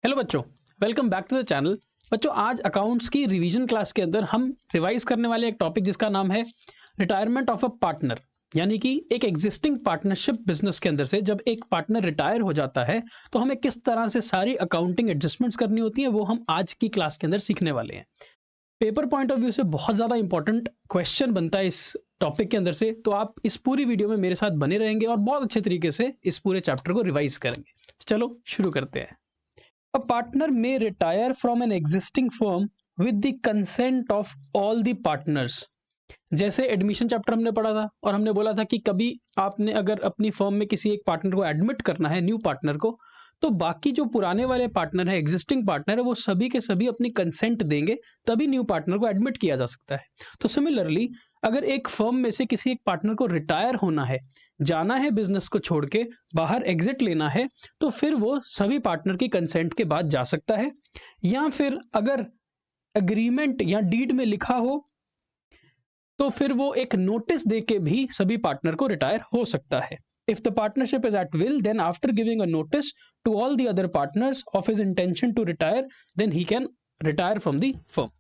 Hello बच्चों, welcome back to the channel. बच्चों, आज अकाउंट्स की रिवीजन क्लास के अंदर हम रिवाइज करने वाले एक टॉपिक जिसका नाम है रिटायरमेंट ऑफ अ पार्टनर। यानी कि एक एग्जिस्टिंग पार्टनरशिप बिजनेस के अंदर से जब एक पार्टनर रिटायर हो जाता है तो हमें किस तरह से सारी अकाउंटिंग एडजस्टमेंट्स करनी होती है, वो हम आज की क्लास के अंदर सीखने वाले हैं। पेपर पॉइंट ऑफ व्यू से बहुत ज़्यादा इंपॉर्टेंट क्वेश्चन बनता है इस टॉपिक के अंदर से, तो आप इस पूरी वीडियो में मेरे साथ बने रहेंगे और बहुत अच्छे तरीके से इस पूरे चैप्टर को रिवाइज करेंगे। चलो शुरू करते हैं। A partner may retire from an existing firm with the consent of all the partners। जैसे एडमिशन चैप्टर हमने पढ़ा था और हमने बोला था कि कभी आपने अगर अपनी फर्म में किसी एक पार्टनर को एडमिट करना है, न्यू पार्टनर को, तो बाकी जो पुराने वाले पार्टनर है, एग्जिस्टिंग पार्टनर है, वो सभी के सभी अपनी कंसेंट देंगे तभी न्यू पार्टनर को एडमिट किया जा सकता है। तो सिमिलरली अगर एक फर्म में से किसी एक पार्टनर को रिटायर होना है, जाना है बिजनेस को छोड़ के, बाहर एग्जिट लेना है, तो फिर वो सभी पार्टनर की कंसेंट के बाद जा सकता है। या फिर अगर एग्रीमेंट या डीड में लिखा हो तो फिर वो एक नोटिस देके भी सभी पार्टनर को रिटायर हो सकता है। If the partnership is at will, then after giving a notice to all the other partners of his intention to retire, then he can retire from the firm।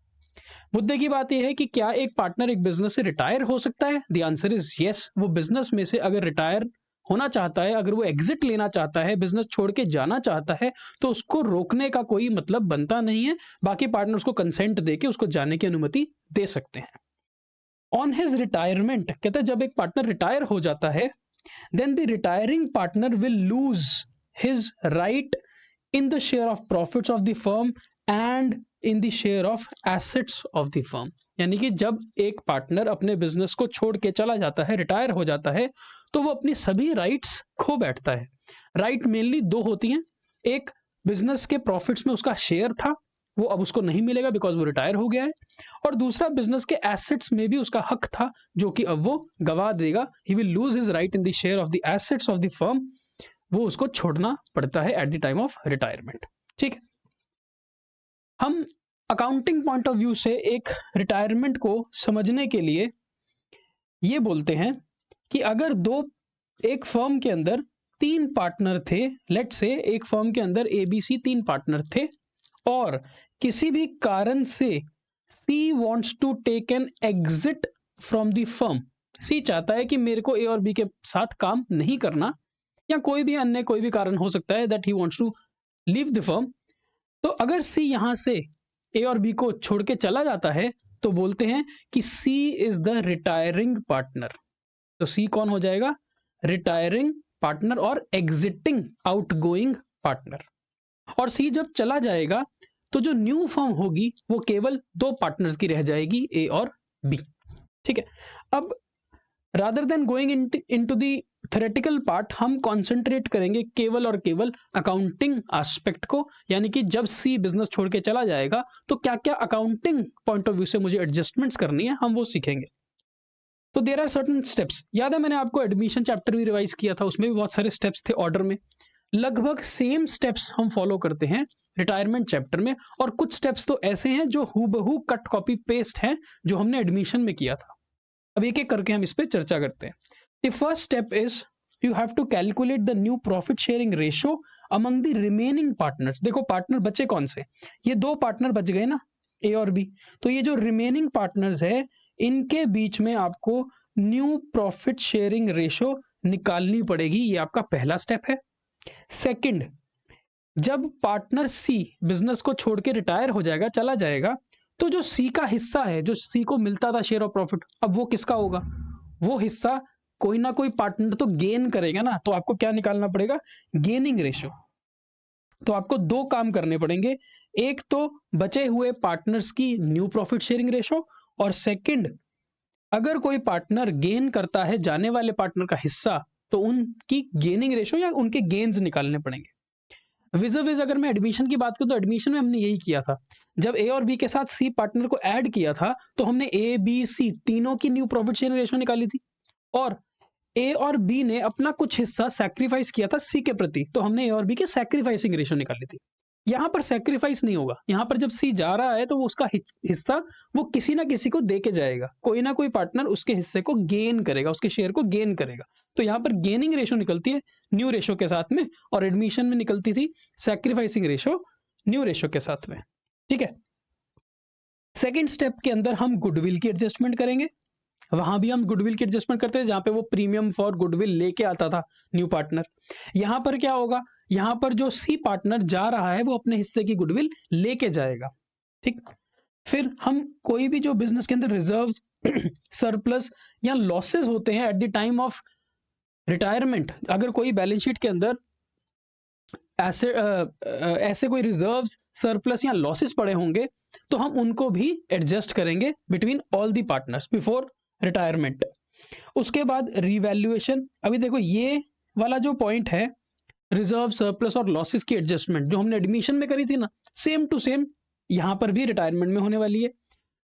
मुद्दे की बात यह है कि क्या एक पार्टनर एक बिजनेस से रिटायर हो सकता है? The answer is yes. वो बिजनेस में से अगर रिटायर होना चाहता है, अगर वो एग्जिट लेना चाहता है, बिजनेस छोड़ के जाना चाहता है, तो उसको रोकने का कोई मतलब बनता नहीं है। बाकी पार्टनर्स को कंसेंट देके उसको जाने की अनुमति दे सकते हैं। ऑन हिज रिटायरमेंट, कहते हैं जब एक पार्टनर रिटायर हो जाता है, then the retiring partner will lose his right in the share of profits of the firm and in the share of assets of the firm। यानी कि जब एक पार्टनर अपने बिजनेस को छोड़ के चला जाता है, रिटायर हो जाता है, तो वो अपनी सभी राइट्स खो बैठता है। राइट मेनली दो होती हैं। एक, बिजनेस के प्रॉफिट्स में उसका शेयर था, वो अब उसको नहीं मिलेगा बिकॉज वो रिटायर हो गया है। और दूसरा, बिजनेस के एसेट्स में भी उसका हक था जो कि अब वो गवा देगा। He will lose his right in the share of the assets of the firm. वो उसको छोड़ना पड़ता है eight the time of retirement. ठीक है, हम अकाउंटिंग पॉइंट ऑफ व्यू से एक रिटायरमेंट को समझने के लिए ये बोलते हैं कि अगर एक फर्म के अंदर 3 पार्टनर थे, लेट्स से एक फर्म के अंदर ABC 3 पार्टनर थे और किसी भी कारण से C wants to take an exit from the firm। C चाहता है कि मेरे को A और B के साथ काम नहीं करना, या कोई भी कारण हो सकता है that he wants to leave the firm। तो अगर C यहाँ से A और B को छोड़ के चला जाता है तो बोलते हैं कि C is the retiring partner। तो C कौन हो जाएगा? रिटायरिंग पार्टनर और एग्जिटिंग आउटगोइंग पार्टनर। और सी जब चला जाएगा तो जो न्यू फर्म होगी वो केवल 2 पार्टनर्स की रह जाएगी, ए और बी। ठीक है, अब rather than going into the theoretical part, हम कॉन्सेंट्रेट करेंगे केवल और केवल अकाउंटिंग एस्पेक्ट को। यानी कि जब सी बिजनेस छोड़ के चला जाएगा तो क्या क्या अकाउंटिंग पॉइंट ऑफ व्यू से मुझे एडजस्टमेंट्स करनी है, हम वो सीखेंगे। तो देयर आर सर्टेन स्टेप्स। याद है मैंने आपको एडमिशन चैप्टर भी रिवाइज किया था, उसमें भी बहुत सारे स्टेप्स थे ऑर्डर में। लगभग सेम स्टेप्स हम फॉलो करते हैं रिटायरमेंट चैप्टर में, और कुछ स्टेप्स तो ऐसे हैं जो हूबहू कट कॉपी पेस्ट हैं जो हमने एडमिशन में किया था। अब एक एक करके हम इस पे चर्चा करते हैं। The first step is you have to calculate the new profit sharing ratio among the remaining partners. देखो पार्टनर बचे कौन से, ये 2 पार्टनर बच गए ना, ए और बी। तो ये जो रिमेनिंग पार्टनर्स है इनके बीच में आपको न्यू प्रॉफिट शेयरिंग रेशियो निकालनी पड़ेगी। ये आपका पहला स्टेप है। सेकंड, जब पार्टनर सी बिजनेस को छोड़ के रिटायर हो जाएगा, चला जाएगा, तो जो सी का हिस्सा है, जो सी को मिलता था शेयर ऑफ प्रॉफिट, अब वो किसका होगा? वो हिस्सा कोई ना कोई पार्टनर तो गेन करेगा ना, तो आपको क्या निकालना पड़ेगा? Gaining ratio. तो आपको 2 काम करने पड़ेंगे, एक तो बचे हुए पार्टनर्स की न्यू प्रॉफिट शेयरिंग रेशियो, और सेकंड, अगर कोई पार्टनर गेन करता है जाने वाले पार्टनर का हिस्सा, तो उनकी गेनिंग रेशियो या उनके गेन्स निकालने पड़ेंगे। विज़ अगर मैं एडमिशन की बात करूं तो एडमिशन में हमने यही किया था। जब ए और बी के साथ सी पार्टनर को ऐड किया था तो हमने ए बी सी तीनों की न्यू प्रॉफिट शेयरिंग रेशियो निकाली थी, और ए और बी ने अपना कुछ हिस्सा सैक्रिफाइस किया था सी के प्रति, तो हमने ए और बी के सैक्रिफाइसिंग रेशियो निकाली थी। यहाँ पर सैक्रिफाइस नहीं होगा, यहाँ पर जब सी जा रहा है तो वो उसका हिस्सा वो किसी ना किसी को दे के जाएगा, कोई ना कोई पार्टनर उसके हिस्से को गेन करेगा, उसके शेयर को गेन करेगा। तो यहाँ पर गेनिंग रेशियो निकलती है न्यू रेशियो के साथ में, और एडमिशन में निकलती थी सैक्रिफाइसिंग रेशियो न्यू रेशो के साथ में, ठीक है। सेकेंड स्टेप के अंदर हम गुडविल की एडजस्टमेंट करेंगे। वहां भी हम गुडविल की एडजस्टमेंट करते हैं, जहां पे वो प्रीमियम फॉर गुडविल लेके आता था न्यू पार्टनर। यहां पर क्या होगा, यहां पर जो सी पार्टनर जा रहा है वो अपने हिस्से की गुडविल लेके जाएगा, ठीक। फिर हम कोई भी जो बिजनेस के अंदर रिजर्व्स, सरप्लस या लॉसेस होते हैं eight the time of retirement, अगर कोई बैलेंस शीट के अंदर ऐसे कोई रिजर्व्स, सरप्लस या लॉसेस पड़े होंगे, तो हम उनको भी एडजस्ट करेंगे between all the partners before retirement. उसके बाद रिवैल्यूएशन। अभी देखो ये वाला जो पॉइंट है, रिजर्व, सरप्लस और लॉसेस की एडजस्टमेंट, जो हमने एडमिशन में करी थी ना, सेम टू सेम यहां पर भी रिटायरमेंट में होने वाली है।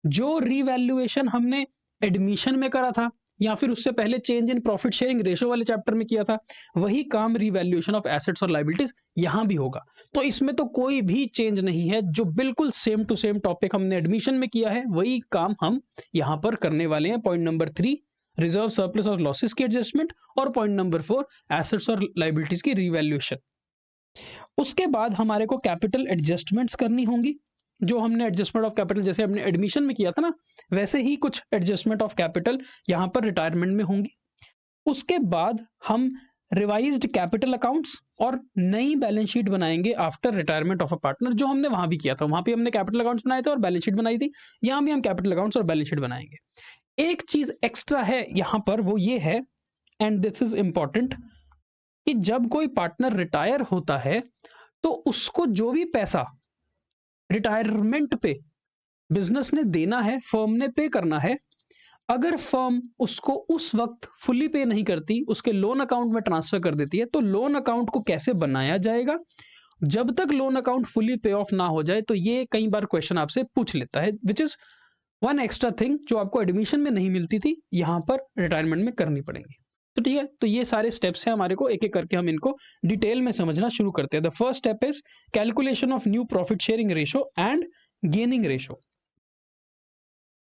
जो रिवैल्यूएशन हमने एडमिशन में करा था या फिर उससे पहले change in profit sharing ratio वाले चैप्टर में किया था, वही काम रिवैल्यूएशन ऑफ एसेट्स और लायबिलिटीज यहां भी होगा। तो इसमें तो कोई भी चेंज नहीं है, जो बिल्कुल सेम टू सेम टॉपिक हमने एडमिशन में किया है वही काम हम यहां पर करने वाले हैं। पॉइंट नंबर 3 रिजर्व, सरप्लस और लॉसेस की एडजस्टमेंट, और पॉइंट नंबर 4 एसेट्स और लायबिलिटीज की रिवैल्यूएशन। उसके बाद हमारे को कैपिटल एडजस्टमेंट्स करनी होंगी। जो हमने एडजस्टमेंट ऑफ कैपिटल जैसे हमने एडमिशन में किया था ना, वैसे ही कुछ एडजस्टमेंट ऑफ कैपिटल यहां पर रिटायरमेंट में होंगी। उसके बाद हम रिवाइज्ड कैपिटल अकाउंट्स और नई बैलेंस शीट बनाएंगे after retirement of a partner, जो हमने वहां भी किया था। वहां पे हमने कैपिटल अकाउंट्स बनाए थे और बैलेंस शीट बनाई थी। यहां भी हम कैपिटल अकाउंट्स और बैलेंस शीट बनाएंगे। एक चीज एक्स्ट्रा है यहां पर, वो ये है, एंड दिस इज इंपॉर्टेंट, कि जब कोई पार्टनर रिटायर होता है तो उसको जो भी पैसा रिटायरमेंट पे बिजनेस ने देना है, फर्म ने पे करना है, अगर फर्म उसको उस वक्त फुली पे नहीं करती, उसके लोन अकाउंट में ट्रांसफर कर देती है, तो लोन अकाउंट को कैसे बनाया जाएगा जब तक लोन अकाउंट फुली पे ऑफ ना हो जाए। तो ये कई बार क्वेश्चन आपसे पूछ लेता है, which is one extra thing जो आपको एडमिशन में नहीं मिलती थी, यहां पर रिटायरमेंट में करनी पड़ेगी। तो ठीक है, तो ये सारे स्टेप्स हैं हमारे को, एक एक करके हम इनको डिटेल में समझना शुरू करते हैं। The first step is calculation of new profit sharing ratio and gaining ratio.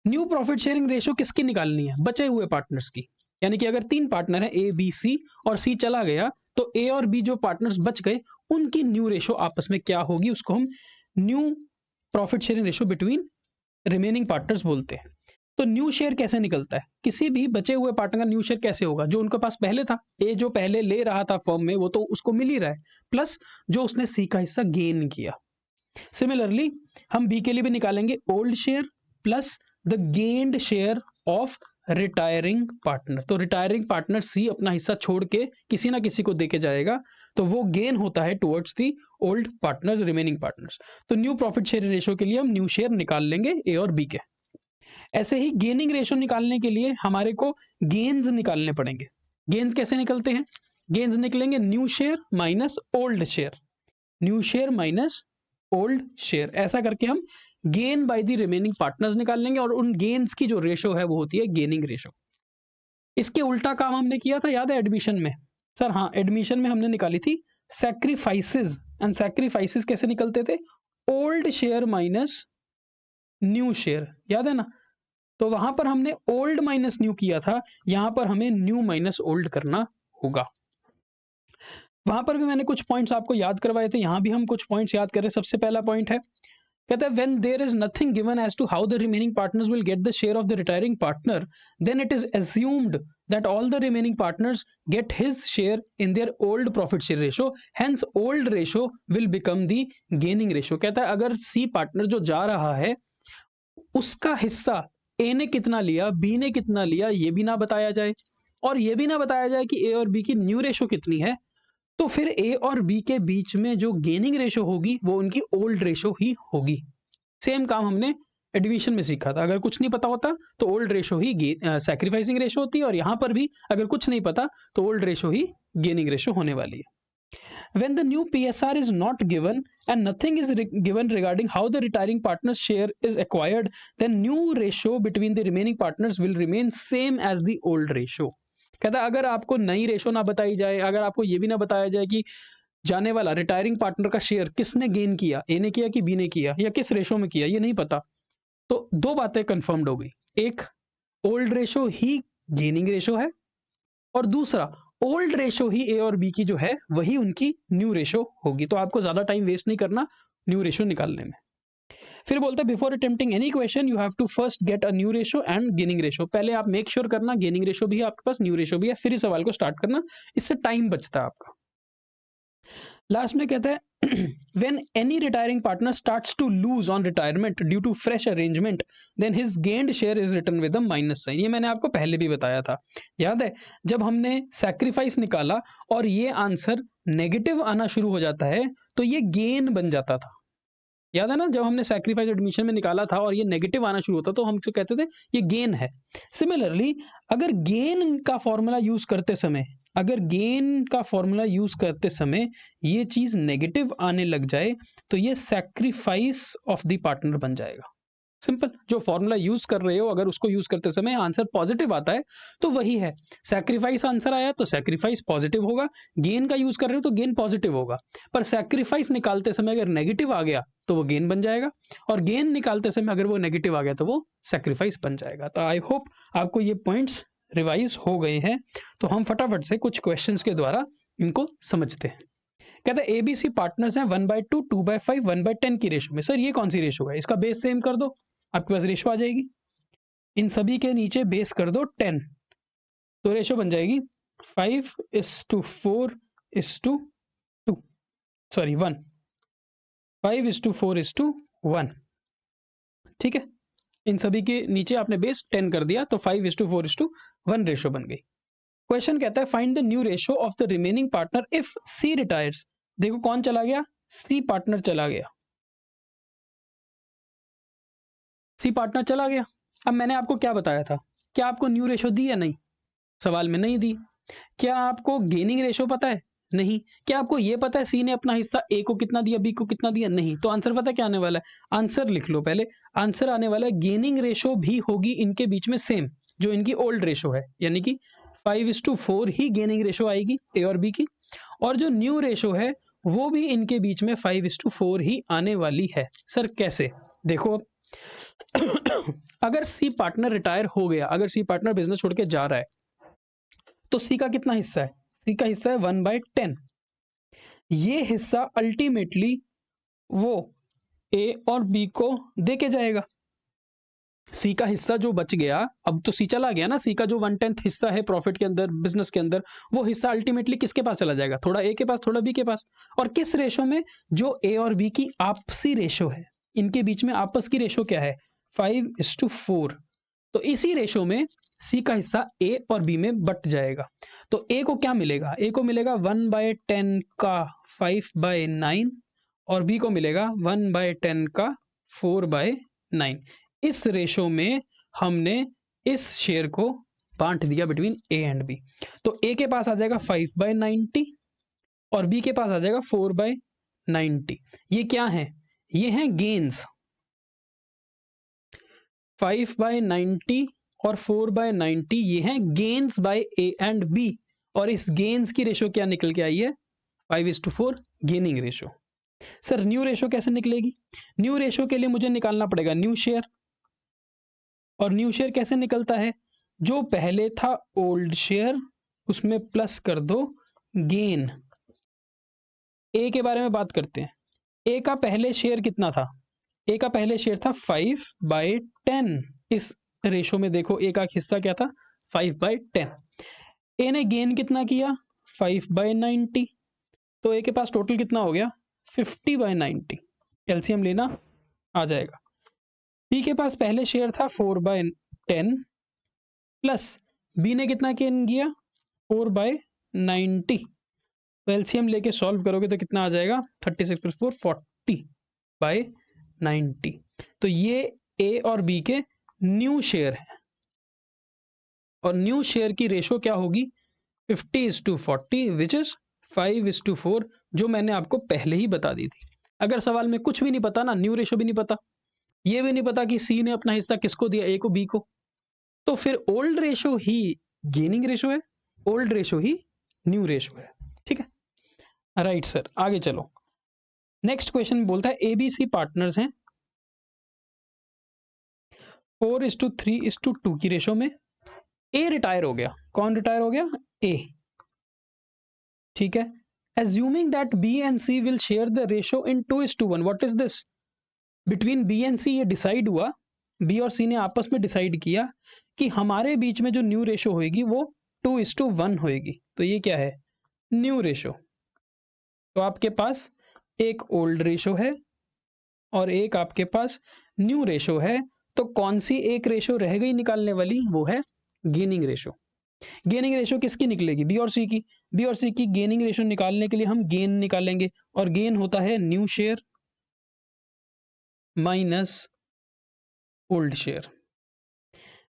New profit sharing ratio किसकी निकालनी है? बचे हुए पार्टनर्स की। यानी कि अगर 3 पार्टनर है ए, बी, सी, और सी चला गया, तो ए और बी जो पार्टनर्स बच गए उनकी न्यू रेशो आपस में क्या होगी, उसको हम new profit sharing ratio between remaining partners बोलते हैं। तो न्यू शेयर कैसे निकलता है? किसी भी बचे हुए पार्टनर का न्यू शेयर कैसे होगा? जो उनके पास पहले था, ए जो पहले ले रहा था फर्म में, वो तो उसको मिल ही रहा है, प्लस जो उसने सी का हिस्सा गेन किया। सिमिलरली हम बी के लिए भी निकालेंगे old share plus the gained share of retiring partner. तो रिटायरिंग पार्टनर सी अपना हिस्सा छोड़ के किसी ना किसी को देके जाएगा, तो वो गेन होता है towards the old partners, remaining partners. तो न्यू प्रॉफिट शेयर रेशियो के लिए हम न्यू शेयर निकाल लेंगे ए और बी के। ऐसे ही गेनिंग रेशियो निकालने के लिए हमारे को गेन्स निकालने पड़ेंगे। गेन्स कैसे निकलते हैं? गेन्स निकलेंगे new share minus old share, new share minus old share, ऐसा करके हम gain by the remaining partners निकाल लेंगे, और उन गेन्स की जो रेशो है वो होती है गेनिंग रेशो। इसके उल्टा काम हमने किया था, याद है एडमिशन में? सर हाँ, एडमिशन में हमने निकाली थी सैक्रिफाइसेस, एंड सैक्रिफाइसेस कैसे निकलते थे? Old share minus new share, याद है ना? तो वहां पर हमने ओल्ड माइनस न्यू किया था, यहां पर हमें न्यू माइनस ओल्ड करना होगा। वहां पर भी मैंने कुछ पॉइंट्स आपको याद करवाए थे, यहां भी हम कुछ पॉइंट्स याद कर रहे हैं। सबसे पहला पॉइंट है, कहता है when there is nothing given as to how the remaining partners will get the share of the retiring partner, then it is assumed that all the remaining partners get his share in their old profit share ratio, hence old ratio will become the gaining ratio। कहता है अगर C partner जो जा रहा है उसका हिस्सा ए ने कितना लिया, बी ने कितना लिया, ये भी ना बताया जाए, और ये भी ना बताया जाए कि ए और बी की न्यू रेशो कितनी है, तो फिर ए और बी के बीच में जो गेनिंग रेशो होगी वो उनकी ओल्ड रेशो ही होगी। सेम काम हमने एडमिशन में सीखा था। अगर कुछ नहीं पता होता तो ओल्ड रेशो ही सैक्रिफाइसिंग रेशो होती है, और यहां पर भी अगर कुछ नहीं पता तो ओल्ड रेशो ही गेनिंग रेशो होने वाली है। When the new PSR is not given and nothing is given regarding how the retiring partner's share is acquired, then new ratio between the remaining partners will remain same as the old ratio। कहता है अगर आपको नई ratio ना बताई जाए, अगर आपको ये भी ना बताया जाए कि जाने वाला रिटायरिंग पार्टनर का शेयर किसने गेन किया, ए ने किया कि बी ने किया, या किस रेशो में किया, ये नहीं पता, तो दो बातें कंफर्म्ड हो गई। एक, ओल्ड रेशो ही गेनिंग रेशो है, और दूसरा ओल्ड रेशो ही ए और बी की जो है वही उनकी न्यू रेशो होगी। तो आपको ज्यादा टाइम वेस्ट नहीं करना, न्यू रेशो निकालने में। फिर बोलता है before attempting any question you have to first get a new ratio and gaining ratio. पहले आप मेक श्योर करना गेनिंग रेशो भी है आपके पास, न्यू रेशो भी है, फिर इस सवाल को स्टार्ट करना, इससे टाइम बचता है आपका। लास्ट में कहता है when any retiring partner starts to lose on retirement due to fresh arrangement then his gained share is written with a minus sign। ये मैंने आपको पहले भी बताया था, याद है? जब हमने सैक्रिफाइस निकाला और ये आंसर नेगेटिव आना शुरू हो जाता है तो ये गेन बन जाता था, याद है ना? जब हमने सैक्रिफाइस एडमिशन में निकाला था और ये नेगेटिव आना शुरू होता तो हम जो कहते थे ये गेन है। सिमिलरली अगर गेन का फॉर्मूला यूज करते समय ये चीज नेगेटिव आने लग जाए तो ये सैक्रिफाइस ऑफ द पार्टनर बन जाएगा। सिंपल, जो फॉर्मूला यूज कर रहे हो अगर उसको यूज करते समय आंसर पॉजिटिव आता है तो वही है। सैक्रिफाइस आंसर आया तो सैक्रिफाइस पॉजिटिव होगा, गेन का यूज कर रहे हो तो गेन पॉजिटिव होगा, पर सैक्रिफाइस निकालते समय अगर नेगेटिव आ गया तो वो गेन बन जाएगा, और गेन निकालते समय अगर वो नेगेटिव आ गया तो वो सैक्रिफाइस बन जाएगा। तो आई होप आपको ये पॉइंट्स रिवाइज हो गए हैं। तो हम फटाफट से कुछ क्वेश्चंस के द्वारा इनको समझते हैं। कहता है एबीसी पार्टनर्स हैं 1/2, 2/5, 1/10 की रेशो में। सर ये कौन सी रेशो है? इसका बेस सेम कर दो, आपके पास रेशो आ जाएगी। इन सभी के नीचे बेस कर दो 10, तो रेशो बन जाएगी 5:4:2, सॉरी 1, 5:4:1। ठीक है, इन सभी के नीचे आपने बेस 10 कर दिया तो 5:4:1 रेशो बन गई। क्वेश्चन कहता है find the new ratio of the remaining partner if C retires. देखो कौन चला गया? सी पार्टनर चला गया, सी पार्टनर चला गया। अब मैंने आपको क्या बताया था? क्या आपको न्यू रेशो दी या नहीं? सवाल में नहीं दी। क्या आपको गेनिंग रेशो पता है? नहीं। क्या आपको ये पता है सी ने अपना हिस्सा ए को कितना दिया, बी को कितना दिया? नहीं। तो आंसर पता क्या आने वाला है? आंसर लिख लो पहले। आंसर आने वाला है गेनिंग रेशो भी होगी इनके बीच में सेम, जो इनकी ओल्ड रेशो है, यानी कि 5:4 ही गेनिंग रेशो आएगी ए और बी की, और जो न्यू रेशो है वो भी इनके बीच में 5:4 ही आने वाली है। सर कैसे? देखो अगर सी पार्टनर रिटायर हो गया, अगर सी पार्टनर बिजनेस छोड़ के जा रहा है तो सी का कितना हिस्सा है? सी का हिस्सा है 1/10। ये हिस्सा अल्टीमेटली वो ए और बी को दे के जाएगा। सी का हिस्सा जो बच गया, अब तो सी चला गया ना, सी का जो 1/10 हिस्सा है प्रॉफिट के अंदर, बिजनेस के अंदर, वो हिस्सा अल्टीमेटली किसके पास चला जाएगा? थोड़ा ए के पास, थोड़ा बी के पास। और किस रेशो में? जो ए और बी की आपसी रेशो है, इनके बीच में आपस की रेशो क्या है? 5:4। तो इसी रेशो में सी का हिस्सा ए और बी में बट जाएगा। तो ए को क्या मिलेगा? ए को मिलेगा 1/10 का 5/9 और बी को मिलेगा 1/10 का 4/9। इस रेशो में हमने इस शेयर को बांट दिया बिटवीन ए एंड बी। तो ए के पास आ जाएगा 5/90 और बी के पास आ जाएगा 4/90। ये क्या है? ये हैं गेन्स। 5/90 और 4/90 ये हैं gains by A and B, और इस गेन्स की रेशो क्या निकल के आई है? 5:4 gaining ratio. Sir new ratio कैसे निकलेगी? न्यू रेशो के लिए मुझे निकालना पड़ेगा न्यू शेयर, और न्यू शेयर कैसे निकलता है? जो पहले था ओल्ड शेयर उसमें प्लस कर दो गेन। ए के बारे में बात करते हैं। ए का पहले शेयर कितना था? ए का पहले शेयर था 5/10। इस रेशो में देखो ए का हिस्सा क्या था? 5/10। ए ने गेन कितना किया? 5/90। तो ए के पास टोटल कितना हो गया? 50/90। एलसीएम लेना आ जाएगा। बी के पास पहले शेयर था 4/10 प्लस बी ने कितना गेन किया? 4/90। तो एलसीएम लेके सॉल्व करोगे तो कितना आ जाएगा? 36 + 4 40/90। तो ये ए और बी के न्यू शेयर है, और न्यू शेयर की रेशो क्या होगी? 50:40 विच इज 5:4, जो मैंने आपको पहले ही बता दी थी। अगर सवाल में कुछ भी नहीं पता ना, न्यू रेशो भी नहीं पता, ये भी नहीं पता कि सी ने अपना हिस्सा किसको दिया, ए को बी को, तो फिर ओल्ड रेशो ही गेनिंग रेशो है, ओल्ड रेशो ही न्यू रेशो है। ठीक है, राइट सर। आगे चलो। नेक्स्ट क्वेश्चन बोलता है एबीसी पार्टनर्स हैं 4:3:2 की रेशो में। ए रिटायर हो गया। कौन रिटायर हो गया? ए। ठीक है, assuming that B and C will share the ratio in 2:1. What is this? Between B and C ये डिसाइड हुआ, B और C ने आपस में डिसाइड किया कि हमारे बीच में जो न्यू रेशो होएगी वो 2:1 होएगी। तो ये क्या है? New ratio. तो आपके पास एक ओल्ड रेशो है और एक आपके पास न्यू रेशो है, तो कौन सी एक रेशो रह गई निकालने वाली? वो है गेनिंग रेशो। गेनिंग रेशो किसकी निकलेगी? बी और सी की। बी और सी की गेनिंग रेशो निकालने के लिए हम गेन निकालेंगे, और गेन होता है new share minus old share.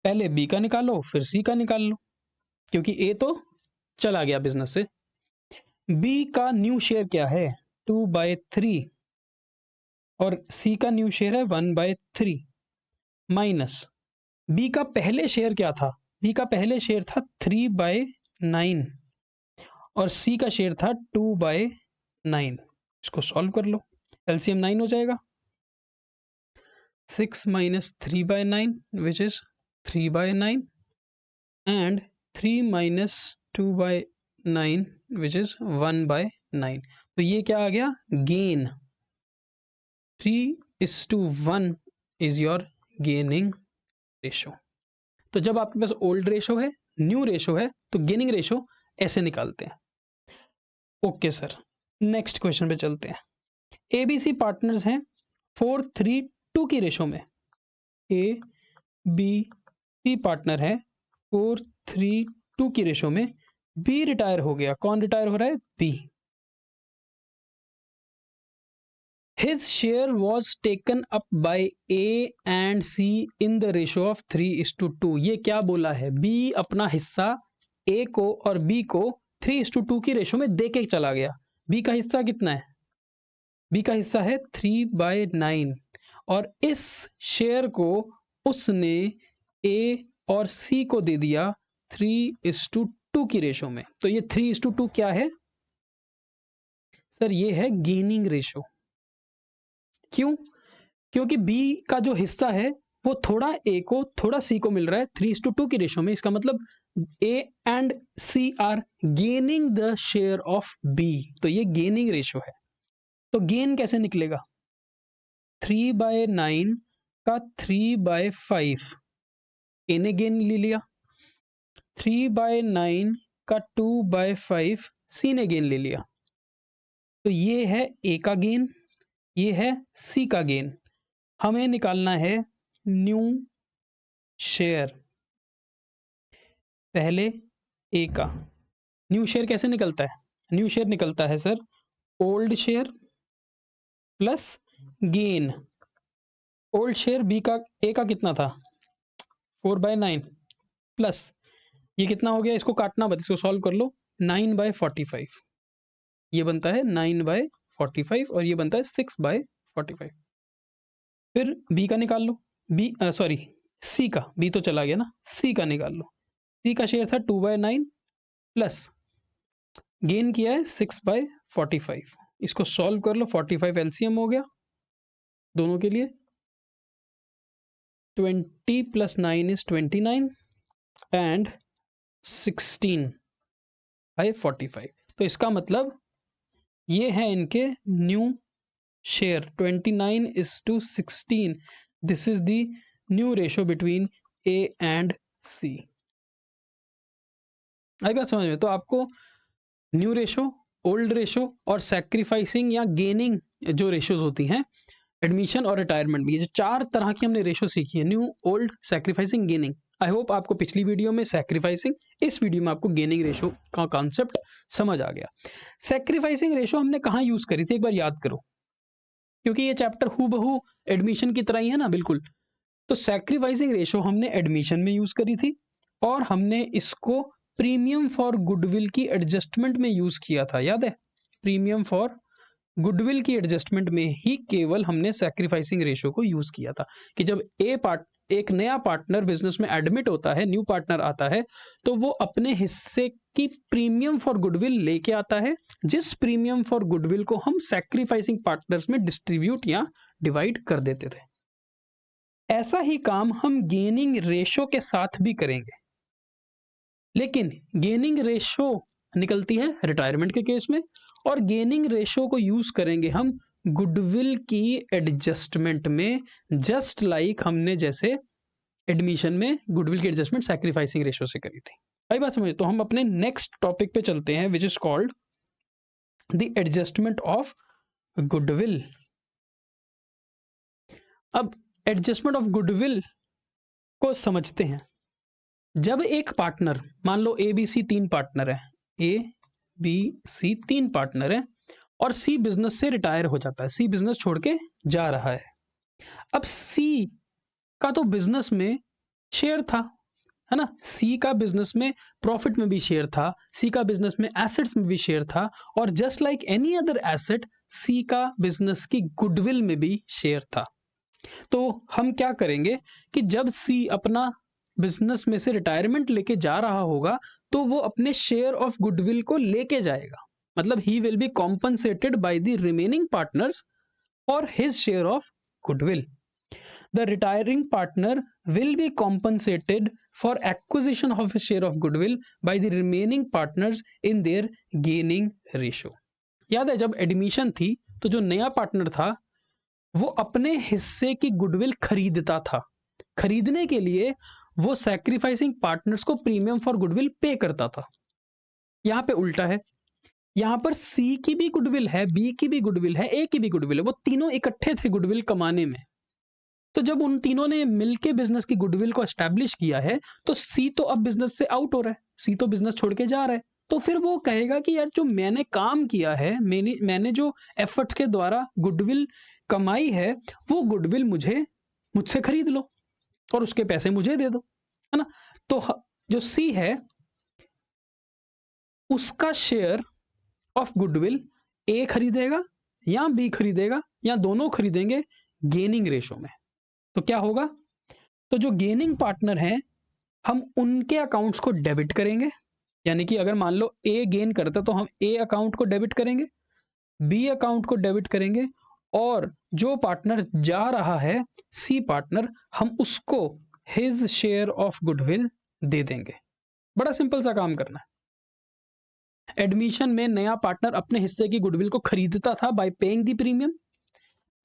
पहले बी का निकालो फिर सी का निकाल लो, क्योंकि ए तो चला गया बिजनेस से। बी का न्यू शेयर क्या है? 2/3, और सी का न्यू शेयर है 1/3, माइनस बी का पहले शेयर क्या था? बी का पहले शेयर था 3/9 और सी का शेयर था 2/9। इसको सॉल्व कर लो, एलसीएम 9 हो जाएगा। 6 minus 3/9 which is 3/9 and 3 minus 2/9 which is 1/9। तो ये क्या आ गया? Gain. 3:1 is your gaining ratio। तो जब आपके पास ओल्ड रेशो है, न्यू रेशो है, तो गेनिंग रेशो ऐसे निकालते हैं। ओके सर, नेक्स्ट क्वेश्चन पे चलते हैं। एबीसी पार्टनर्स हैं 4:3:2 की रेशो में। ए बी सी पार्टनर है 4:3:2 की रेशो में। बी रिटायर हो गया। कौन रिटायर हो रहा है? B. His share was taken up by A and C in the ratio of 3:2। ये क्या बोला है? B अपना हिस्सा A को और B को 3:2 की रेशो में दे के चला गया। B का हिस्सा कितना है? B का हिस्सा है 3/9, और इस शेयर को उसने A और C को दे दिया 3:2 की रेशो में। तो ये 3:2 क्या है सर? ये है गेनिंग रेशो। क्यों? क्योंकि B का जो हिस्सा है वो थोड़ा A को थोड़ा C को मिल रहा है 3:2 की रेशो में। इसका मतलब A and C are gaining the share of B। तो ये गेनिंग रेशो है। तो गेन कैसे निकलेगा? 3/9 का 3/5 A ने गेन ले लिया, 3/9 का 2/5 C ने गेन ले लिया। तो ये है A का गेन, ये है C का गेन। हमें निकालना है न्यू शेयर। पहले A का न्यू शेयर कैसे निकलता है? न्यू शेयर निकलता है sir old share plus gain. Old share B का A का कितना था? 4/9 प्लस ये कितना हो गया? इसको काटना मत, इसको सॉल्व कर लो। 9/45 ये बनता है 9/45 और ये बनता है 6/45। फिर B का निकाल लो। C का, B तो चला गया ना, C का निकाल लो। C का शेयर था 2/9 प्लस गेन किया है 6/45। इसको सॉल्व कर लो, 45 एलसीएम हो गया दोनों के लिए। 20 + 9 is 29 एंड 16/45। तो इसका मतलब ये है इनके new share 29:16। This is the new ratio between A and C। आई बात समझ में? तो आपको न्यू रेशो, ओल्ड रेशो और सैक्रिफाइसिंग या गेनिंग जो रेशोज होती हैं एडमिशन और रिटायरमेंट में, ये जो 4 तरह की हमने रेशो सीखी है, new, old, sacrificing, gaining. I hope आपको पिछली वीडियो में सैक्रिफाइसिंग, इस वीडियो में आपको गेनिंग रेशो का कॉन्सेप्ट समझ आ गया। सैक्रिफाइसिंग रेशो हमने कहाँ यूज करी थी? एक बार याद करो, क्योंकि ये चैप्टर हूबहू एडमिशन की तरह ही है ना, बिल्कुल। तो सैक्रिफाइसिंग रेशो हमने एडमिशन में यूज करी थी, और हमने इसको प्रीमियम फॉर गुडविल की एडजस्टमेंट में यूज किया था, याद है? प्रीमियम फॉर गुडविल की एडजस्टमेंट में ही केवल हमने सैक्रिफाइसिंग रेशो को यूज किया था, कि जब एक नया पार्टनर बिजनेस में एडमिट होता है, न्यू पार्टनर आता है, तो वो अपने हिस्से की प्रीमियम फॉर गुडविल लेके आता है, जिस प्रीमियम फॉर गुडविल को हम सैक्रिफाइसिंग पार्टनर्स में डिस्ट्रीब्यूट या डिवाइड कर देते थे। ऐसा ही काम हम गेनिंग रेशो के साथ भी करेंगे, लेकिन गेनिंग रेशो निकलती है रिटायरमेंट के केस में, और गेनिंग रेशो को यूज करेंगे हम गुडविल की एडजस्टमेंट में, जस्ट लाइक हमने जैसे एडमिशन में गुडविल की एडजस्टमेंट सैक्रिफाइसिंग रेशो से करी थी। भाई बात समझे? तो हम अपने नेक्स्ट टॉपिक पे चलते हैं, which is called the adjustment of goodwill. अब एडजस्टमेंट ऑफ गुडविल को समझते हैं। जब एक पार्टनर, मान लो ए बी सी 3 पार्टनर है, ए बी सी 3 पार्टनर है और सी बिजनेस से रिटायर हो जाता है, सी बिजनेस छोड़ के जा रहा है। अब सी का तो बिजनेस में शेयर था, है ना, सी का बिजनेस में प्रॉफिट में भी शेयर था, सी का बिजनेस में एसेट्स में भी शेयर था, और just like any other asset C का बिजनेस की गुडविल में भी शेयर था। तो हम क्या करेंगे कि जब सी अपना बिजनेस में से रिटायरमेंट लेके जा रहा होगा तो वो अपने शेयर ऑफ गुडविल को लेके जाएगा, मतलब he will be compensated by the remaining partners for his share of goodwill. The retiring partner will be compensated for acquisition of a share of goodwill by the remaining partners in their gaining ratio। याद है जब admission थी तो जो नया partner था वो अपने हिस्से की गुडविल खरीदता था, खरीदने के लिए वो सैक्रिफाइसिंग पार्टनर्स को प्रीमियम फॉर गुडविल पे करता था। यहां पे उल्टा है, यहां पर सी की भी गुडविल है, बी की भी गुडविल है, ए की भी गुडविल है, वो तीनों इकट्ठे थे गुडविल कमाने में। तो जब उन तीनों ने मिलके बिजनेस की गुडविल को एस्टैब्लिश किया है तो सी तो अब बिजनेस से आउट हो रहा है, सी तो बिजनेस छोड़ के जा रहा है, तो फिर वो कहेगा कि यार जो मैंने काम किया है, मैंने जो एफर्ट्स के द्वारा गुडविल कमाई है वो गुडविल मुझसे खरीद लो और उसके पैसे मुझे दे दो, है ना। तो जो सी है उसका शेयर ऑफ गुडविल ए खरीदेगा या बी खरीदेगा या दोनों खरीदेंगे गेनिंग रेशो में। तो क्या होगा, तो जो गेनिंग पार्टनर हैं हम उनके अकाउंट्स को डेबिट करेंगे, यानी कि अगर मान लो ए गेन करता तो हम ए अकाउंट को डेबिट करेंगे, बी अकाउंट को डेबिट करेंगे, और जो पार्टनर जा रहा है सी पार्टनर, हम उसको हिज शेयर ऑफ गुडविल दे देंगे। बड़ा सिंपल सा काम करना है। एडमिशन में नया पार्टनर अपने हिस्से की गुडविल को खरीदता था बाय पेइंग द प्रीमियम,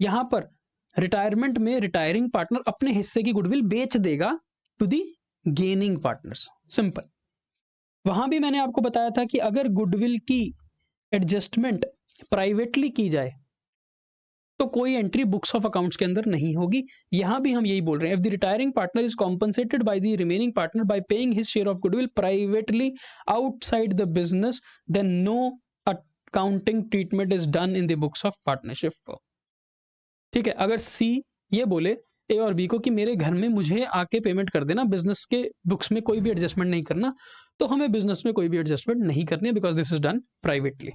यहां पर रिटायरमेंट में रिटायरिंग पार्टनर अपने हिस्से की गुडविल बेच देगा to the gaining partners, simple. वहां भी मैंने आपको बताया था कि अगर गुडविल की एडजस्टमेंट प्राइवेटली की जाए तो कोई एंट्री बुक्स ऑफ अकाउंट्स के अंदर नहीं होगी। यहां भी हम यही बोल रहे हैं, if the retiring partner is compensated by the remaining partner by paying his share of goodwill privately outside the business, then no accounting treatment is done in the books of partnership. ठीक है, अगर सी ये बोले ए और B को कि मेरे घर में मुझे आके पेमेंट कर देना, बिजनेस के बुक्स में कोई भी एडजस्टमेंट नहीं करना, तो हमें बिजनेस में कोई भी एडजस्टमेंट नहीं करनी है, because this is done privately.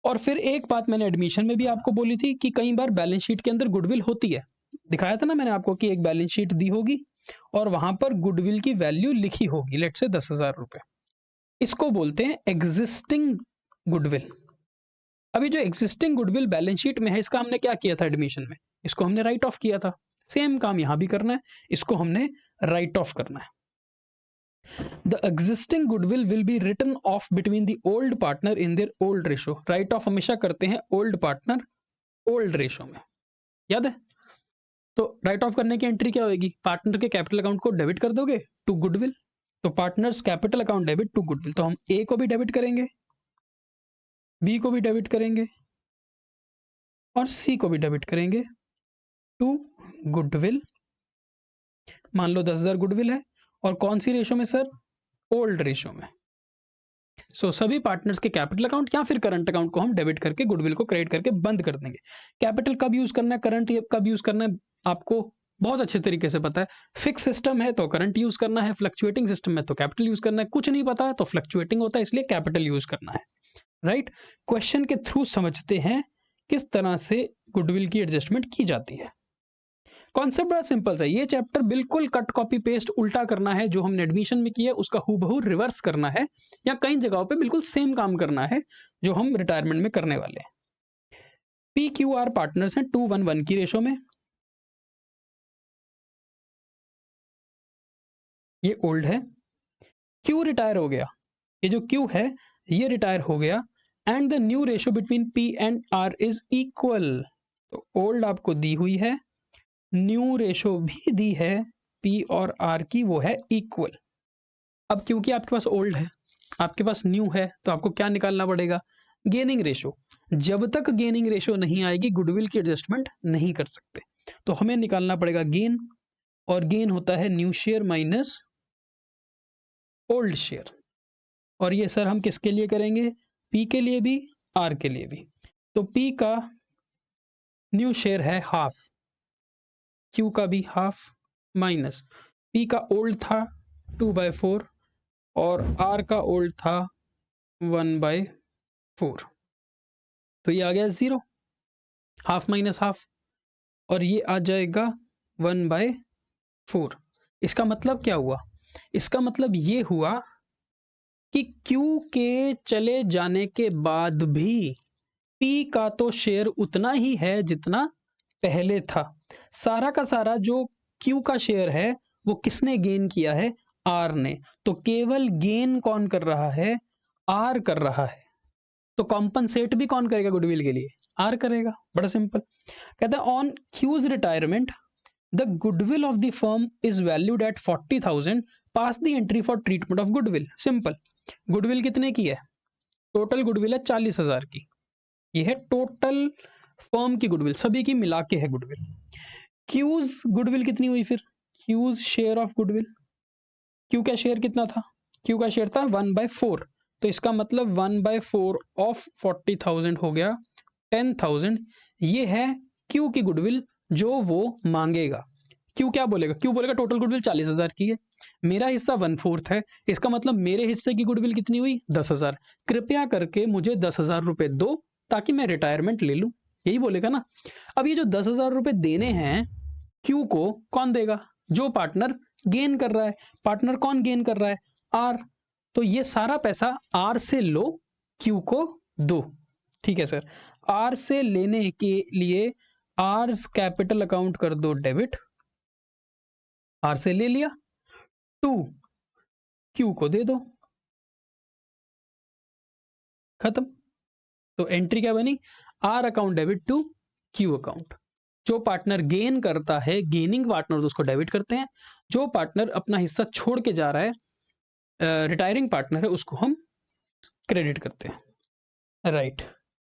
और फिर एक बात मैंने एडमिशन में भी आपको बोली थी कि कई बार बैलेंस शीट के अंदर गुडविल होती है, दिखाया था ना मैंने आपको कि एक बैलेंस शीट दी होगी और वहां पर गुडविल की वैल्यू लिखी होगी, लेट से 10,000 रुपए। इसको बोलते हैं एग्जिस्टिंग गुडविल। अभी जो एग्जिस्टिंग गुडविल बैलेंस शीट में है, इसका हमने क्या किया था एडमिशन में, इसको हमने राइट ऑफ किया था। सेम काम यहां भी करना है, इसको हमने राइट ऑफ करना है। The existing goodwill will be written off between the old partner in their old ratio. Write off हमेशा करते हैं ओल्ड पार्टनर ओल्ड रेशो में, याद है। तो राइट ऑफ करने की एंट्री क्या होगी, पार्टनर के कैपिटल अकाउंट को डेबिट कर दोगे टू गुडविल, तो partners capital account debit to goodwill, तो हम ए को भी डेबिट करेंगे, बी को भी डेबिट करेंगे और सी को भी डेबिट करेंगे टू गुडविल। मान लो 10,000 गुडविल है और कौन सी रेशो में सर, ओल्ड रेशो में। सो सभी पार्टनर्स के कैपिटल अकाउंट या फिर करंट अकाउंट को हम डेबिट करके गुडविल को क्रेडिट करके बंद कर देंगे। कैपिटल कब यूज करना है, करंट कब यूज करना है, आपको बहुत अच्छे तरीके से पता है। फिक्स सिस्टम है तो करंट यूज करना है, फ्लक्चुएटिंग सिस्टम है तो कैपिटल यूज करना है, कुछ नहीं पता तो फ्लक्चुएटिंग होता है, इसलिए कैपिटल यूज करना है, राइट। क्वेश्चन के थ्रू समझते हैं किस तरह से गुडविल की एडजस्टमेंट की जाती है। कॉन्सेप्ट बड़ा सिंपल है, ये चैप्टर बिल्कुल कट कॉपी पेस्ट उल्टा करना है, जो हमने एडमिशन में किया उसका हूबहू रिवर्स करना है, या कई जगहों पे बिल्कुल सेम काम करना है जो हम रिटायरमेंट में करने वाले हैं। PQR पार्टनर्स हैं 2-1-1 की रेशो में, ये ओल्ड है। Q रिटायर हो गया, ये जो Q है ये रिटायर हो गया and the new ratio between P and R is equal. तो ओल्ड आपको दी हुई है, न्यू रेशियो भी दी है पी और आर की, वो है इक्वल। अब क्योंकि आपके पास ओल्ड है, आपके पास न्यू है, तो आपको क्या निकालना पड़ेगा? Gaining ratio. जब तक गेनिंग रेशियो नहीं आएगी गुडविल की एडजस्टमेंट नहीं कर सकते, तो हमें निकालना पड़ेगा गेन, और गेन होता है new share minus old share. और ये सर हम किसके लिए करेंगे? पी के लिए भी, आर के लिए भी। तो पी का न्यू शेयर है हाफ, क्यू का भी हाफ, माइनस पी का ओल्ड था 2/4 और आर का ओल्ड था 1/4, तो ये आ गया 0, हाफ माइनस हाफ, और ये आ जाएगा 1/4। इसका मतलब क्या हुआ? इसका मतलब ये हुआ कि Q के चले जाने के बाद भी P का तो शेयर उतना ही है जितना पहले था। सारा का सारा जो Q का शेयर है वो किसने गेन किया है? R ने। तो केवल गेन कौन कर रहा है? R कर रहा है। तो कॉम्पनसेट भी कौन करेगा गुडविल के लिए? R करेगा। बड़ा सिंपल। कहता है on Q's retirement the goodwill of the firm is valued at 40,000, pass the entry for treatment of goodwill. Simple. Goodwill कितने की है? टोटल गुडविल है 40,000 की। ये है टोटल फर्म की गुडविल, सभी की मिला के है गुडविल। क्यूज गुडविल कितनी हुई फिर? Q's share of goodwill, Q का शेयर कितना था? क्यू का शेयर था 1/4, तो इसका मतलब 1/4 ऑफ 40,000 हो गया 10,000। ये है क्यू की गुडविल जो वो मांगेगा। क्यू क्या बोलेगा? क्यू बोलेगा टोटल गुडविल 40,000 की है, मेरा हिस्सा 1/4 है, इसका मतलब मेरे हिस्से की गुडविल कितनी हुई? 10,000। कृपया करके मुझे 10,000 रुपए दो ताकि मैं रिटायरमेंट ले लूं, यही बोलेगा ना। अब ये जो 10,000 रुपए देने हैं क्यू को, कौन देगा? जो पार्टनर गेन कर रहा है। पार्टनर कौन गेन कर रहा है? आर। तो ये सारा पैसा आर से लो, क्यू को दो। ठीक है सर। आर से लेने के लिए आर्स कैपिटल अकाउंट कर दो डेबिट, आर से ले लिया, 2 क्यू को दे दो, खत्म। तो एंट्री क्या बनी? R account debit to Q account. जो पार्टनर गेन करता है, गेनिंग पार्टनर, उसको डेबिट करते हैं। जो पार्टनर अपना हिस्सा छोड़ के जा रहा है, रिटायरिंग पार्टनर है, उसको हम क्रेडिट करते हैं। राइट।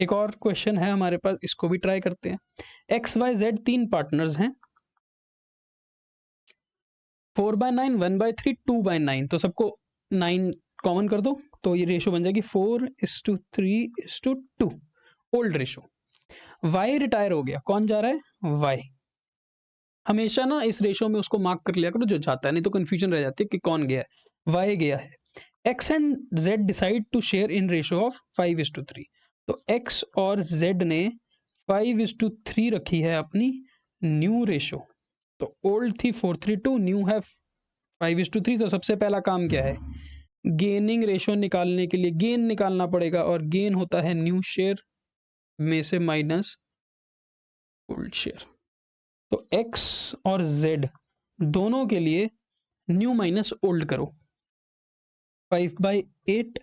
एक और क्वेश्चन है हमारे पास, इसको भी ट्राई करते हैं। XYZ 3 पार्टनर्स हैं, 4/9, 1/3, 2/9, तो सबको 9 कॉमन कर दो, तो ये रेशो बन जाएगी 4:3:2, ओल्ड रेशो। Y रिटायर हो गया, कौन जा रहा है? Y। हमेशा ना इस रेशो में उसको मार्क कर लिया करो जो जाता है, नहीं तो कंफ्यूजन रह जाती है कि कौन गया है। Y गया है। X and Z decide to share in ratio of 5:3, तो X और Z ने 5:3 रखी है अपनी न्यू रेशो। तो ओल्ड थी 4:3:2, न्यू है 5:3। तो सबसे पहला काम क्या है? गेनिंग रेशो निकालने के लिए गेन निकालना पड़ेगा, और गेन होता है न्यू शेयर में से माइनस ओल्ड शेयर। तो X और Z दोनों के लिए न्यू माइनस ओल्ड करो, 5/8,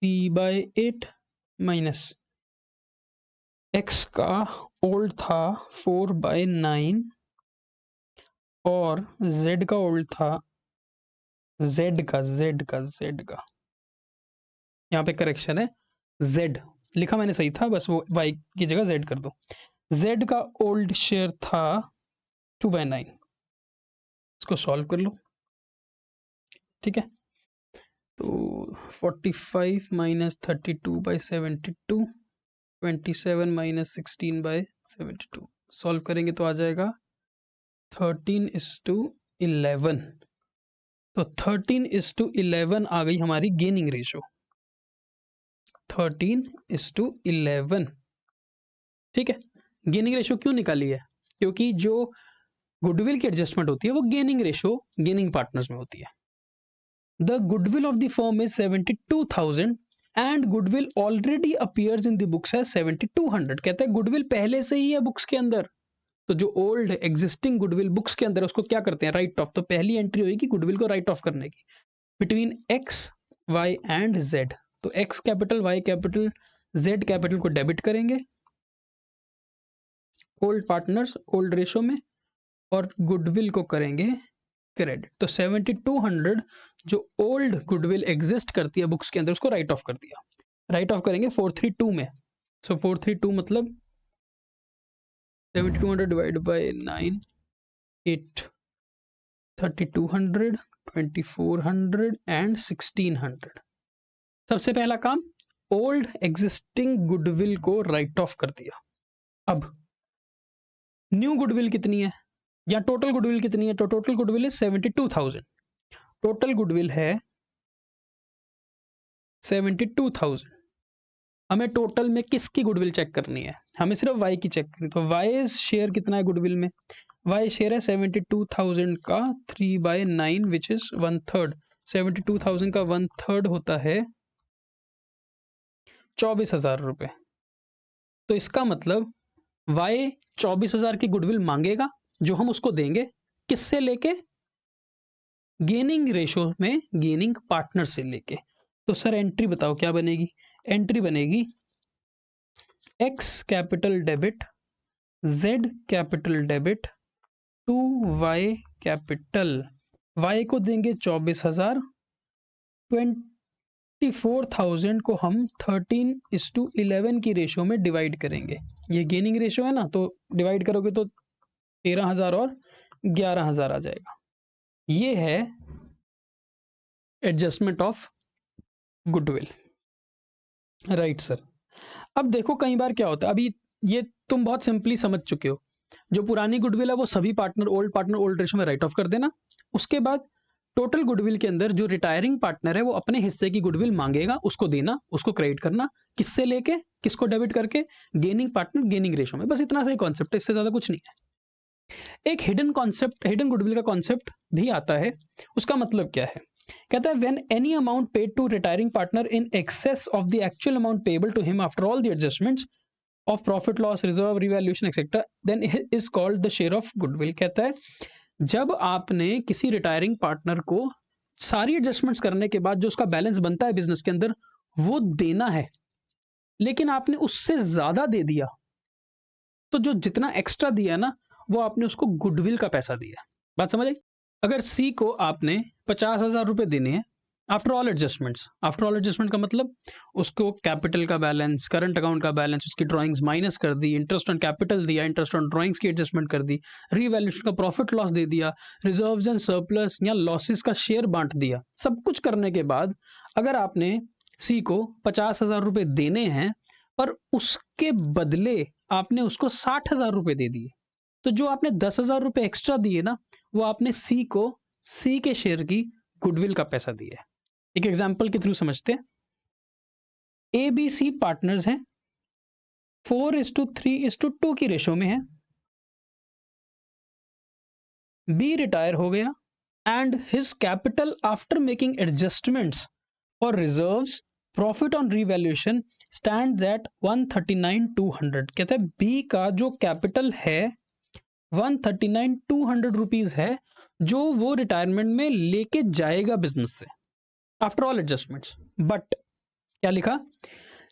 3/8 माइनस X का ओल्ड था 4/9 और Z का ओल्ड था Z का यहाँ पे करेक्शन है, Z लिखा मैंने सही था, बस वो Y की जगह Z कर दो। Z का ओल्ड शेयर था 2/9, इसको सॉल्व कर लो। ठीक है, तो 45 - 32/72, 27 - 16/72, सॉल्व करेंगे तो आ जाएगा 13:11। तो 13:11 आ गई हमारी गेनिंग रेशो, 13:11। ठीक है, गेनिंग रेशो क्यों निकाली है? क्योंकि जो गुडविल की एडजस्टमेंट होती है वो गेनिंग रेशो गेनिंग पार्टनर्स में होती है। The goodwill of the firm is 72,000 and goodwill already appears in the books as 7200। कहता है गुडविल पहले से ही है बुक्स के अंदर, तो जो ओल्ड एग्जिस्टिंग गुडविल बुक्स के अंदर उसको क्या करते हैं? Right of. तो पहली एंट्री होगी गुडविल को राइट ऑफ करने की, between X, Y and Z। तो X capital, Y capital, Z capital को डेबिट करेंगे ओल्ड पार्टनर्स ओल्ड रेशो में, और गुडविल को करेंगे क्रेडिट। तो 7200 जो ओल्ड गुडविल एग्जिस्ट करती है बुक्स के अंदर उसको राइट ऑफ कर दिया। राइट ऑफ करेंगे 432 में। सो 432 मतलब 7200 डिवाइड बाय 9, 8, 3200, 2400 एंड 1600। सबसे पहला काम ओल्ड एग्जिस्टिंग गुडविल को राइट ऑफ कर दिया। अब न्यू गुडविल कितनी है या टोटल गुडविल कितनी है? तो टोटल गुडविल है 72,000। टोटल गुडविल है 72,000। हमें टोटल में किसकी गुडविल चेक करनी है? हमें सिर्फ वाई की चेक करनी। तो वाई शेयर कितना है गुडविल में? वाई शेयर है 72,000 का 3/9 विच इज 1/3। 72,000 का 1/3 होता है 24,000 रुपए। तो इसका मतलब वाई 24,000 की गुडविल मांगेगा जो हम उसको देंगे, किससे लेके? गेनिंग रेशो में गेनिंग पार्टनर से लेके। तो सर एंट्री बताओ क्या बनेगी? एंट्री बनेगी X capital debit Z capital debit to Y capital. Y को देंगे 24,000, 24,000 को हम 13:11 की रेशो में डिवाइड करेंगे। ये गेनिंग रेशो है ना, तो डिवाइड करोगे तो 13,000 और 11,000 आ जाएगा। ये है adjustment of goodwill, right sir. अब देखो कई बार क्या होता है, अभी ये तुम बहुत सिंपली समझ चुके हो। जो पुरानी गुडविल है वो सभी पार्टनर ओल्ड रेशो में राइट ऑफ कर देना। उसके बाद टोटल गुडविल के अंदर जो रिटायरिंग पार्टनर है वो अपने हिस्से की गुडविल मांगेगा, उसको देना, उसको क्रेडिट करना। किससे लेके? किसको डेबिट करके? गेनिंग पार्टनर गेनिंग रेशो में। बस इतना सा ही कॉन्सेप्ट है, इससे ज्यादा कुछ नहीं है। एक हिडन कॉन्सेप्ट, हिडन गुडविल का कॉन्सेप्ट भी आता है। उसका मतलब क्या है? कहता है when any amount paid to retiring partner in excess of the actual amount payable to him after all the adjustments of profit loss reserve revaluation etcetera then is called the share of goodwill. कहता है जब आपने किसी retiring partner को सारी adjustments करने के बाद जो उसका बैलेंस बनता है बिजनेस के अंदर वो देना है, लेकिन आपने उससे ज्यादा दे दिया, तो जो जितना एक्स्ट्रा दिया ना वो आपने उसको गुडविल का पैसा दिया। बात समझ आई? अगर सी को आपने 50,000 रुपए देने हैं after all adjustments. After all adjustment का मतलब उसको कैपिटल का बैलेंस, करंट अकाउंट का बैलेंस, उसकी ड्राइंग्स माइनस कर दी, इंटरेस्ट ऑन कैपिटल दिया, इंटरेस्ट ऑन ड्राइंग्स की एडजस्टमेंट कर दी, रीवैल्यूएशन का प्रॉफिट लॉस दे दिया, रिजर्व्स एंड सरप्लस या लॉसेस का शेयर बांट दिया। सब कुछ करने के बाद अगर आपने सी को 50,000 रुपए देने हैं पर उसके बदले आपने उसको 60,000 रुपए दे दिए, तो जो आपने 10,000 रुपए एक्स्ट्रा दिए ना वो आपने सी को सी के शेयर की गुडविल का पैसा दिया है। एक एग्जांपल के थ्रू समझते हैं। ए बी सी पार्टनर्स हैं, 4:3:2 की रेशो में है। बी रिटायर हो गया and his capital after making adjustments for reserves profit on revaluation stands eight 139,200। कहता है बी का जो कैपिटल है 139,200 रुपीज है जो वो रिटायरमेंट में लेके जाएगा बिजनेस से आफ्टर ऑल एडजस्टमेंट्स। बट क्या लिखा?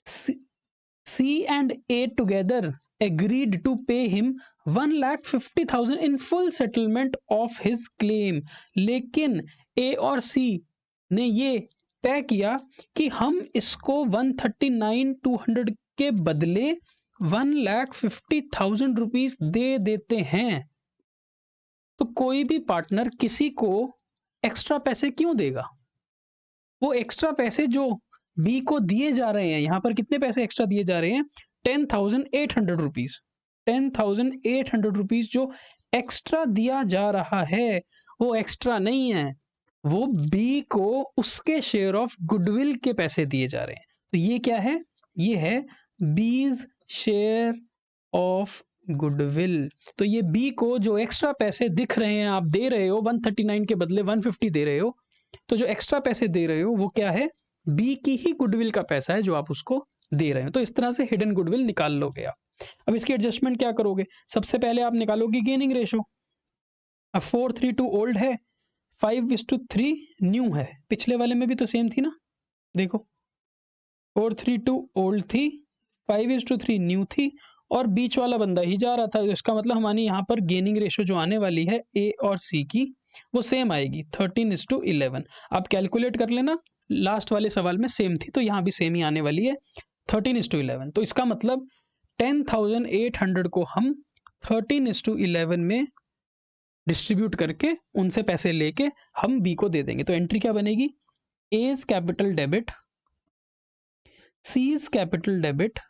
C and A together agreed to pay him 1,50,000 in full settlement of his claim. लेकिन ए और सी ने ये तय किया कि हम इसको 139,200 के बदले 1,50,000 रुपीज दे देते हैं। तो कोई भी पार्टनर किसी को एक्स्ट्रा पैसे क्यों देगा? वो एक्स्ट्रा पैसे जो बी को दिए जा रहे हैं, यहां पर कितने पैसे एक्स्ट्रा दिए जा रहे हैं? 10,800 रुपीज। 10,800 रुपीज जो एक्स्ट्रा दिया जा रहा है वो एक्स्ट्रा नहीं है, वो बी को उसके शेयर ऑफ गुडविल के पैसे दिए जा रहे हैं। तो ये क्या है? ये है बीज शेयर ऑफ गुडविल। तो ये बी को जो एक्स्ट्रा पैसे दिख रहे हैं, आप दे रहे हो 139 के बदले 150 दे रहे हो, तो जो एक्स्ट्रा पैसे दे रहे हो वो क्या है? बी की ही गुडविल का पैसा है जो आप उसको दे रहे हो। तो इस तरह से हिडन गुडविल निकाल लोगे आप। अब इसकी एडजस्टमेंट क्या करोगे? सबसे पहले आप निकालोगे गेनिंग रेशो। अब 4:3:2 ओल्ड है, 5:3 न्यू है। पिछले वाले में भी तो सेम थी ना, देखो 4:3:2 ओल्ड थी, 5:3 न्यू थी और बीच वाला बंदा ही जा रहा था। इसका मतलब हमारी यहाँ पर गेनिंग रेशो जो आने वाली है ए और सी की वो सेम आएगी 13:11। आप कैलकुलेट कर लेना, लास्ट वाले सवाल में सेम थी तो यहाँ भी सेम ही आने वाली है 13:11। तो इसका मतलब 10,800 को हम 13:11 में डिस्ट्रीब्यूट करके उनसे पैसे लेके हम बी को दे देंगे। तो एंट्री क्या बनेगी, A's capital debit C's capital debit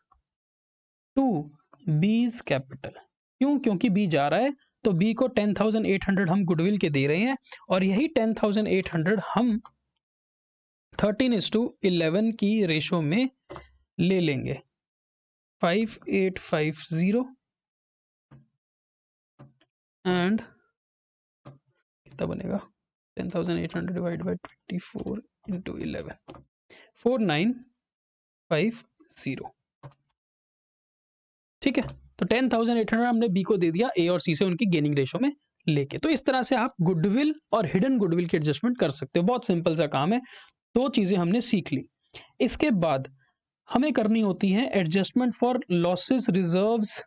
to B's capital. क्यों? क्योंकि बी जा रहा है तो बी को 10,800 हम गुडविल के दे रहे हैं और यही 10,800 हम 13:11 की रेशो में ले लेंगे। 5850 एंड कितना बनेगा 10,800 डिवाइड बाई 24 इंटू 11 4950। ठीक है, तो 10,800 हमने बी को दे दिया ए और सी से उनकी गेनिंग रेशो में लेके। तो इस तरह से आप गुडविल और हिडन गुडविल की एडजस्टमेंट कर सकते हो। बहुत सिंपल सा काम है, दो चीजें हमने सीख ली। इसके बाद हमें करनी होती है adjustment for losses reserves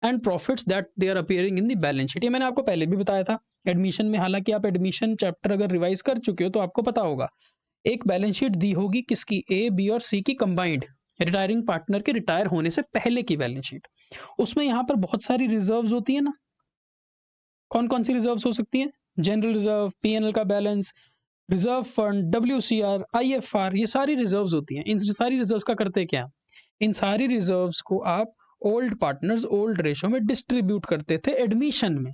and profits that they are appearing in the balance sheet. ये मैंने आपको पहले भी बताया था एडमिशन में, हालांकि आप एडमिशन चैप्टर अगर रिवाइज कर चुके हो तो आपको पता होगा एक बैलेंस शीट दी होगी किसकी, ए बी और सी की कंबाइंड, रिटायरिंग पार्टनर के रिटायर होने से पहले की बैलेंस शीट। उसमें यहाँ पर बहुत सारी रिजर्व्स होती है ना, कौन कौन सी रिजर्व्स हो सकती हैं, जनरल रिजर्व, पीएनएल का balance, reserve fund, WCR, IFR, ये सारी रिजर्व्स होती हैं। इन सारी रिजर्व्स का करते क्या, इन सारी रिजर्व्स को आप ओल्ड पार्टनर्स ओल्ड रेशो में डिस्ट्रीब्यूट करते थे एडमिशन में,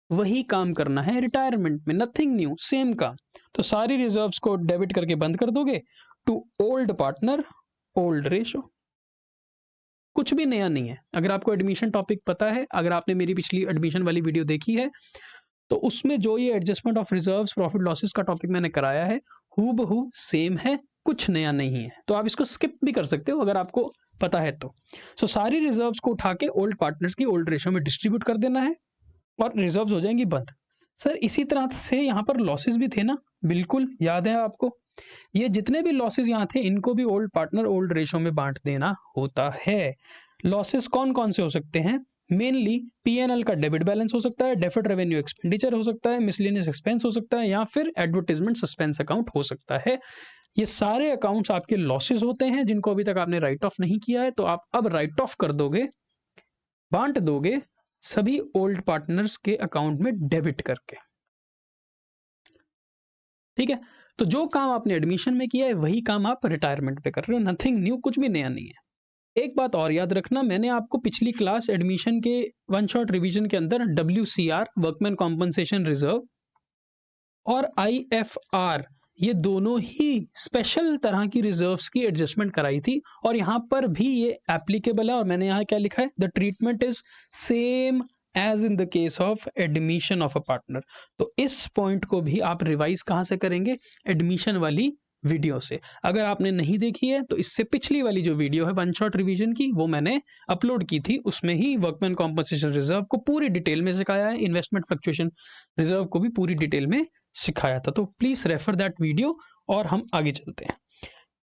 वही काम करना है रिटायरमेंट में, नथिंग न्यू, सेम काम। तो सारी रिजर्व्स को डेबिट करके बंद कर दोगे to old partner old ratio. कुछ भी नया नहीं है। अगर आपको एडमिशन टॉपिक पता है, अगर आपने मेरी पिछली एडमिशन वाली वीडियो देखी है तो उसमें जो ये adjustment of reserves profit losses का टॉपिक मैंने कराया है हूबहू सेम है, कुछ नया नहीं है। तो आप इसको स्किप भी कर सकते हो अगर आपको पता है तो। सो सारी रिजर्व्स को उठा के ओल्ड पार्टनर्स की ओल्ड रेशो में डिस्ट्रीब्यूट कर देना है और रिजर्व्स हो जाएंगी बंद। सर इसी तरह से यहाँ पर लॉसेस भी थे ना, बिल्कुल याद है आपको, ये जितने भी लॉसेस यहाँ थे इनको भी ओल्ड पार्टनर ओल्ड रेशो में बांट देना होता है। लॉसेस कौन कौन से हो सकते हैं, मेनली पीएनएल का डेबिट बैलेंस हो सकता है, डेफर्ड रेवेन्यू एक्सपेंडिचर हो सकता है, मिसलेनियस एक्सपेंस हो सकता है, या फिर एडवर्टाइजमेंट सस्पेंस अकाउंट हो सकता है। ये सारे अकाउंट्स आपके लॉसेस होते हैं जिनको अभी तक आपने राइट ऑफ नहीं किया है, तो आप अब राइट ऑफ कर दोगे, बांट दोगे सभी ओल्ड पार्टनर्स के अकाउंट में डेबिट करके। ठीक है, तो जो काम आपने एडमिशन में किया है वही काम आप रिटायरमेंट पे कर रहे हो, नथिंग न्यू, कुछ भी नया नहीं है। एक बात और याद रखना, मैंने आपको पिछली क्लास एडमिशन के वन शॉट रिवीजन के अंदर WCR वर्कमैन कॉम्पनसेशन रिजर्व और IFR ये दोनों ही स्पेशल तरह की रिजर्व्स की एडजस्टमेंट कराई थी और यहाँ पर भी ये एप्लीकेबल है। और मैंने यहाँ क्या लिखा है, the treatment is same as in the case of admission of a partner. तो इस पॉइंट को भी आप रिवाइज कहाँ से करेंगे, एडमिशन वाली वीडियो से। अगर आपने नहीं देखी है तो इससे पिछली वाली जो वीडियो है वन शॉट रिवीजन की वो मैंने अपलोड की थी, उसमें ही वर्कमैन कॉम्पनसेशन रिजर्व को पूरी डिटेल में सिखाया है, इन्वेस्टमेंट फ्लक्चुएशन रिजर्व को भी पूरी डिटेल में सिखाया था। तो प्लीज रेफर दैट वीडियो और हम आगे चलते हैं।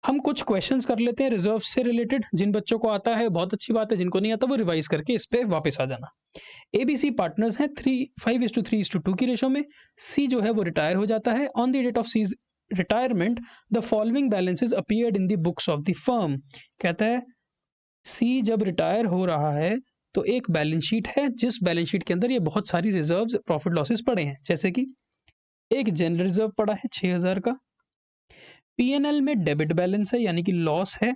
हम कुछ क्वेश्चंस कर लेते हैं रिजर्व से रिलेटेड, जिन बच्चों को आता है बहुत अच्छी बात है, जिनको नहीं आता वो रिवाइज करके इस पे वापस आ जाना। ABC पार्टनर्स हैं 5:3:2 की रेशो में। सी जो है वो रिटायर हो जाता है। On the date of C's retirement the following balances appeared in the books of the firm. कहता है सी जब रिटायर हो रहा है तो एक बैलेंस शीट है जिस बैलेंस शीट के अंदर ये बहुत सारी रिजर्व्स प्रॉफिट लॉसेस पड़े हैं, जैसे कि एक जनरल रिजर्व पड़ा है 6,000 का, पीएनएल में डेबिट बैलेंस है यानी कि लॉस है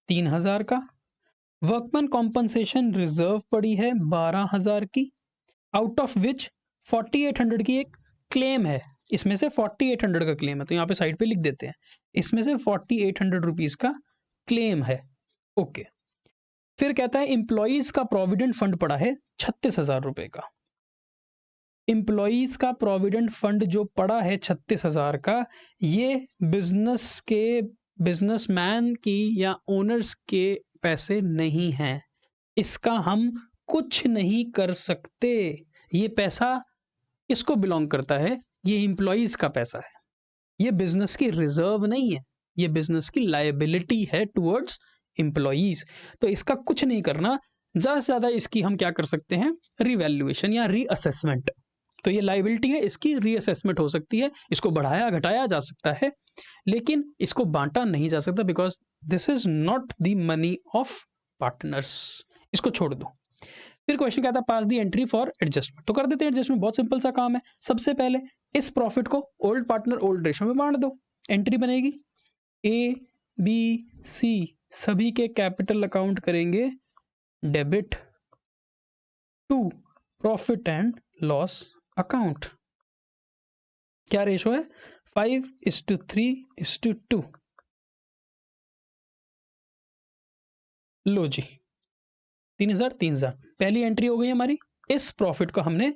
3,000 का, वर्कमैन कॉम्पनसेशन रिजर्व पड़ी है 12,000 की, आउट ऑफ विच 4800 की एक क्लेम है, इसमें से 4800 का क्लेम है, तो यहाँ पे साइड पे लिख देते हैं, इसमें से 4800 रुपीज का क्लेम है। ओके, फिर कहता है एम्प्लॉइज का प्रोविडेंट फंड पड़ा है 36,000 रुपए का। एम्प्लॉइज का प्रोविडेंट फंड जो पड़ा है 36,000 का, ये बिजनेसमैन की या ओनर्स के पैसे नहीं हैं, इसका हम कुछ नहीं कर सकते। ये पैसा किसको बिलोंग करता है, ये एम्प्लॉइज का पैसा है, ये बिजनेस की रिजर्व नहीं है, ये बिजनेस की लायबिलिटी है टुवर्ड्स एम्प्लॉइज। तो इसका कुछ नहीं करना, ज़्यादा से ज़्यादा इसकी हम क्या कर सकते हैं, रीवैल्यूएशन या रीअसेसमेंट। तो ये लायबिलिटी है, इसकी रीअसेसमेंट हो सकती है, इसको बढ़ाया घटाया जा सकता है, लेकिन इसको बांटा नहीं जा सकता, because this is not the money of partners. इसको छोड़ दो। फिर क्वेश्चन क्या था, पास दी एंट्री फॉर एडजस्टमेंट। तो कर देते हैं एडजस्टमेंट, बहुत सिंपल सा काम है। सबसे पहले इस प्रॉफिट को ओल्ड पार्टनर ओल्ड रेशो में बांट दो। एंट्री बनेगी ए बी सी, सभी के कैपिटल अकाउंट करेंगे debit to profit and loss account. क्या रेशो है, 5:3:2। लो जी, 3000 3000 पहली एंट्री हो गई हमारी। इस प्रॉफिट को हमने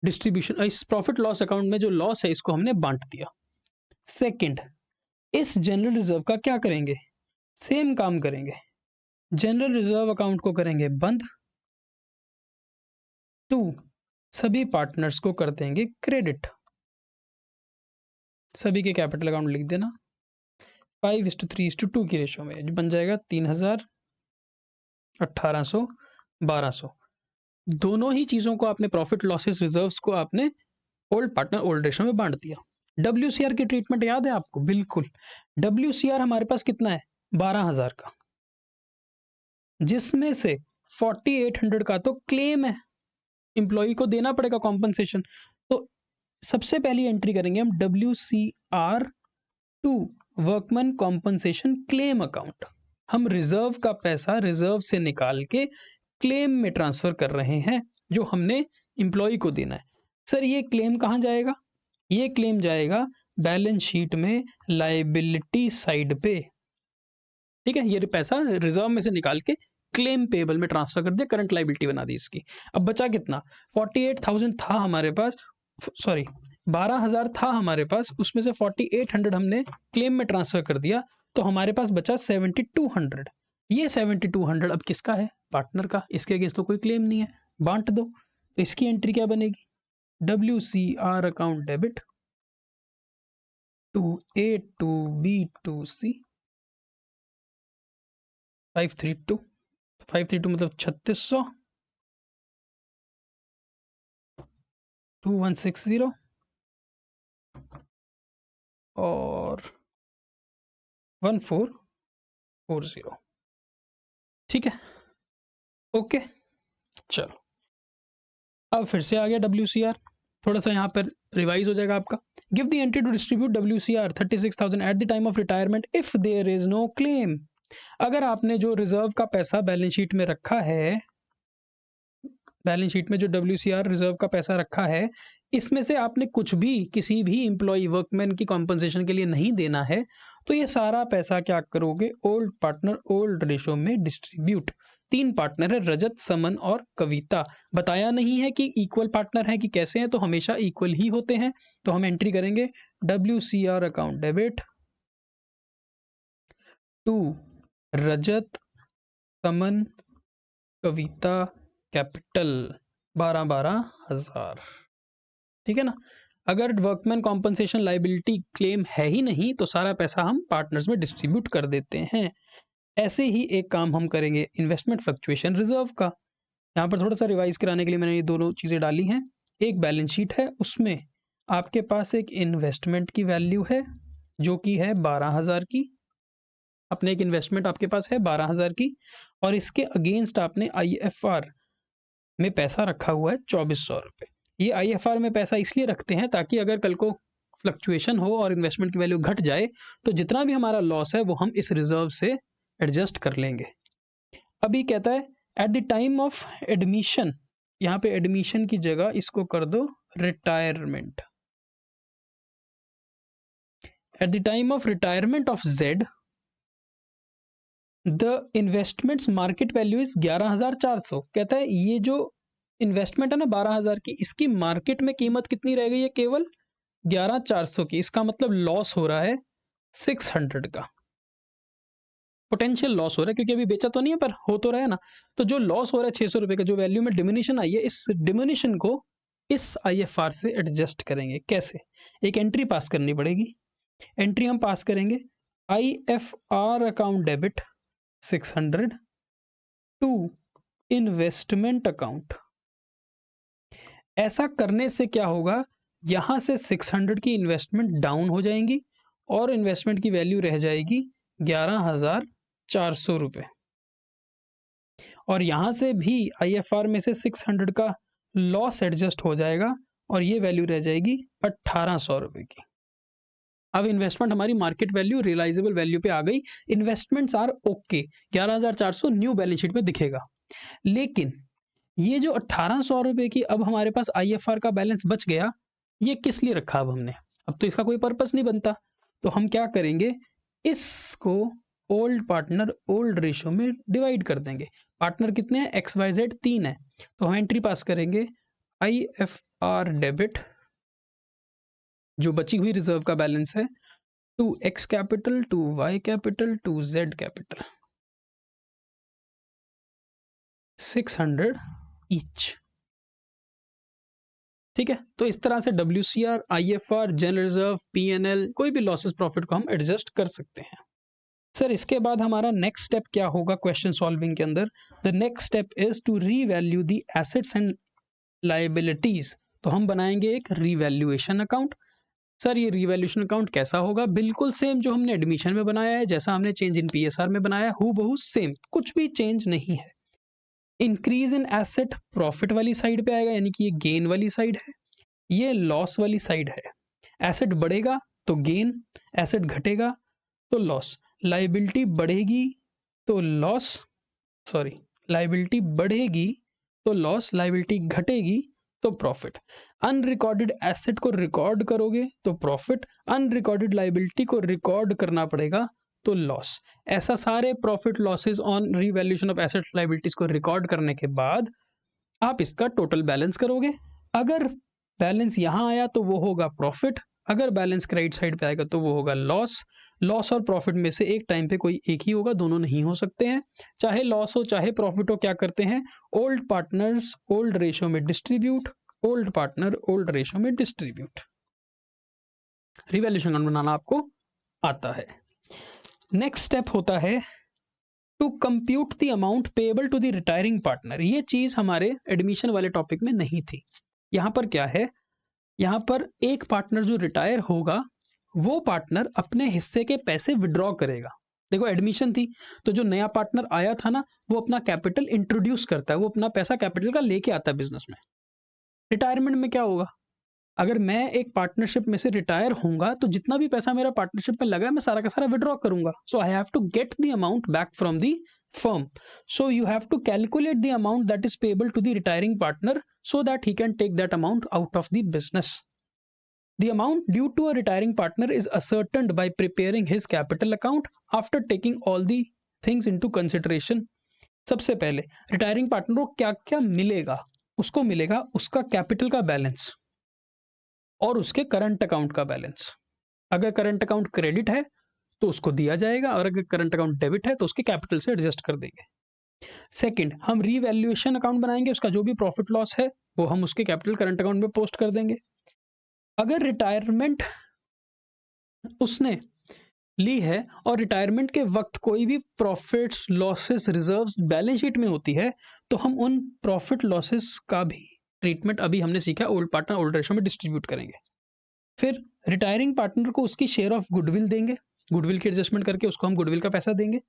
डिस्ट्रीब्यूशन, इस प्रॉफिट लॉस अकाउंट में जो लॉस है इसको हमने बांट दिया। सेकंड, इस जनरल रिजर्व का क्या करेंगे, सेम काम करेंगे, जनरल रिजर्व अकाउंट को करेंगे बंद, टू सभी पार्टनर्स को कर देंगे क्रेडिट। सभी के कैपिटल अकाउंट लिख देना, 5:3:2 की रेशो में जो बन जाएगा 3000, 1800, 1200। दोनों ही चीज़ों को आपने प्रॉफिट लॉसेस रिजर्व्स को आपने ओल्ड पार्टनर ओल्ड रेशो में बांट दिया। WCR की ट्रीटमेंट याद है आपको, बिल्कुल। WCR हमारे पास कितना है, 12,000 का, जिसमें से 4800 का तो क्लेम है, एम्प्लॉय को देना पड़ेगा कॉम्पनसेशन। तो सबसे पहली एंट्री करेंगे हम WCR to workman compensation claim account. हम रिजर्व का पैसा रिजर्व से निकाल के क्लेम में ट्रांसफर कर रहे हैं, जो हमने एम्प्लॉय को देना है। सर ये क्लेम कहाँ जाएगा, ये क्लेम जाएगा बैलेंस शीट में लायबिलिटी साइड पे, ठीक है। ये पैसा रिजर्व में से निकाल के क्लेम पेबल में ट्रांसफर कर दिया, करंट लायबिलिटी बना दी इसकी। अब बचा कितना, 48,000 था हमारे पास, सॉरी 12,000 था हमारे पास, उसमें से 4800 हमने क्लेम में ट्रांसफर कर दिया, तो हमारे पास बचा 7200। ये 7200 अब किसका है, पार्टनर का, इसके अगेंस्ट तो कोई क्लेम नहीं है, बांट दो। तो इसकी एंट्री क्या बनेगी, WCR account debit to A to B to C 532 मतलब 3600, 2160 और 1440, ठीक है। ओके, चलो अब फिर से आ गया WCR, थोड़ा सा यहाँ पर रिवाइज हो जाएगा आपका। Give the entry to distribute WCR 36,000 at the time of retirement if there is no claim. अगर आपने जो रिजर्व का पैसा बैलेंस शीट में रखा है, बैलेंस शीट में जो WCR रिजर्व का पैसा रखा है, इसमें से आपने कुछ भी किसी भी एम्प्लॉय वर्कमैन की कॉम्पनसेशन के लिए नहीं देना है, तो ये सारा पैसा क्या करोगे, ओल्ड पार्टनर ओल्ड रेशो में डिस्ट्रीब्यूट। 3 पार्टनर है, रजत, समन और कविता। बताया नहीं है कि इक्वल पार्टनर है कि कैसे हैं, तो हमेशा इक्वल ही होते हैं। तो हम एंट्री करेंगे WCR account debit to Rajat, Saman, Kavita capital 12,000, ठीक है ना। अगर वर्कमैन कॉम्पनसेशन लायबिलिटी क्लेम है ही नहीं, तो सारा पैसा हम पार्टनर्स में डिस्ट्रीब्यूट कर देते हैं। ऐसे ही एक काम हम करेंगे इन्वेस्टमेंट फ्लक्चुएशन रिजर्व का। यहाँ पर थोड़ा सा रिवाइज कराने के लिए मैंने ये दोनों चीज़ें डाली हैं। एक बैलेंस शीट है, उसमें आपके पास एक इन्वेस्टमेंट की वैल्यू है जो कि है 12,000 की, अपने एक इन्वेस्टमेंट आपके पास है 12,000 की, और इसके अगेंस्ट आपने IFR में पैसा रखा हुआ है 2400 रुपये। ये IFR में पैसा इसलिए रखते हैं ताकि अगर कल को फ्लक्चुएशन हो और इन्वेस्टमेंट की वैल्यू घट जाए, तो जितना भी हमारा लॉस है वो हम इस रिजर्व से एडजस्ट कर लेंगे। अभी कहता है eight the time of admission, यहाँ पे एडमिशन की जगह इसको कर दो retirement. Eight the time of retirement of Z the investments market value is 11,400। कहता है ये जो इन्वेस्टमेंट है ना 12,000 की, इसकी मार्केट में कीमत कितनी रह गई है, केवल 11,400 की। इसका मतलब लॉस हो रहा है 600 का, पोटेंशियल लॉस हो रहा है, क्योंकि अभी बेचा तो नहीं है पर हो तो रहा है ना। तो जो लॉस हो रहा है 600 रुपये का, जो वैल्यू में डिमिनिशन आई है, इस डिमिनिशन को इस IFR से एडजस्ट करेंगे। कैसे, एक एंट्री पास करनी पड़ेगी। एंट्री हम पास करेंगे IFR account debit 600 to investment account. ऐसा करने से क्या होगा, यहां से 600 की इन्वेस्टमेंट डाउन हो जाएंगी और इन्वेस्टमेंट की वैल्यू रह जाएगी 11,400 रुपये। और यहां से भी IFR में से 600 का लॉस एडजस्ट हो जाएगा और ये वैल्यू रह जाएगी 1,800 रुपये की। अब इन्वेस्टमेंट हमारी मार्केट वैल्यू रियलाइजेबल वैल्यू पे आ गई। Investments are okay, 11,400 new balance sheet में दिखेगा। लेकिन ये जो 1,800 रुपये की अब हमारे पास IFR का बैलेंस बच गया, ये किस लिए रखा अब हमने? अब तो इसका कोई पर्पस नहीं बनता। तो हम क्या करेंगे, इसको ओल्ड पार्टनर ओल्ड रेशो में डिवाइड कर देंगे। पार्टनर कितने हैं, XYZ 3 है। तो हम एंट्री पास करेंगे IFR डेबिट, जो बची हुई रिजर्व का बैलेंस है, to X capital, to Y capital, to Z capital, 600 each. ठीक है, तो इस तरह से WCR, IFR, general reserve, PNL, कोई भी लॉसेस प्रॉफिट को हम एडजस्ट कर सकते हैं। सर इसके बाद हमारा नेक्स्ट स्टेप क्या होगा क्वेश्चन सॉल्विंग के अंदर? The next step is to revalue the assets and liabilities. तो हम बनाएंगे एक रीवैल्यूएशन अकाउंट। सर ये रीवैल्यूएशन अकाउंट कैसा होगा? बिल्कुल सेम जो हमने एडमिशन में बनाया है, जैसा हमने चेंज इन PSR में बनाया है, हूबहू सेम, कुछ भी चेंज नहीं है। इंक्रीज इन एसेट प्रॉफिट वाली साइड पे आएगा, यानी कि ये गेन वाली साइड है, ये लॉस वाली साइड है। एसेट बढ़ेगा तो गेन, एसेट घटेगा तो लॉस। लायबिलिटी बढ़ेगी तो लॉस, सॉरी लायबिलिटी बढ़ेगी तो लॉस, लायबिलिटी घटेगी तो प्रॉफिट। अनरिकॉर्डेड एसेट को रिकॉर्ड करोगे तो प्रॉफिट, अनरिकॉर्डेड लायबिलिटी को रिकॉर्ड करना पड़ेगा तो लॉस। ऐसा सारे profit losses on revaluation of assets liabilities को रिकॉर्ड करने के बाद आप इसका टोटल बैलेंस करोगे। अगर बैलेंस यहां आया तो वो होगा प्रॉफिट, अगर बैलेंस क्रेडिट साइड पे आएगा तो वो होगा लॉस। लॉस और प्रॉफिट में से एक टाइम पे कोई एक ही होगा, दोनों नहीं हो सकते हैं। चाहे लॉस हो चाहे प्रॉफिट हो, क्या करते हैं, ओल्ड पार्टनर्स ओल्ड रेशो में distribute, old partner old ratio में डिस्ट्रीब्यूट। रिवैल्यूएशन बनाना आपको आता है। नेक्स्ट स्टेप होता है to compute the amount payable to the retiring partner. ये चीज हमारे एडमिशन वाले टॉपिक में नहीं थी। यहां पर क्या है, यहां पर एक पार्टनर जो रिटायर होगा वो पार्टनर अपने हिस्से के पैसे विड्रॉ करेगा। देखो एडमिशन थी तो जो नया पार्टनर आया था ना, वो अपना कैपिटल इंट्रोड्यूस करता है, वो अपना पैसा कैपिटल का लेके आता है बिजनेस में। रिटायरमेंट में क्या होगा, अगर मैं एक पार्टनरशिप में से रिटायर होऊंगा तो जितना भी पैसा मेरा पार्टनरशिप में लगा है मैं सारा का सारा विड्रॉ करूंगा। So I have to get the amount back from the firm. So you have to calculate the amount that is payable to the retiring partner so that he can take that amount out of the business. The amount due to a retiring partner is ascertained by preparing his capital account after taking all the things into consideration. सबसे पहले retiring partner को क्या क्या मिलेगा, उसको मिलेगा उसका capital का बैलेंस और उसके करंट अकाउंट का बैलेंस। अगर करंट अकाउंट क्रेडिट है तो उसको दिया जाएगा, और अगर करंट अकाउंट डेबिट है तो उसके कैपिटल से एडजस्ट कर देंगे। सेकंड, हम रीवैल्यूएशन अकाउंट बनाएंगे, उसका जो भी प्रॉफिट लॉस है वो हम उसके कैपिटल करंट अकाउंट में पोस्ट कर देंगे। अगर रिटायरमेंट उसने ली है और रिटायरमेंट के वक्त कोई भी profits losses reserves balance sheet में होती है तो हम उन प्रॉफिट लॉसेस का भी ट्रीटमेंट अभी हमने सीखा ओल्ड पार्टनर ओल्ड रेशो में डिस्ट्रीब्यूट करेंगे। फिर रिटायरिंग पार्टनर को उसकी शेयर ऑफ गुडविल देंगे, गुडविल की एडजस्टमेंट करके उसको हम गुडविल का पैसा देंगे।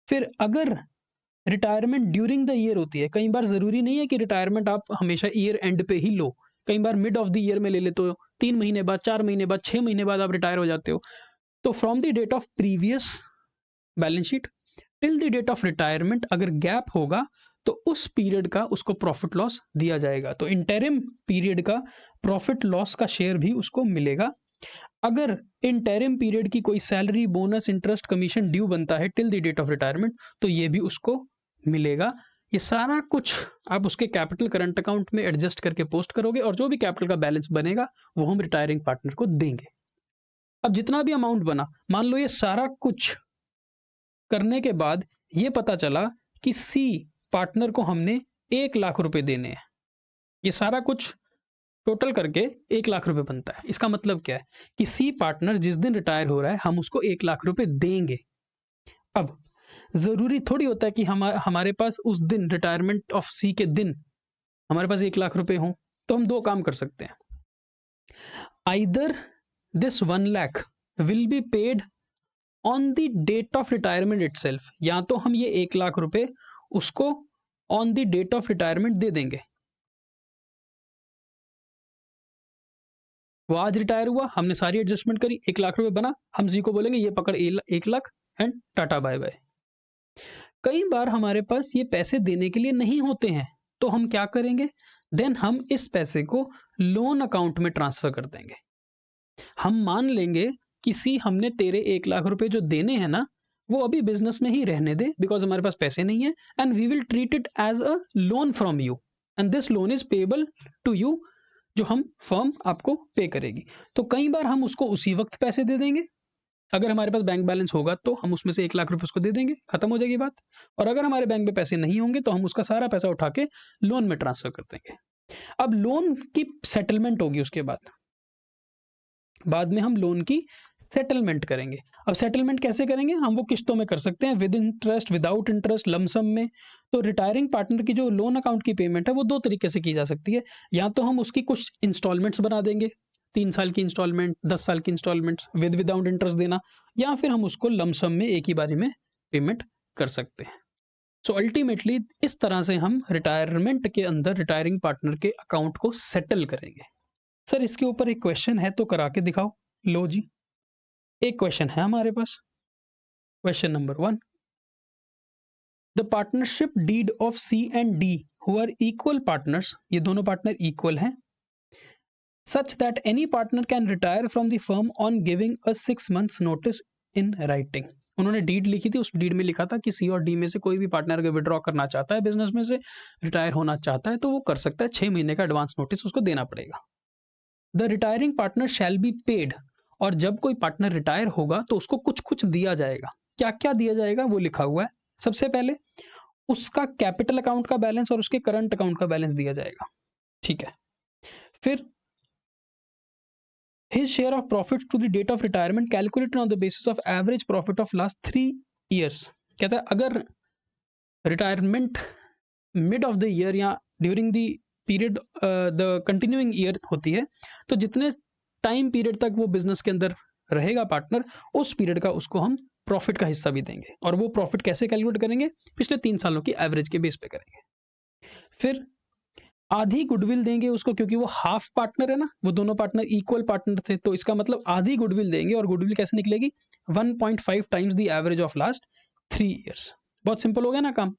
फिर अगर रिटायरमेंट ड्यूरिंग द ईयर होती है, कई बार जरूरी नहीं है कि रिटायरमेंट आप हमेशा ईयर एंड पे ही लो, कई बार मिड ऑफ द ईयर में ले लेते हो, 3 महीने बाद, 4 महीने बाद, 6 महीने बाद आप रिटायर हो जाते हो। तो from the date of previous balance sheet till the date of retirement अगर गैप होगा तो उस पीरियड का उसको प्रॉफिट लॉस दिया जाएगा। तो इंटरिम पीरियड का प्रॉफिट लॉस का शेयर भी उसको मिलेगा। अगर इंटरिम पीरियड की कोई salary, bonus, interest, commission due बनता है till the date of retirement तो ये भी उसको मिलेगा। ये सारा कुछ आप उसके कैपिटल करंट अकाउंट में एडजस्ट करके पोस्ट करोगे और जो भी कैपिटल का बैलेंस बनेगा वो हम रिटायरिंग पार्टनर को देंगे। अब जितना भी अमाउंट बना, मान लो ये सारा कुछ करने के बाद ये पता चला कि सी पार्टनर को हमने 1 लाख रुपए देने हैं। ये सारा कुछ टोटल करके 1 लाख रुपए बनता है। इसका मतलब क्या है कि सी पार्टनर जिस दिन रिटायर हो रहा है हम उसको 1 लाख रुपए देंगे। अब जरूरी थोड़ी होता है कि हमारे पास उस दिन रिटायरमेंट ऑफ सी के दिन हमारे पास 1 लाख रुपए हों। तो हम दो काम कर सकते हैं, either this 1 lakh will be paid on the date of retirement itself, या तो हम ये 1 लाख रुपए उसको on the date of retirement दे देंगे। वो आज रिटायर हुआ, हमने सारी एडजस्टमेंट करी, 1 लाख रुपए बना, हम जी को बोलेंगे ये पकड़ 1 lakh and tata bye bye. कई बार हमारे पास ये पैसे देने के लिए नहीं होते हैं, तो हम क्या करेंगे, देन हम इस पैसे को लोन अकाउंट में ट्रांसफर कर देंगे। हम मान लेंगे कि सी हमने तेरे 1 लाख रुपए जो देने हैं ना वो अभी बिजनेस में ही रहने दे, बिकॉज हमारे पास पैसे नहीं है, and we will treat it as a loan from you and this loan is payable to you, जो हम फर्म आपको पे करेगी। तो कई बार हम उसको उसी वक्त पैसे दे देंगे, अगर हमारे पास बैंक बैलेंस होगा तो हम उसमें से 1 लाख रुपए उसको दे देंगे, खत्म हो जाएगी बात। और अगर हमारे बैंक में पैसे नहीं होंगे तो हम उसका सारा पैसा उठा के लोन में ट्रांसफर कर देंगे। अब लोन की सेटलमेंट होगी, उसके बाद में हम लोन की सेटलमेंट करेंगे। अब सेटलमेंट कैसे करेंगे, हम वो किस्तों में कर सकते हैं, with interest, without interest, lump sum में। तो रिटायरिंग पार्टनर की जो लोन अकाउंट की पेमेंट है वो दो तरीके से की जा सकती है, या तो हम उसकी कुछ इंस्टॉलमेंट्स बना देंगे, 3 साल की इंस्टॉलमेंट, 10 साल की इंस्टॉलमेंट्स विदाउट इंटरेस्ट देना, या फिर हम उसको लमसम में एक ही बारी में पेमेंट कर सकते हैं। सो अल्टीमेटली इस तरह से हम रिटायरमेंट के अंदर रिटायरिंग पार्टनर के अकाउंट को सेटल करेंगे। सर इसके ऊपर एक क्वेश्चन है तो करा के दिखाओ। लो जी, एक क्वेश्चन है हमारे पास। Question number 1, the partnership deed of C and D who are equal partners, ये दोनों पार्टनर इक्वल हैं, such that any partner can retire from the firm on giving a 6 months notice in writing. उन्होंने deed लिखी थी, उस deed में लिखा था कि सी और डी में से कोई भी पार्टनर अगर विड्रॉ करना चाहता है बिजनेस में से, रिटायर होना चाहता है, तो वो कर सकता है, 6 महीने का एडवांस नोटिस उसको देना पड़ेगा। The retiring partner shall be paid, और जब कोई पार्टनर रिटायर होगा तो उसको कुछ कुछ दिया जाएगा। क्या क्या दिया जाएगा वो लिखा हुआ है। सबसे पहले उसका कैपिटल अकाउंट का बैलेंस और उसके करंट अकाउंट का बैलेंस दिया जाएगा, ठीक है। फिर his share of profits to the date of retirement calculated on the basis of average profit of last 3 years। कहता है अगर retirement mid of the year या during the period the continuing year होती है, तो जितने टाइम पीरियड तक वो बिजनेस के अंदर रहेगा पार्टनर, उस पीरियड का उसको हम प्रॉफिट का हिस्सा भी देंगे। और वो प्रॉफिट कैसे कैलकुलेट करेंगे, पिछले 3 सालों की एवरेज के बेस पे करेंगे। फिर आधी गुडविल देंगे उसको, क्योंकि वो हाफ पार्टनर है ना, वो दोनों पार्टनर इक्वल पार्टनर थे, तो इसका मतलब आधी गुडविल देंगे। और गुडविल कैसे निकलेगी, 1.5 times the average of last 3 years। बहुत सिंपल हो गया ना काम।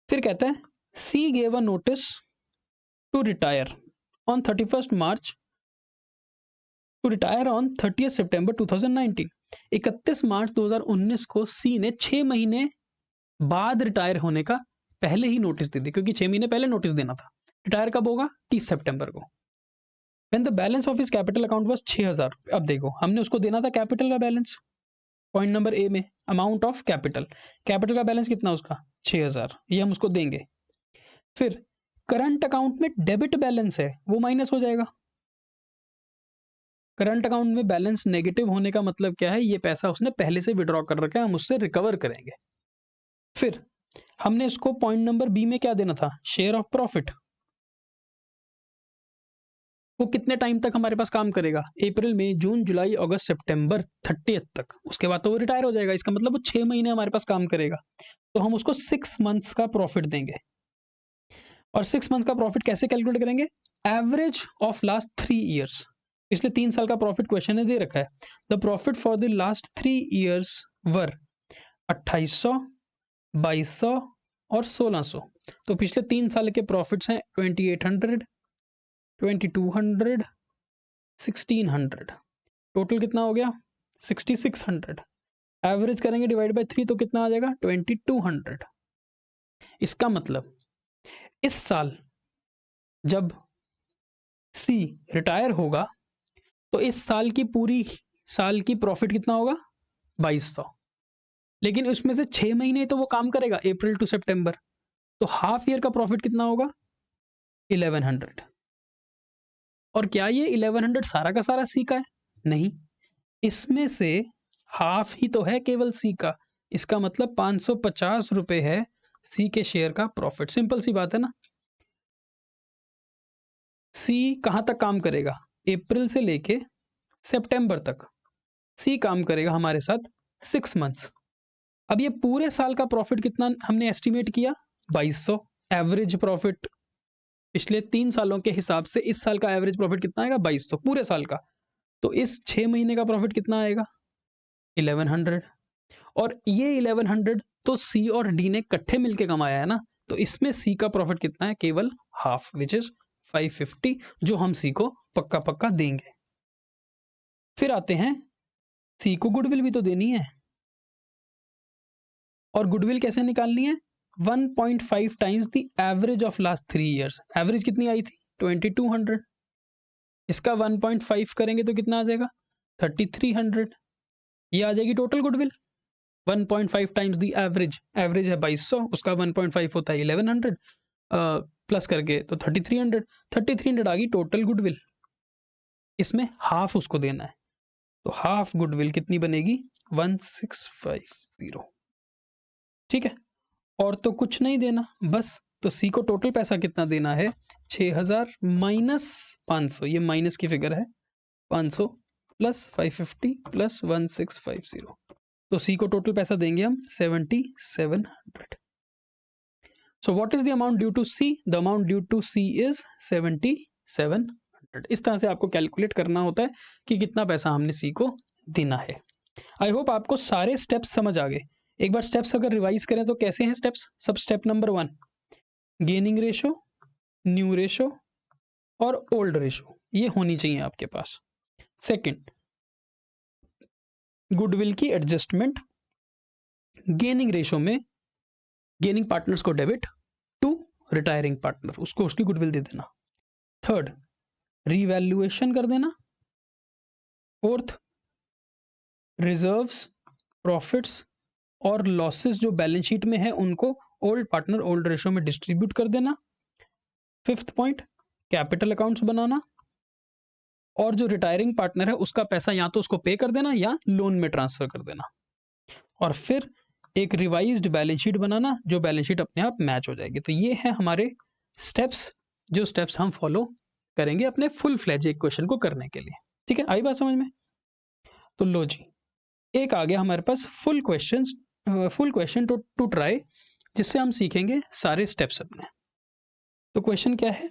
फिर कहता है C gave a notice to retire on 31 March to retire on 30 September 2019। 31 मार्च 2019 को सी ने 6 महीने बाद रिटायर होने का पहले ही नोटिस दे दी, क्योंकि 6 महीने पहले नोटिस देना था। रिटायर कब होगा, 30 सितंबर को। When the balance of his capital account was 6,000। अब देखो हमने उसको देना था कैपिटल का बैलेंस, पॉइंट नंबर ए में अमाउंट ऑफ कैपिटल, कैपिटल का बैलेंस कितना उसका 6,000, ये हम उसको देंगे। फिर करंट अकाउंट में डेबिट बैलेंस है, वो माइनस हो जाएगा। करंट अकाउंट में बैलेंस नेगेटिव होने का मतलब क्या है, ये पैसा उसने पहले से विड्रॉ कर रखा है, हम उससे रिकवर करेंगे। फिर हमने इसको पॉइंट नंबर बी में क्या देना था, शेयर ऑफ प्रॉफिट। वो कितने टाइम तक हमारे पास काम करेगा, अप्रैल मई जून जुलाई अगस्त सितंबर 30 तक, उसके बाद तो वो रिटायर हो जाएगा। इसका मतलब वो 6 महीने हमारे पास काम करेगा, तो हम उसको 6 months का प्रॉफिट देंगे। और 6 months का प्रॉफिट कैसे कैलकुलेट करेंगे, एवरेज ऑफ लास्ट 3 years। पिछले 3 साल का प्रॉफिट क्वेश्चन ने दे रखा है। The profit for the last 3 years वर 2800, 2200 और 1600। तो पिछले 3 साल के प्रॉफिट्स हैं 2800, 2200, 1600। टोटल कितना हो गया 6600। एवरेज करेंगे डिवाइड बाय 3 तो कितना आ जाएगा 2200। इसका मतलब इस साल जब सी रिटायर होगा तो इस साल की पूरी साल की प्रॉफिट कितना होगा 2200, लेकिन उसमें से 6 महीने तो वो काम करेगा अप्रैल टू सितंबर, तो हाफ ईयर का प्रॉफिट कितना होगा 1100। और क्या ये 1100 सारा का सारा सी का है? नहीं, इसमें से हाफ ही तो है केवल सी का। इसका मतलब 550 रुपए है सी के शेयर का प्रॉफिट। सिंपल सी बात है ना। सी कहाँ तक काम करेगा? अप्रैल से लेके सितंबर तक सी काम करेगा हमारे साथ 6 मंथ्स। अब ये पूरे साल का प्रॉफिट कितना हमने एस्टिमेट किया? 2200। एवरेज प्रॉफिट पिछले 3 सालों के हिसाब से इस साल का एवरेज प्रॉफिट कितना आएगा? 2200 पूरे साल का। तो इस 6 महीने का प्रॉफिट कितना आएगा? 1100। और ये 1100 तो सी और डी ने इकट्ठे मिलके कमाया है ना, तो इसमें सी का प्रॉफिट कितना है? केवल हाफ, विच इज 550, जो हम सी को पक्का पक्का देंगे। फिर आते हैं, सी को गुडविल भी तो देनी है, और गुडविल कैसे निकालनी है? 1.5 times the average of last 3 years. Average कितनी आई थी? 2200। इसका 1.5 करेंगे तो कितना आ जाएगा? 3300। ये आ जाएगी total goodwill. 1.5 times the average, average है 2200, उसका 1.5 होता है 1100, प्लस करके तो 3300। 3300 आ गई टोटल गुडविल। इसमें हाफ उसको देना है, तो हाफ गुडविल कितनी बनेगी? 1650। ठीक है, और तो कुछ नहीं देना बस। तो सी को टोटल पैसा कितना देना है? 6000 माइनस 500, ये माइनस की फिगर है, 500 प्लस 550 प्लस 1650। तो सी को टोटल पैसा देंगे हम 7700। So what is the amount due to C? The amount due to C is 7700। इस तरह से आपको कैलकुलेट करना होता है कि कितना पैसा हमने सी को देना है। आई होप आपको सारे स्टेप्स समझ आ गए। एक बार स्टेप्स अगर रिवाइज करें तो कैसे हैं स्टेप्स? सब step number 1, gaining ratio, new ratio और ओल्ड रेशो, ये होनी चाहिए आपके पास। सेकंड, गुडविल की एडजस्टमेंट। गेनिंग रेशो में गेनिंग पार्टनर्स को डेबिट टू रिटायरिंग पार्टनर, उसको उसकी गुडविल दे देना। थर्ड, रीवैल्यूएशन कर देना। फोर्थ, रिजर्व्स, प्रॉफिट्स और लॉसेस जो बैलेंस शीट में है उनको ओल्ड पार्टनर ओल्ड रेशो में डिस्ट्रीब्यूट कर देना। फिफ्थ पॉइंट, कैपिटल अकाउंट्स बनाना, और जो रिटायरिंग पार्टनर है उसका पैसा या तो उसको पे कर देना या लोन में ट्रांसफर कर देना। और फिर एक रिवाइज्ड बैलेंस शीट बनाना, जो बैलेंस शीट अपने आप मैच हो जाएगी। तो ये है हमारे स्टेप्स, जो स्टेप्स हम फॉलो करेंगे अपने फुल फ्लैज इक्वेशन को करने के लिए। ठीक है, आई बात समझ में? तो लो जी, एक आ गया हमारे पास फुल क्वेश्चन टू ट्राई, जिससे हम सीखेंगे सारे स्टेप्स अपने। तो क्वेश्चन क्या है?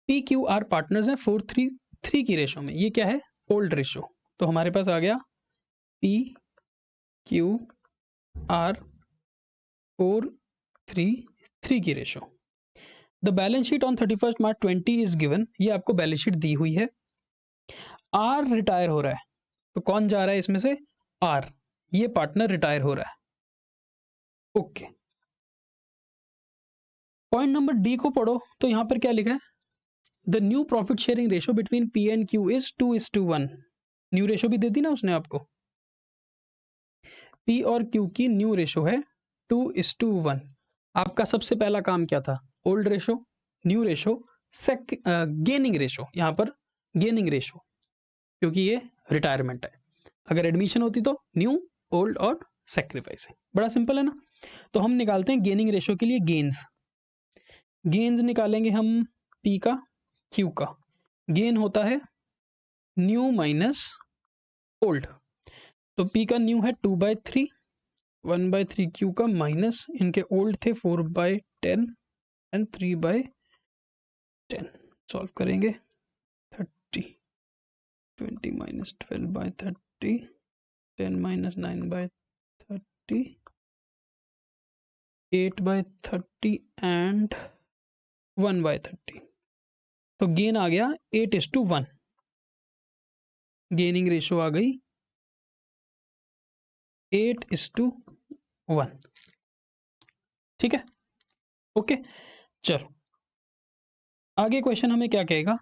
पी क्यू आर पार्टनर्स हैं 4:3 की रेशो में। ये क्या है? Old ratio. तो हमारे पास आ गया पी क्यू आर 4:3 की ratio. The balance sheet on 31 March 20 is given. ये आपको बैलेंस शीट दी हुई है। आर रिटायर हो रहा है, तो कौन जा रहा है इसमें से? आर, ये पार्टनर रिटायर हो रहा है। ओके, पॉइंट नंबर डी को पढ़ो, तो यहां पर क्या लिखा है? The new profit sharing ratio between P and Q is 2:1। New ratio भी दे दी ना उसने आपको। पी और क्यू की न्यू रेशो है 2:1। आपका सबसे पहला काम क्या था? Old ratio, new ratio, gaining ratio. यहां पर गेनिंग रेशो, क्योंकि ये रिटायरमेंट है। अगर एडमिशन होती तो न्यू, ओल्ड और सेक्रीफाइस। बड़ा सिंपल है ना। तो हम निकालते हैं गेनिंग रेशो के लिए गेन्स। गेन्स निकालेंगे हम पी का, क्यू का। गेन होता है न्यू माइनस ओल्ड। तो पी का न्यू है 2/3, 1/3 क्यू का माइनस इनके ओल्ड थे 4/10 एंड 3/10। सॉल्व करेंगे 30, 20 माइनस 12/30, 10 माइनस 9/30, 8/30 एंड 1/30। तो गेन आ गया 8:1। गेनिंग रेशो आ गई 8:1। ठीक है, ओके। चलो आगे क्वेश्चन हमें क्या कहेगा?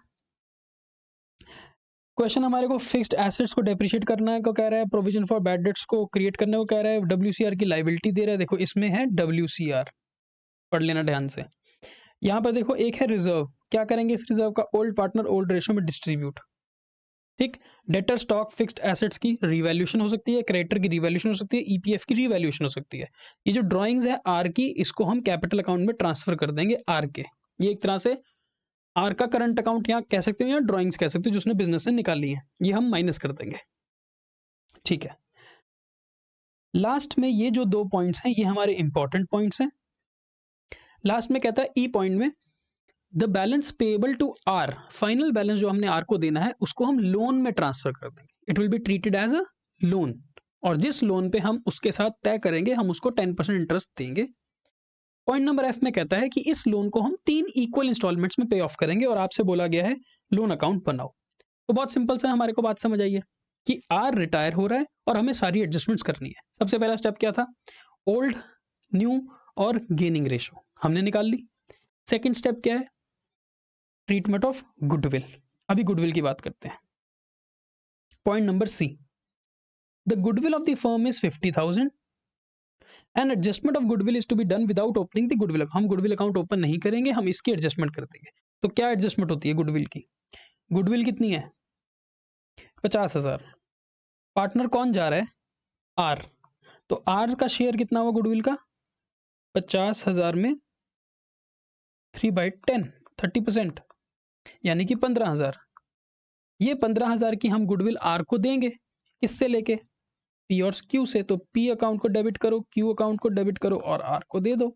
क्वेश्चन हमारे को फिक्स्ड एसेट्स को डेप्रिशिएट करना को कह रहा है, प्रोविजन फॉर बैड डेट्स को क्रिएट करने को कह रहा है, WCR की लाइबिलिटी दे रहा है। देखो इसमें है WCR, पढ़ लेना ध्यान से। यहाँ पर देखो एक है रिजर्व। क्या करेंगे इस रिजर्व का? ओल्ड पार्टनर ओल्ड रेशियो में डिस्ट्रीब्यूट। ठीक, डेटर स्टॉक फिक्स्ड एसेट्स की रिवैल्यूएशन हो सकती है, क्रेडिटर की रिवैल्यूएशन हो सकती है, ईपीएफ की रिवैल्यूएशन हो सकती है। ये जो ड्राइंग्स है आर की, इसको हम कैपिटल अकाउंट में ट्रांसफर कर देंगे आर के। ये एक तरह से आर का करंट अकाउंट यहाँ कह सकते हो या ड्राइंग्स कह सकते हो, जिसने बिजनेस से निकाली है, ये हम माइनस कर देंगे। ठीक है, लास्ट में ये जो 2 पॉइंट्स हैं ये हमारे इंपॉर्टेंट पॉइंट्स हैं। लास्ट में कहता है ई पॉइंट में the balance payable to R, final balance जो हमने आर को देना है उसको हम लोन में ट्रांसफर कर देंगे। It will be treated as a loan, और जिस लोन पे हम उसके साथ तय करेंगे हम उसको 10% इंटरेस्ट देंगे। पॉइंट नंबर एफ में कहता है कि इस लोन को हम 3 इक्वल इंस्टॉलमेंट्स में पे ऑफ करेंगे और आपसे बोला गया है लोन अकाउंट बनाओ। तो बहुत सिंपल सा हमारे को बात समझ आई है कि आर रिटायर हो रहा है और हमें सारी एडजस्टमेंट्स करनी है। सबसे पहला स्टेप क्या था? ओल्ड, न्यू और गेनिंग रेशो हमने निकाल ली। सेकंड स्टेप क्या है? Treatment of goodwill. अभी गुडविल की बात करते हैं। Point number C, the goodwill of the firm is 50,000 and adjustment of goodwill is to be done without opening the goodwill. हम गुडविल अकाउंट ओपन नहीं करेंगे, हम इसकी एडजस्टमेंट कर देंगे। तो क्या एडजस्टमेंट होती है गुडविल की? गुडविल कितनी है? 50,000। पार्टनर कौन जा रहा है? आर। तो आर का शेयर कितना हुआ गुडविल का? 50,000 में 3/10, 30%, यानी कि 15,000। ये 15,000 की हम गुडविल आर को देंगे, किससे लेके? पी और क्यू से। तो पी अकाउंट को डेबिट करो, क्यू अकाउंट को डेबिट करो और आर को दे दो।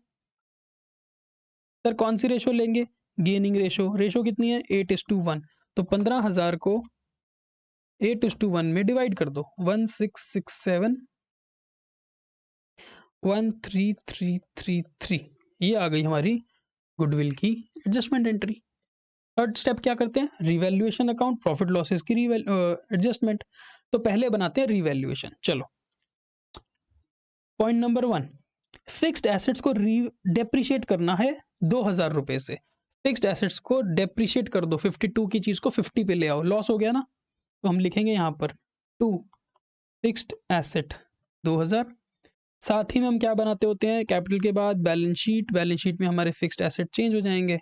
सर कौन सी रेशो लेंगे? Gaining ratio. रेशो कितनी है? 8:1। तो 15,000 को 8:1 में डिवाइड कर दो, 1667 13333। ये आ गई हमारी गुडविल की एडजस्टमेंट एंट्री। थर्ड स्टेप क्या करते हैं? रिवैल्यूएशन अकाउंट, प्रॉफिट लॉसेस की एडजस्टमेंट। तो पहले बनाते हैं रिवैल्यूएशन। चलो, पॉइंट नंबर 1, फिक्स्ड एसेट्स को डेप्रिशिएट करना है 2,000 रुपए से। फिक्स्ड एसेट्स को डेप्रिशिएट कर दो, 52 की चीज को 50 पे ले आओ। लॉस हो गया ना, तो हम लिखेंगे यहाँ पर 2 फिक्स्ड एसेट 2,000। साथ ही में हम क्या बनाते होते हैं? कैपिटल के बाद बैलेंस शीट, बैलेंस शीट में हमारे फिक्स्ड एसेट चेंज हो जाएंगे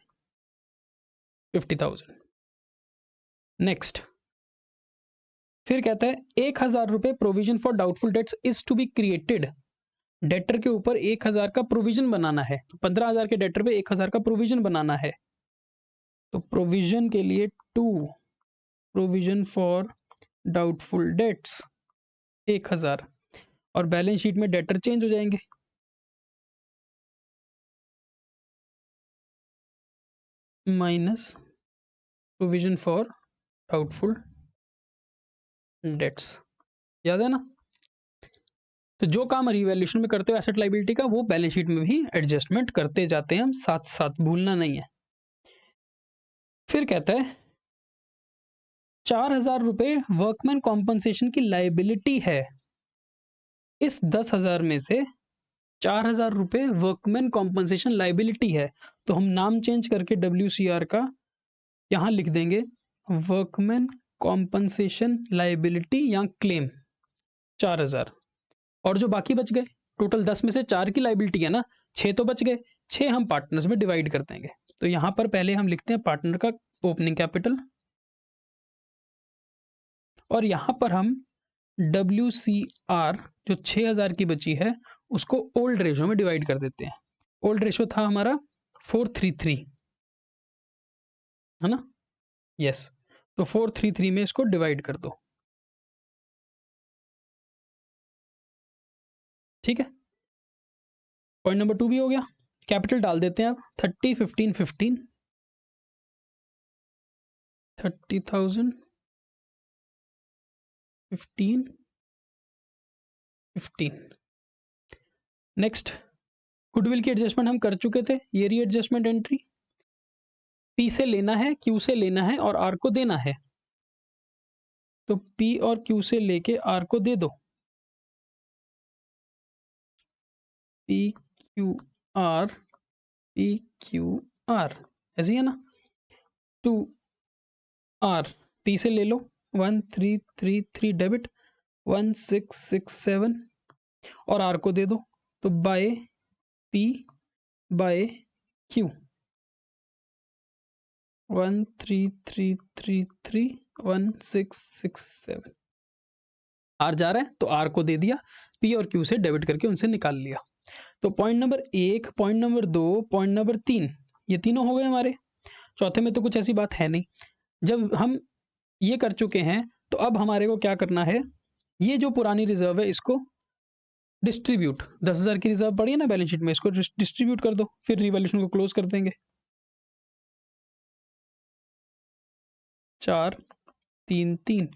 50,000। नेक्स्ट, फिर कहता है 1,000 रुपए provision for doubtful debts is to be created. Debtor के ऊपर 1,000 का प्रोविजन बनाना है। तो 15,000 के डेटर पे 1,000 का प्रोविजन बनाना है। तो प्रोविजन के लिए 2 प्रोविजन फॉर डाउटफुल डेट्स 1,000, और बैलेंस शीट में डेटर चेंज हो जाएंगे। Minus provision for doubtful dates. याद है ना? तो जो काम रिवैल्यूएशन में करते हो एसेट लायबिलिटी का, वो बैलेंस शीट में भी एडजस्टमेंट करते जाते हैं हम साथ साथ, भूलना नहीं है। फिर कहता है 4,000 रुपए वर्कमैन कॉम्पनसेशन की लायबिलिटी है। इस 10,000 में से 4,000 रुपए वर्कमैन कॉम्पनसेशन लायबिलिटी है। तो हम नाम चेंज करके WCR का यहां लिख देंगे वर्कमैन कॉम्पनसेशन लायबिलिटी या क्लेम 4,000। और जो बाकी बच गए, टोटल 10 में से 4 की लायबिलिटी है ना, 6 तो बच गए, 6 हम पार्टनर्स में डिवाइड कर देंगे। तो यहां पर पहले हम लिखते हैं पार्टनर का ओपनिंग कैपिटल, और यहां पर हम WCR जो 6,000 की बची है उसको ओल्ड रेशो में डिवाइड कर देते हैं। ओल्ड रेशो था हमारा 433, है ना? यस, तो 433 में इसको डिवाइड कर दो। ठीक है, पॉइंट नंबर 2 भी हो गया। कैपिटल डाल देते हैं अब 30 15 15 30,000 15 15। नेक्स्ट, गुडविल की एडजस्टमेंट हम कर चुके थे, ये री एडजस्टमेंट एंट्री। पी से लेना है, क्यू से लेना है और आर को देना है। तो पी और क्यू से लेके आर को दे दो। पी क्यू आर ऐसी है ना? 2 आर पी से ले लो, 1333 डेबिट 1667 और आर को दे दो। तो by P by Q. 13333167 R जा रहा है तो आर को दे दिया, पी और क्यू से डेबिट करके उनसे निकाल लिया। तो point number 1, point number 2, point number 3 ये तीनों हो गए हमारे। चौथे में तो कुछ ऐसी बात है नहीं। जब हम ये कर चुके हैं तो अब हमारे को क्या करना है, ये जो पुरानी रिजर्व है इसको डिस्ट्रीब्यूट, 10,000 की रिजर्व पड़ी है ना बैलेंस शीट में, इसको डिस्ट्रीब्यूट कर दो, फिर रिवैल्यूएशन को क्लोज कर देंगे। 4 3 3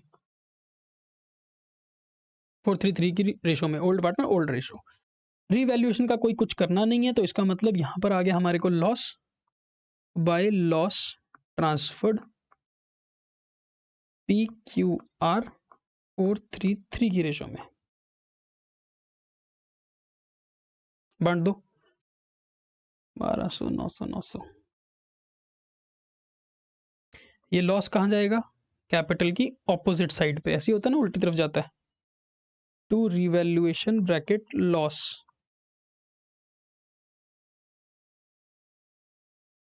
4:3 की रेशो में, old partner old ratio. Revaluation का कोई कुछ करना नहीं है, तो इसका मतलब यहां पर आ गया हमारे को loss by loss transferred PQR 4:3 की रेशो में। बांट दो 1200 900 900। ये लॉस कहां जाएगा, कैपिटल की ऑपोजिट साइड पे, ऐसे होता है ना, उल्टी तरफ जाता है, टू रिवैल्यूएशन ब्रैकेट लॉस।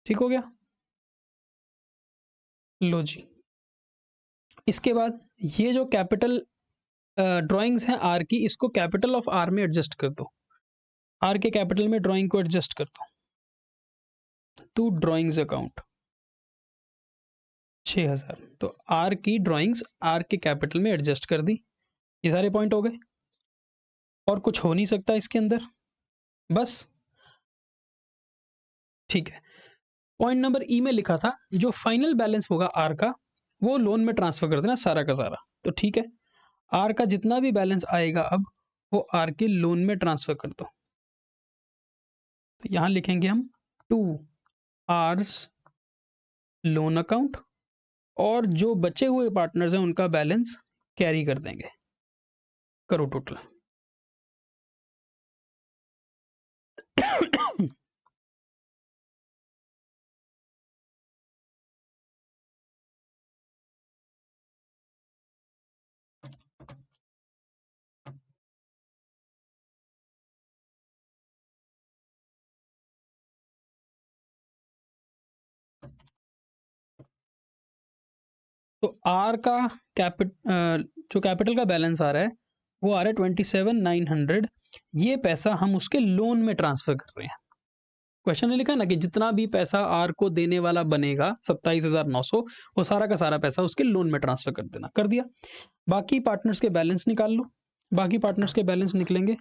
ठीक हो गया, लो जी। इसके बाद ये जो कैपिटल ड्राइंग्स हैं आर की, इसको कैपिटल ऑफ आर में एडजस्ट कर दो, आर के कैपिटल में ड्राइंग को एडजस्ट कर दो। टू ड्राइंग्स अकाउंट 6000, तो आर की ड्राइंग्स आर के कैपिटल में एडजस्ट कर दी। ये सारे पॉइंट हो गए, और कुछ हो नहीं सकता इसके अंदर, बस ठीक है। पॉइंट नंबर ई में लिखा था जो फाइनल बैलेंस होगा आर का वो लोन में ट्रांसफर कर देना सारा का सारा, तो ठीक है, आर का जितना भी बैलेंस आएगा अब वो आर के लोन में ट्रांसफर कर दो। तो यहां लिखेंगे हम टू आर्स लोन अकाउंट, और जो बचे हुए पार्टनर्स हैं उनका बैलेंस कैरी कर देंगे। करो टोटल। तो आर का जो कैपिटल का बैलेंस आ रहा है वो आ रहा है 27,900। ये पैसा हम उसके लोन में ट्रांसफर कर रहे हैं। क्वेश्चन ने लिखा ना कि जितना भी पैसा आर को देने वाला बनेगा 27,900, वो सारा का सारा पैसा उसके लोन में ट्रांसफर कर देना, कर दिया। बाकी पार्टनर्स के बैलेंस निकाल लो। बाकी पार्टनर्स के बैलेंस निकलेंगे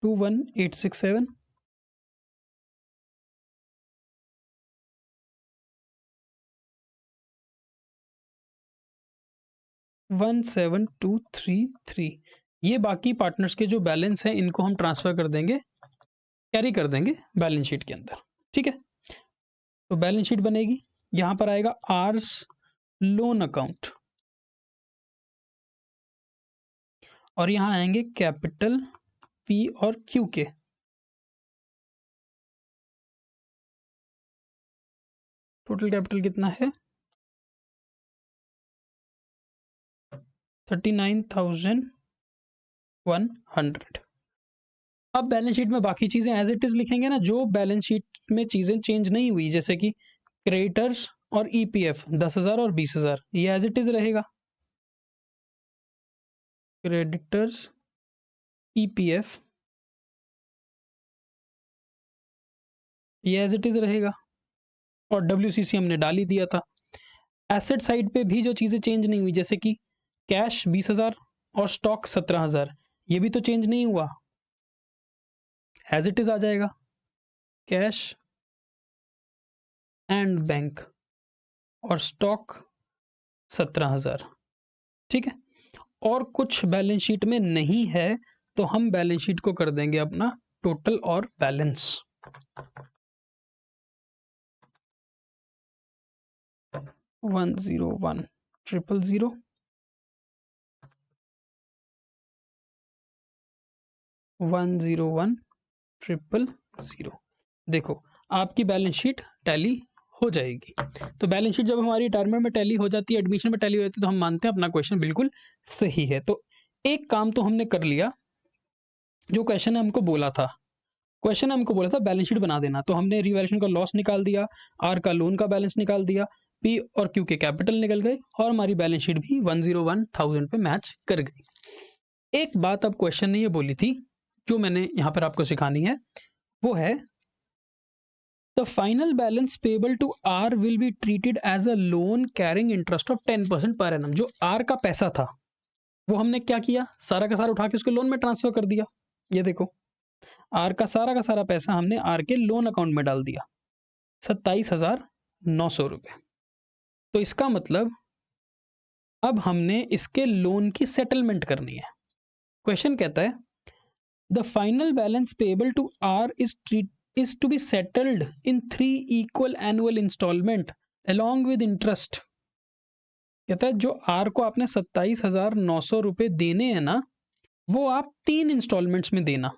21,867, 17,233। ये बाकी पार्टनर्स के जो बैलेंस हैं इनको हम ट्रांसफर कर देंगे, कैरी कर देंगे बैलेंस शीट के अंदर। ठीक है, तो बैलेंस शीट बनेगी, यहां पर आएगा आर्स लोन अकाउंट, और यहां आएंगे कैपिटल पी और क्यू के। टोटल कैपिटल कितना है 39,100। अब बैलेंस शीट में बाकी चीजें एज इट इज लिखेंगे ना, जो बैलेंस शीट में चीजें चेंज नहीं हुई, जैसे कि क्रेडिटर्स और ईपीएफ 10,000 और 20,000, ये एज इट इज रहेगा। क्रेडिटर्स ईपीएफ ये एज इट इज रहेगा, और डब्ल्यूसीसी हमने डाल ही दिया था। एसेट साइड पे भी जो चीजें चेंज नहीं हुई, जैसे कि कैश 20,000 और स्टॉक 17,000, ये भी तो चेंज नहीं हुआ, एज इट इज आ जाएगा। कैश एंड बैंक और स्टॉक 17,000। ठीक है, और कुछ बैलेंस शीट में नहीं है तो हम बैलेंस शीट को कर देंगे अपना टोटल और बैलेंस। वन 1,0,1,000 1,0,1,000। देखो आपकी बैलेंस शीट टैली हो जाएगी। तो बैलेंस शीट जब हमारी रिटायरमेंट में टैली हो जाती है, एडमिशन में टैली हो जाती है, तो हम मानते हैं अपना क्वेश्चन बिल्कुल सही है। तो एक काम तो हमने कर लिया, जो क्वेश्चन ने हमको बोला था क्वेश्चन हमको बोला था बैलेंस शीट बना देना, तो हमने रीवैल्यूएशन का लॉस निकाल दिया, आर का लोन का बैलेंस निकाल दिया, पी और क्यू के कैपिटल निकल गए और हमारी बैलेंस शीट भी 101,000 पे मैच कर गई। एक बात अब क्वेश्चन ने ये बोली थी जो मैंने यहाँ पर आपको सिखानी है, वो है the final balance payable to R will be treated as a loan carrying interest of 10% per annum. जो आर का पैसा था वो हमने क्या किया, सारा का सारा उठा के उसके लोन में ट्रांसफर कर दिया। ये देखो आर का सारा पैसा हमने आर के लोन अकाउंट में डाल दिया, 27,900 रुपये। तो इसका मतलब अब हमने इसके लोन की सेटलमेंट करनी है। क्वेश्चन कहता है the final balance payable to R is to be settled in 3 equal annual installment along with interest। कहता है जो आर को आपने 27,900 रुपये देने हैं ना, वो आप 3 इंस्टॉलमेंट्स में देना,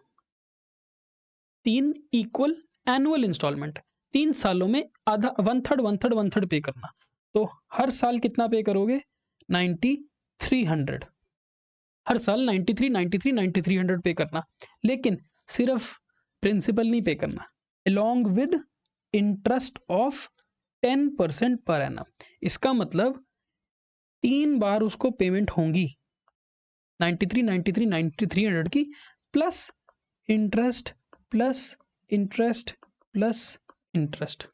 3 इक्वल एनुअल इंस्टॉलमेंट, 3 सालों में आधा, 1/3 पे करना। तो हर साल कितना पे करोगे, 9300, हर साल 9300 पे करना, लेकिन सिर्फ प्रिंसिपल नहीं पे करना, along with interest of 10% per annum. इसका मतलब 3 बार उसको पेमेंट होंगी 9300 की, plus interest plus interest plus interest.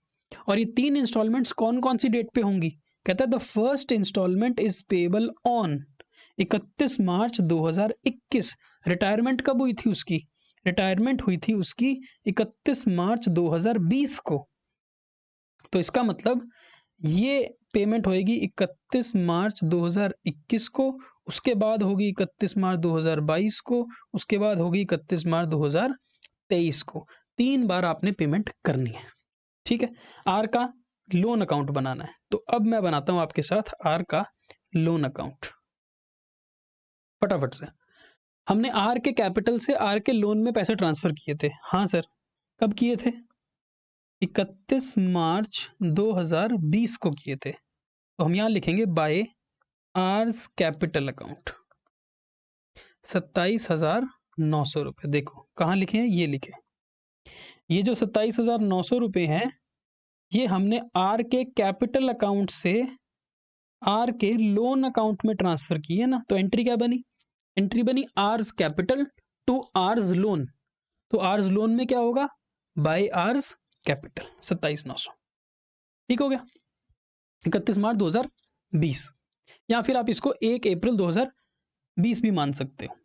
और ये 3 इंस्टॉलमेंट्स कौन कौन सी डेट पे होंगी, कहता है the first installment is payable on 31 March 2021। Retirement कब हुई थी उसकी, रिटायरमेंट हुई थी उसकी 31 मार्च 2020 को। तो इसका मतलब ये पेमेंट होएगी 31 मार्च 2021 को, उसके बाद होगी 31 मार्च 2022 को, उसके बाद होगी 31 मार्च 2023 को। 3 बार आपने पेमेंट करनी है, ठीक है। आर का लोन अकाउंट बनाना है, तो अब मैं बनाता हूं आपके साथ आर का लोन अकाउंट फटाफट से। हमने आर के कैपिटल से आर के लोन में पैसे ट्रांसफर किए थे, हाँ सर, कब किए थे, 31 मार्च 2020 को किए थे। तो हम यहाँ लिखेंगे बाय आर्स कैपिटल अकाउंट 27,900 रुपये। देखो कहाँ लिखे हैं, ये लिखे, ये जो 27,900 रुपये हैं ये हमने आर के कैपिटल अकाउंट से आर के लोन अकाउंट में ट्रांसफर किए ना। तो एंट्री क्या बनी, एंट्री बनी R's capital to R's loan. तो आर्स लोन में क्या होगा, बाय आर्स कैपिटल 27,900, ठीक हो गया। 31 मार्च 2020, या फिर आप इसको 1 अप्रैल 2020 भी मान सकते हो,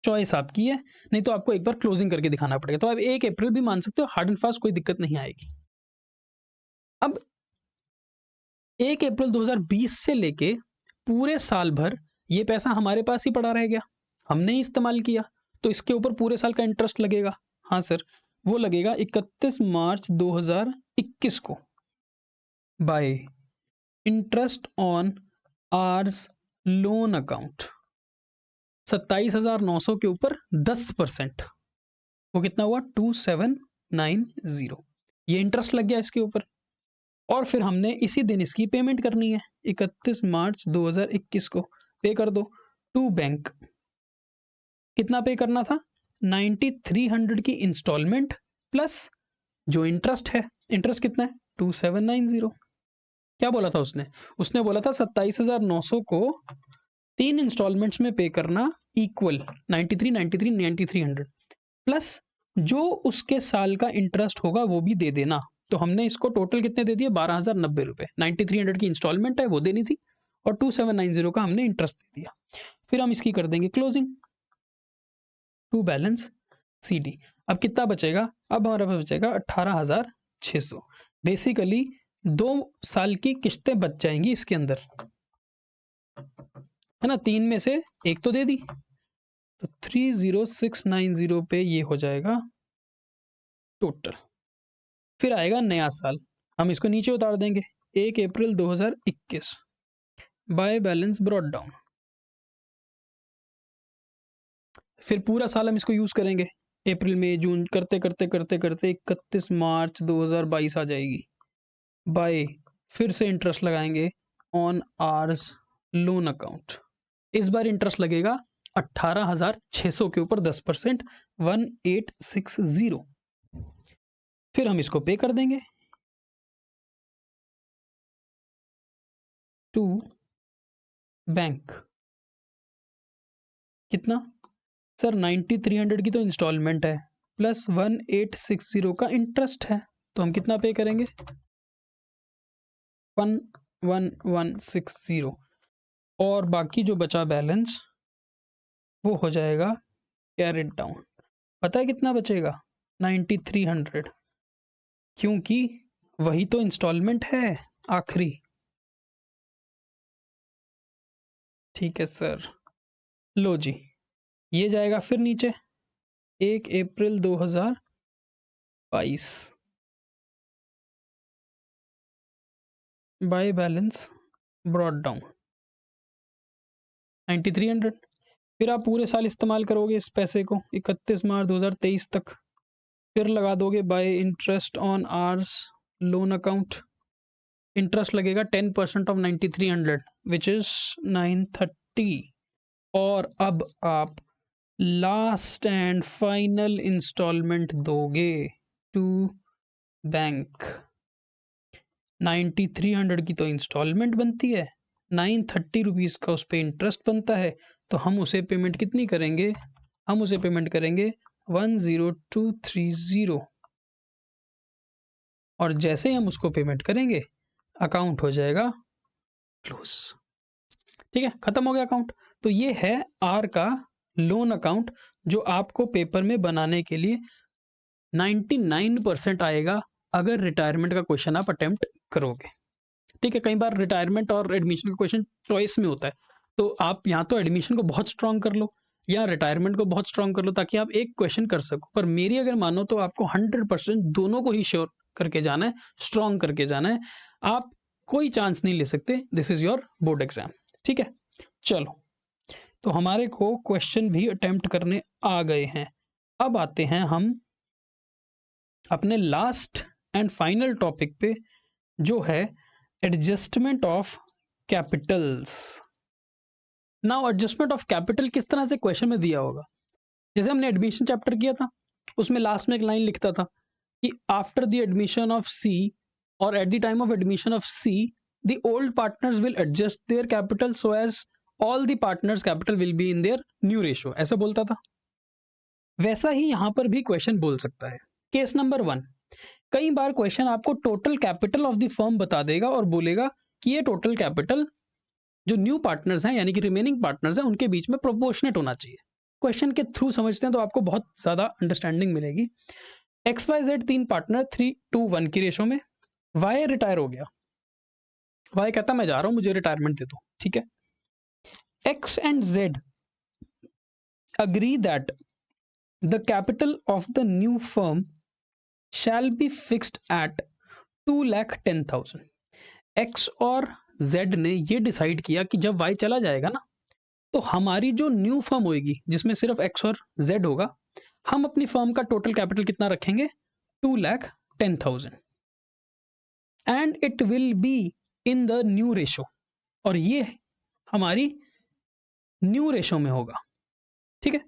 चॉइस आपकी है, नहीं तो आपको एक बार क्लोजिंग करके दिखाना पड़ेगा। तो आप 1 अप्रैल भी मान सकते हो, हार्ड एंड फास्ट कोई दिक्कत नहीं आएगी। अब 1 अप्रैल 2020 से लेके पूरे साल भर ये पैसा हमारे पास ही पड़ा रह गया, हमने ही इस्तेमाल किया, तो इसके ऊपर पूरे साल का इंटरेस्ट लगेगा। हाँ सर, वो लगेगा 31 मार्च 2021 को by interest on R's loan account 27,900 के ऊपर 10%, वो कितना हुआ 2790, ये इंटरेस्ट लग गया इसके ऊपर। और फिर हमने इसी दिन इसकी पेमेंट करनी है, 31 मार्च 2021 को पे कर दो टू बैंक। कितना पे करना था, 9300 की इंस्टॉलमेंट प्लस जो इंटरेस्ट है, इंटरेस्ट कितना है 2790। क्या बोला था उसने, उसने बोला था 27,900 को 3 इंस्टॉलमेंट्स में पे करना इक्वल 9300 प्लस जो उसके साल का इंटरेस्ट होगा वो भी दे देना। तो हमने इसको टोटल कितने दे दिए, 12,090 रुपये। 9300 की इंस्टॉलमेंट है वो देनी थी और 2790 का हमने इंटरेस्ट दे दिया। फिर हम इसकी कर देंगे क्लोजिंग टू बैलेंस CD। अब कितना बचेगा, अब हमारे पास बचेगा 18,600। बेसिकली 2 साल की किस्तें बच जाएंगी इसके अंदर, है ना, 3 में से एक तो दे दी, तो 30690 पे ये हो जाएगा टोटल। फिर आएगा नया साल, हम इसको नीचे उतार देंगे 1 अप्रैल 2021 बाय बैलेंस ब्रॉट डाउन। फिर पूरा साल हम इसको यूज करेंगे, अप्रैल मई जून करते करते करते करते 31 मार्च 2022 आ जाएगी बाय, फिर से इंटरेस्ट लगाएंगे ऑन आर्स लोन अकाउंट। इस बार इंटरेस्ट लगेगा 18,600 के ऊपर 10%, 1860। फिर हम इसको पे कर देंगे टू बैंक। कितना सर? 9300 की तो इंस्टॉलमेंट है प्लस 1860 का इंटरेस्ट है, तो हम कितना पे करेंगे? 11160। और बाकी जो बचा बैलेंस वो हो जाएगा कैरिड डाउन। पता है कितना बचेगा? 9300, क्योंकि वही तो इंस्टॉलमेंट है आखिरी। ठीक है सर, लो जी, ये जाएगा फिर नीचे 1 अप्रैल 2022 बाय बैलेंस ब्रॉट डाउन 9300। फिर आप पूरे साल इस्तेमाल करोगे इस पैसे को 31 मार्च 2023 तक। फिर लगा दोगे bye interest on hours loan account. Interest लगेगा 10% ऑफ 9300 विच इज 930। और अब आप लास्ट एंड फाइनल इंस्टॉलमेंट दोगे टू बैंक। 9300 की तो इंस्टॉलमेंट बनती है, 930 रुपीज़ का उस पर इंटरेस्ट बनता है, तो हम उसे पेमेंट कितनी करेंगे? हम उसे पेमेंट करेंगे 10230। और जैसे ही हम उसको पेमेंट करेंगे अकाउंट हो जाएगा क्लोज। ठीक है, खत्म हो गया अकाउंट। तो ये है आर का लोन अकाउंट, जो आपको पेपर में बनाने के लिए 99% आएगा अगर रिटायरमेंट का क्वेश्चन आप अटेम्प्ट करोगे। ठीक है, कई बार रिटायरमेंट और एडमिशन का क्वेश्चन चॉइस में होता है, तो आप यहाँ तो एडमिशन को बहुत स्ट्रांग कर लो या रिटायरमेंट को बहुत स्ट्रांग कर लो ताकि आप एक क्वेश्चन कर सको। पर मेरी अगर मानो तो आपको 100% दोनों को ही श्योर करके जाना है, स्ट्रांग करके जाना है। आप कोई चांस नहीं ले सकते, this is your board exam. ठीक है, चलो, तो हमारे को क्वेश्चन भी अटेम्प्ट करने आ गए हैं। अब आते हैं हम अपने लास्ट एंड फाइनल टॉपिक पे, जो है adjustment of Capitals. Now adjustment of capital किस तरह से क्वेश्चन में दिया होगा? जैसे हमने एडमिशन चैप्टर किया था, उसमें लास्ट में एक लाइन लिखता था कि after the admission of C और at the time of admission of C the old partners will adjust their capital so as all the partners capital will be in their new ratio, ऐसा बोलता था। वैसा ही यहां पर भी question बोल सकता है। केस नंबर 1, कई बार क्वेश्चन आपको total capital of the firm बता देगा और बोलेगा कि ये टोटल कैपिटल जो न्यू पार्टनर्स हैं यानी कि रिमेनिंग पार्टनर्स हैं उनके बीच में प्रोपोर्शनेट होना चाहिए। क्वेश्चन के थ्रू समझते हैं तो आपको बहुत ज़्यादा अंडरस्टैंडिंग मिलेगी। XYZ 3 पार्टनर 3:1 की रेशो में। Y रिटायर हो गया, Y कहता मैं जा रहा हूं, मुझे रिटायरमेंट दे दो। ठीक है, X and Z agree that the capital of the new firm shall be fixed at 2,10,000। X और Z ने ये डिसाइड किया कि जब Y चला जाएगा ना, तो हमारी जो न्यू फर्म होगी जिसमें सिर्फ X और Z होगा, हम अपनी फर्म का टोटल कैपिटल कितना रखेंगे? 2,10,000 and it will be in the new ratio, और ये हमारी न्यू रेशो में होगा। ठीक है,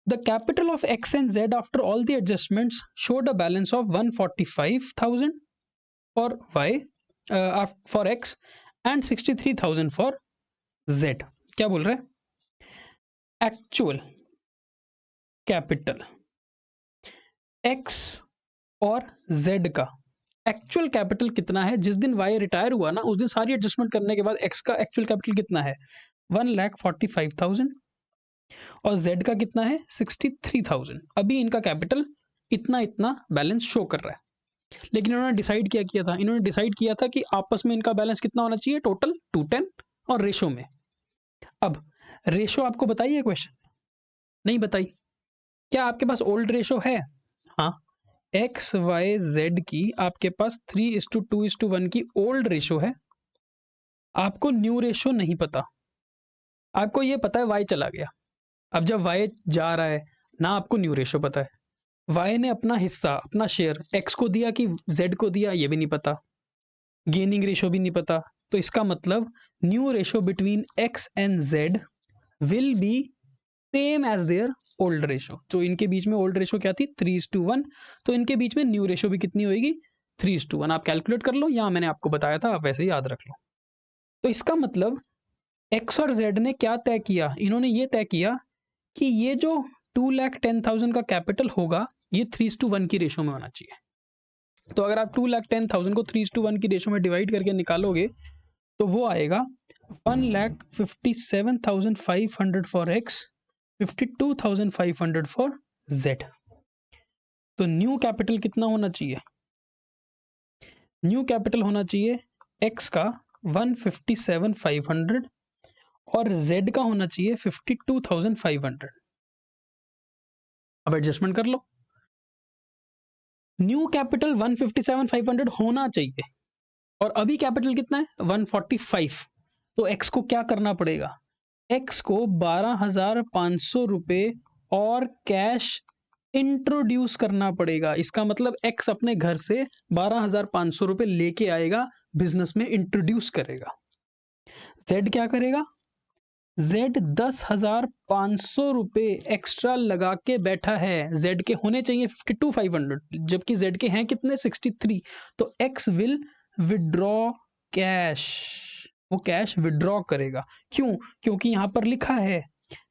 the capital of X and Z after all the adjustments showed a balance of 145,000 for Y for X and 63,000 for Z। क्या बोल रहे हैं? एक्चुअल कैपिटल X और Z का एक्चुअल कैपिटल कितना है? जिस दिन Y रिटायर हुआ ना, उस दिन सारी एडजस्टमेंट करने के बाद X का एक्चुअल कैपिटल कितना है? 1,45,000 और Z का कितना है? 63,000। अभी इनका कैपिटल इतना इतना बैलेंस शो कर रहा है, लेकिन इन्होंने डिसाइड क्या किया था? इन्होंने डिसाइड किया था कि आपस में इनका बैलेंस कितना होना चाहिए? टोटल 210 और रेशो में। अब रेशो आपको बताई है क्वेश्चन? नहीं बताई। क्या आपके पास ओल्ड रेशो है? हाँ, एक्स वाई जेड की आपके पास 3:2:1 की ओल्ड रेशो है। आपको न्यू रेशो नहीं पता, आपको ये पता है वाई चला गया। अब जब वाई जा रहा है ना, आपको न्यू रेशो पता है। वाई ने अपना हिस्सा, अपना शेयर एक्स को दिया कि जेड को दिया, ये भी नहीं पता। गेनिंग रेशो भी नहीं पता। तो इसका मतलब new ratio between X and Z will be same as their old ratio. तो इनके बीच में ओल्ड रेशो क्या थी 3:1, तो इनके बीच में न्यू रेशो भी कितनी होगी 3:1। आप कैलकुलेट कर लो, यहाँ मैंने आपको बताया था, आप वैसे ही याद रख लो। तो इसका मतलब एक्स और जेड ने क्या तय किया, इन्होंने ये तय किया कि ये जो 2,10,000 का कैपिटल होगा ये 3:1 की रेशो में होना चाहिए। तो अगर आप 2,10,000 को 3:1 की रेशो में डिवाइड करके निकालोगे तो वो आएगा 1,57,500 फॉर एक्स, 52,500 फॉर जेड। तो न्यू कैपिटल कितना होना चाहिए, न्यू कैपिटल होना चाहिए एक्स का 157,500 और जेड का होना चाहिए 52,500। अब एडजस्टमेंट कर लो, न्यू कैपिटल 157,500 होना चाहिए और अभी कैपिटल कितना है 145। तो एक्स को क्या करना पड़ेगा, एक्स को 12,500 रुपए और कैश इंट्रोड्यूस करना पड़ेगा। इसका मतलब एक्स अपने घर से 12,500 रुपए लेके आएगा, बिजनेस में इंट्रोड्यूस करेगा। जेड क्या करेगा, जेड 10,500 रुपए एक्स्ट्रा लगा के बैठा है। जेड के होने चाहिए 52,500 जबकि जेड के हैं कितने 63। तो एक्स विल विड्रॉ कैश, वो कैश विड्रॉ करेगा। क्यों, क्योंकि यहां पर लिखा है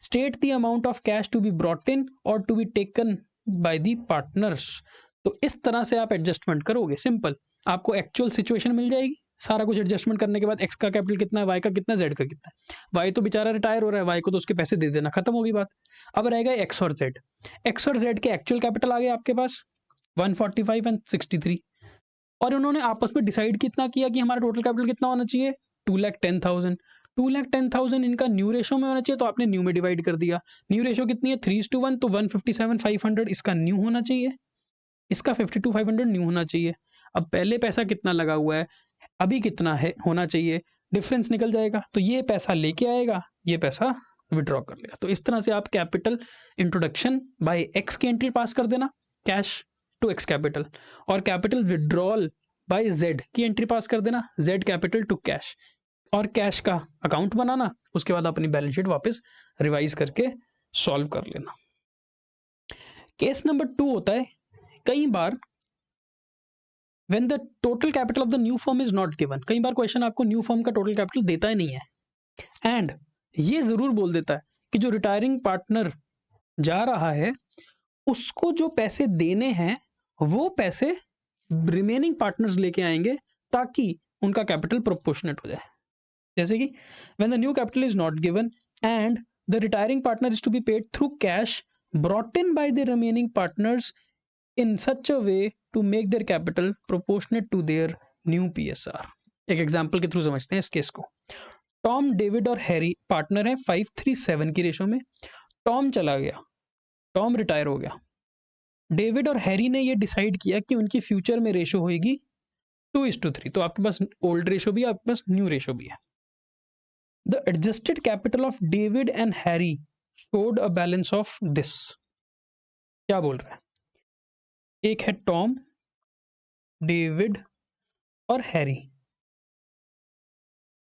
state the amount of cash to be brought in और to be taken by the partners. तो इस तरह से आप एडजस्टमेंट करोगे, सिंपल, आपको एक्चुअल सिचुएशन मिल जाएगी। सारा कुछ एडजस्टमेंट करने के बाद एक्स का कैपिटल कितना है, वाई का कितना है, जेड का कितना है। वाई तो बेचारा रिटायर हो रहा है, वाई को तो उसके पैसे दे देना, खत्म होगी बात। अब रहेगा एक्स और जेड। एक्स और जेड के एक्चुअल कैपिटल आ गए आपके पास 145 एंड 63 और उन्होंने आपस में डिसाइड कितना किया कि हमारा टोटल कैपिटल कितना होना चाहिए 2,10,000। 2,10,000 इनका न्यू रेशो में होना चाहिए, तो आपने न्यू में डिवाइड कर दिया। न्यू रेशो कितनी है 3:1, तो 157,500 इसका न्यू होना चाहिए, इसका 52,500 न्यू होना चाहिए। अब पहले पैसा कितना लगा हुआ है, अभी कितना है होना चाहिए, डिफरेंस निकल जाएगा। तो ये पैसा लेके आएगा, ये पैसा विड्रॉ कर लेगा। तो इस तरह से आप कैपिटल इंट्रोडक्शन बाय एक्स की एंट्री पास कर देना, कैश टू एक्स कैपिटल, और कैपिटल विड्रॉल बाय जेड की एंट्री पास कर देना, जेड कैपिटल टू कैश, और कैश का अकाउंट बनाना। उसके बाद अपनी बैलेंस शीट वापस रिवाइज करके सॉल्व कर लेना। केस नंबर 2 होता है, कई बार when the total capital of the new firm is not given, कई बार क्वेश्चन आपको न्यू फर्म का टोटल कैपिटल देता ही नहीं है, एंड ये जरूर बोल देता है कि जो रिटायरिंग पार्टनर जा रहा है उसको जो पैसे देने हैं वो पैसे रिमेनिंग पार्टनर्स लेके आएंगे ताकि उनका कैपिटल प्रोपोर्शनेट हो जाए। जैसे कि when the new capital is not given and the retiring partner is to be paid through cash brought in by the remaining partners in such a way to make their capital proportionate to their new PSR। एक example के through समझते हैं इस case को। Tom, David और Harry partner है 5:3:7 की ratio में। टॉम चला गया, टॉम रिटायर हो गया। डेविड और हैरी ने ये डिसाइड किया कि उनकी फ्यूचर में रेशो होगी 2:3। तो आपके पास ओल्ड रेशो भी है, आपके पास न्यू रेशो भी है। The adjusted capital of David and Harry showed a balance of this. क्या बोल रहा है, एक है टॉम, डेविड और हैरी।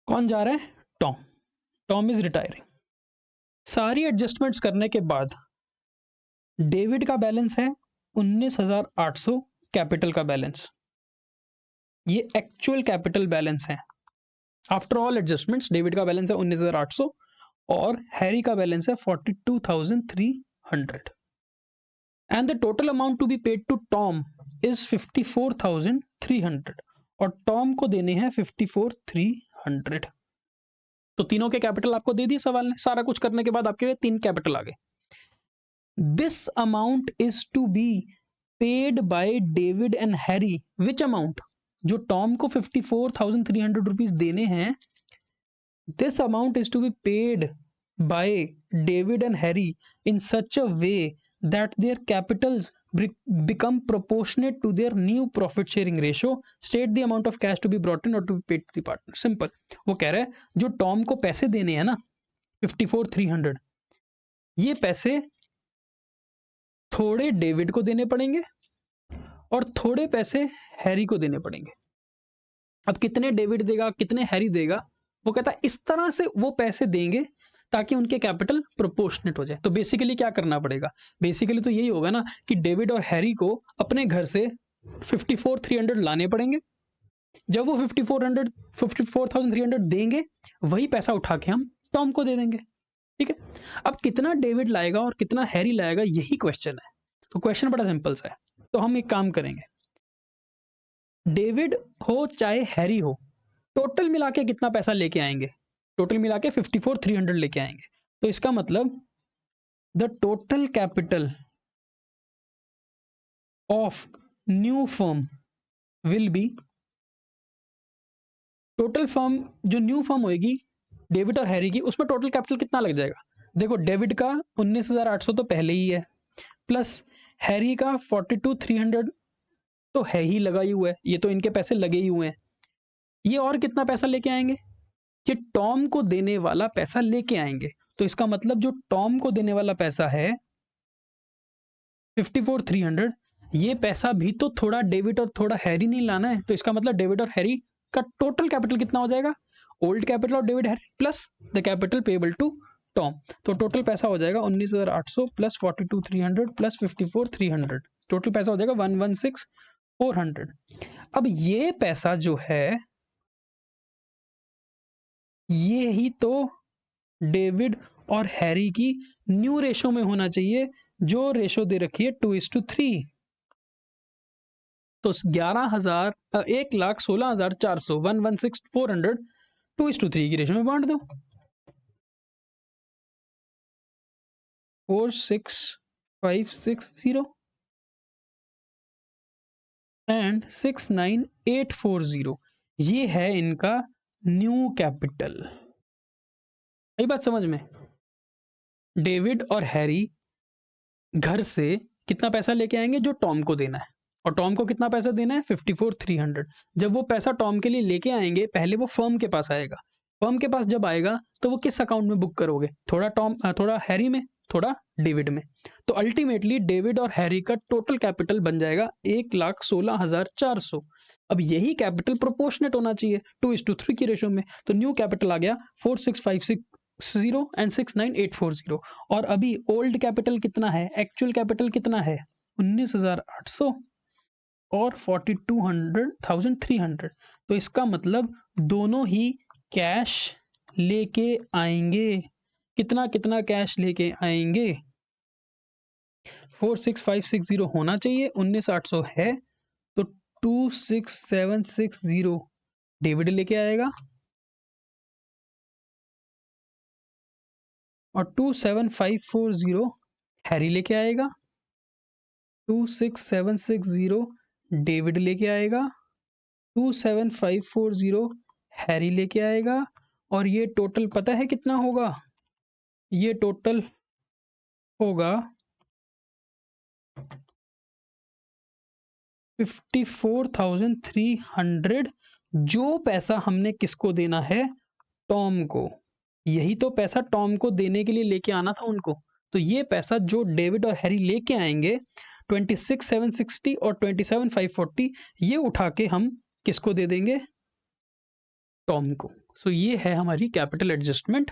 कौन जा रहा है, टॉम। Tom is retiring. सारी एडजस्टमेंट्स करने के बाद डेविड का बैलेंस है 19,800 कैपिटल का बैलेंस, ये एक्चुअल कैपिटल बैलेंस है। आफ्टर ऑल एडजस्टमेंट्स डेविड का बैलेंस है 19,800 और हैरी का बैलेंस है 42,300 and the total amount to be paid to Tom is 54,300 और टॉम को देने हैं 54,300। तो तीनों के कैपिटल आपको दे दिए सवाल ने। सारा कुछ करने के बाद आपके 3 कैपिटल आ गए। This amount is to be paid by David and Harry. Which amount, जो टॉम को 54,300 रुपीज देने हैं, this amount is to be paid by David and Harry in such a way that their capitals become proportionate to their new profit sharing ratio. State the amount of cash to be brought in or to be paid to the partner. Simple. वो कह रहा है जो Tom को पैसे देने हैं ना 54,300, ये पैसे थोड़े डेविड को देने पड़ेंगे और थोड़े पैसे हैरी को देने पड़ेंगे। अब कितने डेविड देगा कितने हैरी देगा, वो कहता है इस तरह से वो पैसे देंगे ताकि उनके कैपिटल प्रोपोर्शनेट हो जाए। तो बेसिकली क्या करना पड़ेगा, बेसिकली तो यही होगा ना कि डेविड और हैरी को अपने घर से 54,300 लाने पड़ेंगे। जब वो 54,300 देंगे, वही पैसा उठा के हम टॉम को दे देंगे। ठीक है, अब कितना डेविड लाएगा और कितना हैरी लाएगा, यही क्वेश्चन है। तो क्वेश्चन बड़ा सिंपल सा है। तो हम एक काम करेंगे, डेविड हो चाहे हैरी हो, टोटल मिला के कितना पैसा लेके आएंगे, टोटल मिला के 54,300 लेके आएंगे। तो इसका मतलब the total capital of new firm will be, total firm जो न्यू फर्म होगी डेविड और हैरी की, उसमें टोटल कैपिटल कितना लग जाएगा। देखो डेविड का 19,800 तो पहले ही है, प्लस हैरी का 42,300 तो है ही, लगा ही हुआ है, ये तो इनके पैसे लगे ही हुए हैं। ये और कितना पैसा लेके आएंगे, ये टॉम को देने वाला पैसा लेके आएंगे। तो इसका मतलब जो टॉम को देने वाला पैसा है 54,300, ये पैसा भी तो थोड़ा डेविड और थोड़ा हैरी नहीं लाना है। तो इसका मतलब डेविड और हैरी का टोटल कैपिटल कितना हो जाएगा, old capital of David Harry plus the capital payable to Tom. तो टोटल पैसा हो जाएगा 19,800 प्लस 42,300 प्लस 54,300, टोटल पैसा हो जाएगा 116,400। अब ये पैसा जो है, ये ही तो डेविड और हैरी की न्यू रेशो में होना चाहिए, जो रेशो दे रखी है 2:3। तो 1,16,400 116,400 2:3 की रेशो में बांट दो। 46560 एंड 69840, ये है इनका न्यू कैपिटल। यही बात समझ में। डेविड और हैरी घर से कितना पैसा लेके आएंगे, जो टॉम को देना है, और टॉम को कितना पैसा देना है 54,300। जब वो पैसा टॉम के लिए लेके आएंगे, पहले वो फर्म के पास आएगा। फर्म के पास जब आएगा तो वो किस अकाउंट में बुक करोगे, थोड़ा हैरी में, थोड़ा डेविड में। तो अल्टीमेटली डेविड और हैरी का टोटल कैपिटल बन जाएगा 1,16,400। अब यही कैपिटल प्रोपोर्शनेट होना चाहिए 2:3 की रेशो में। तो न्यू कैपिटल आ गया 46,560 एंड 69840। और अभी ओल्ड कैपिटल कितना है, एक्चुअल कैपिटल कितना है 19,800 और 42,300। तो इसका मतलब दोनों ही कैश लेके आएंगे। कितना कितना कैश लेके आएंगे, 46,560 होना चाहिए, 19,800 है, तो 26,760 डेविड लेके आएगा और 27,540 हैरी लेके आएगा। 26,760 डेविड लेके आएगा, 27,540 हैरी लेके आएगा। और ये टोटल पता है कितना होगा, ये टोटल होगा 54,300, जो पैसा हमने किसको देना है, टॉम को। यही तो पैसा टॉम को देने के लिए लेके आना था उनको। तो ये पैसा जो डेविड और हैरी लेके आएंगे 26,760 और 27,540, ये उठा के हम किसको दे देंगे, टॉम को। सो ये है हमारी capital adjustment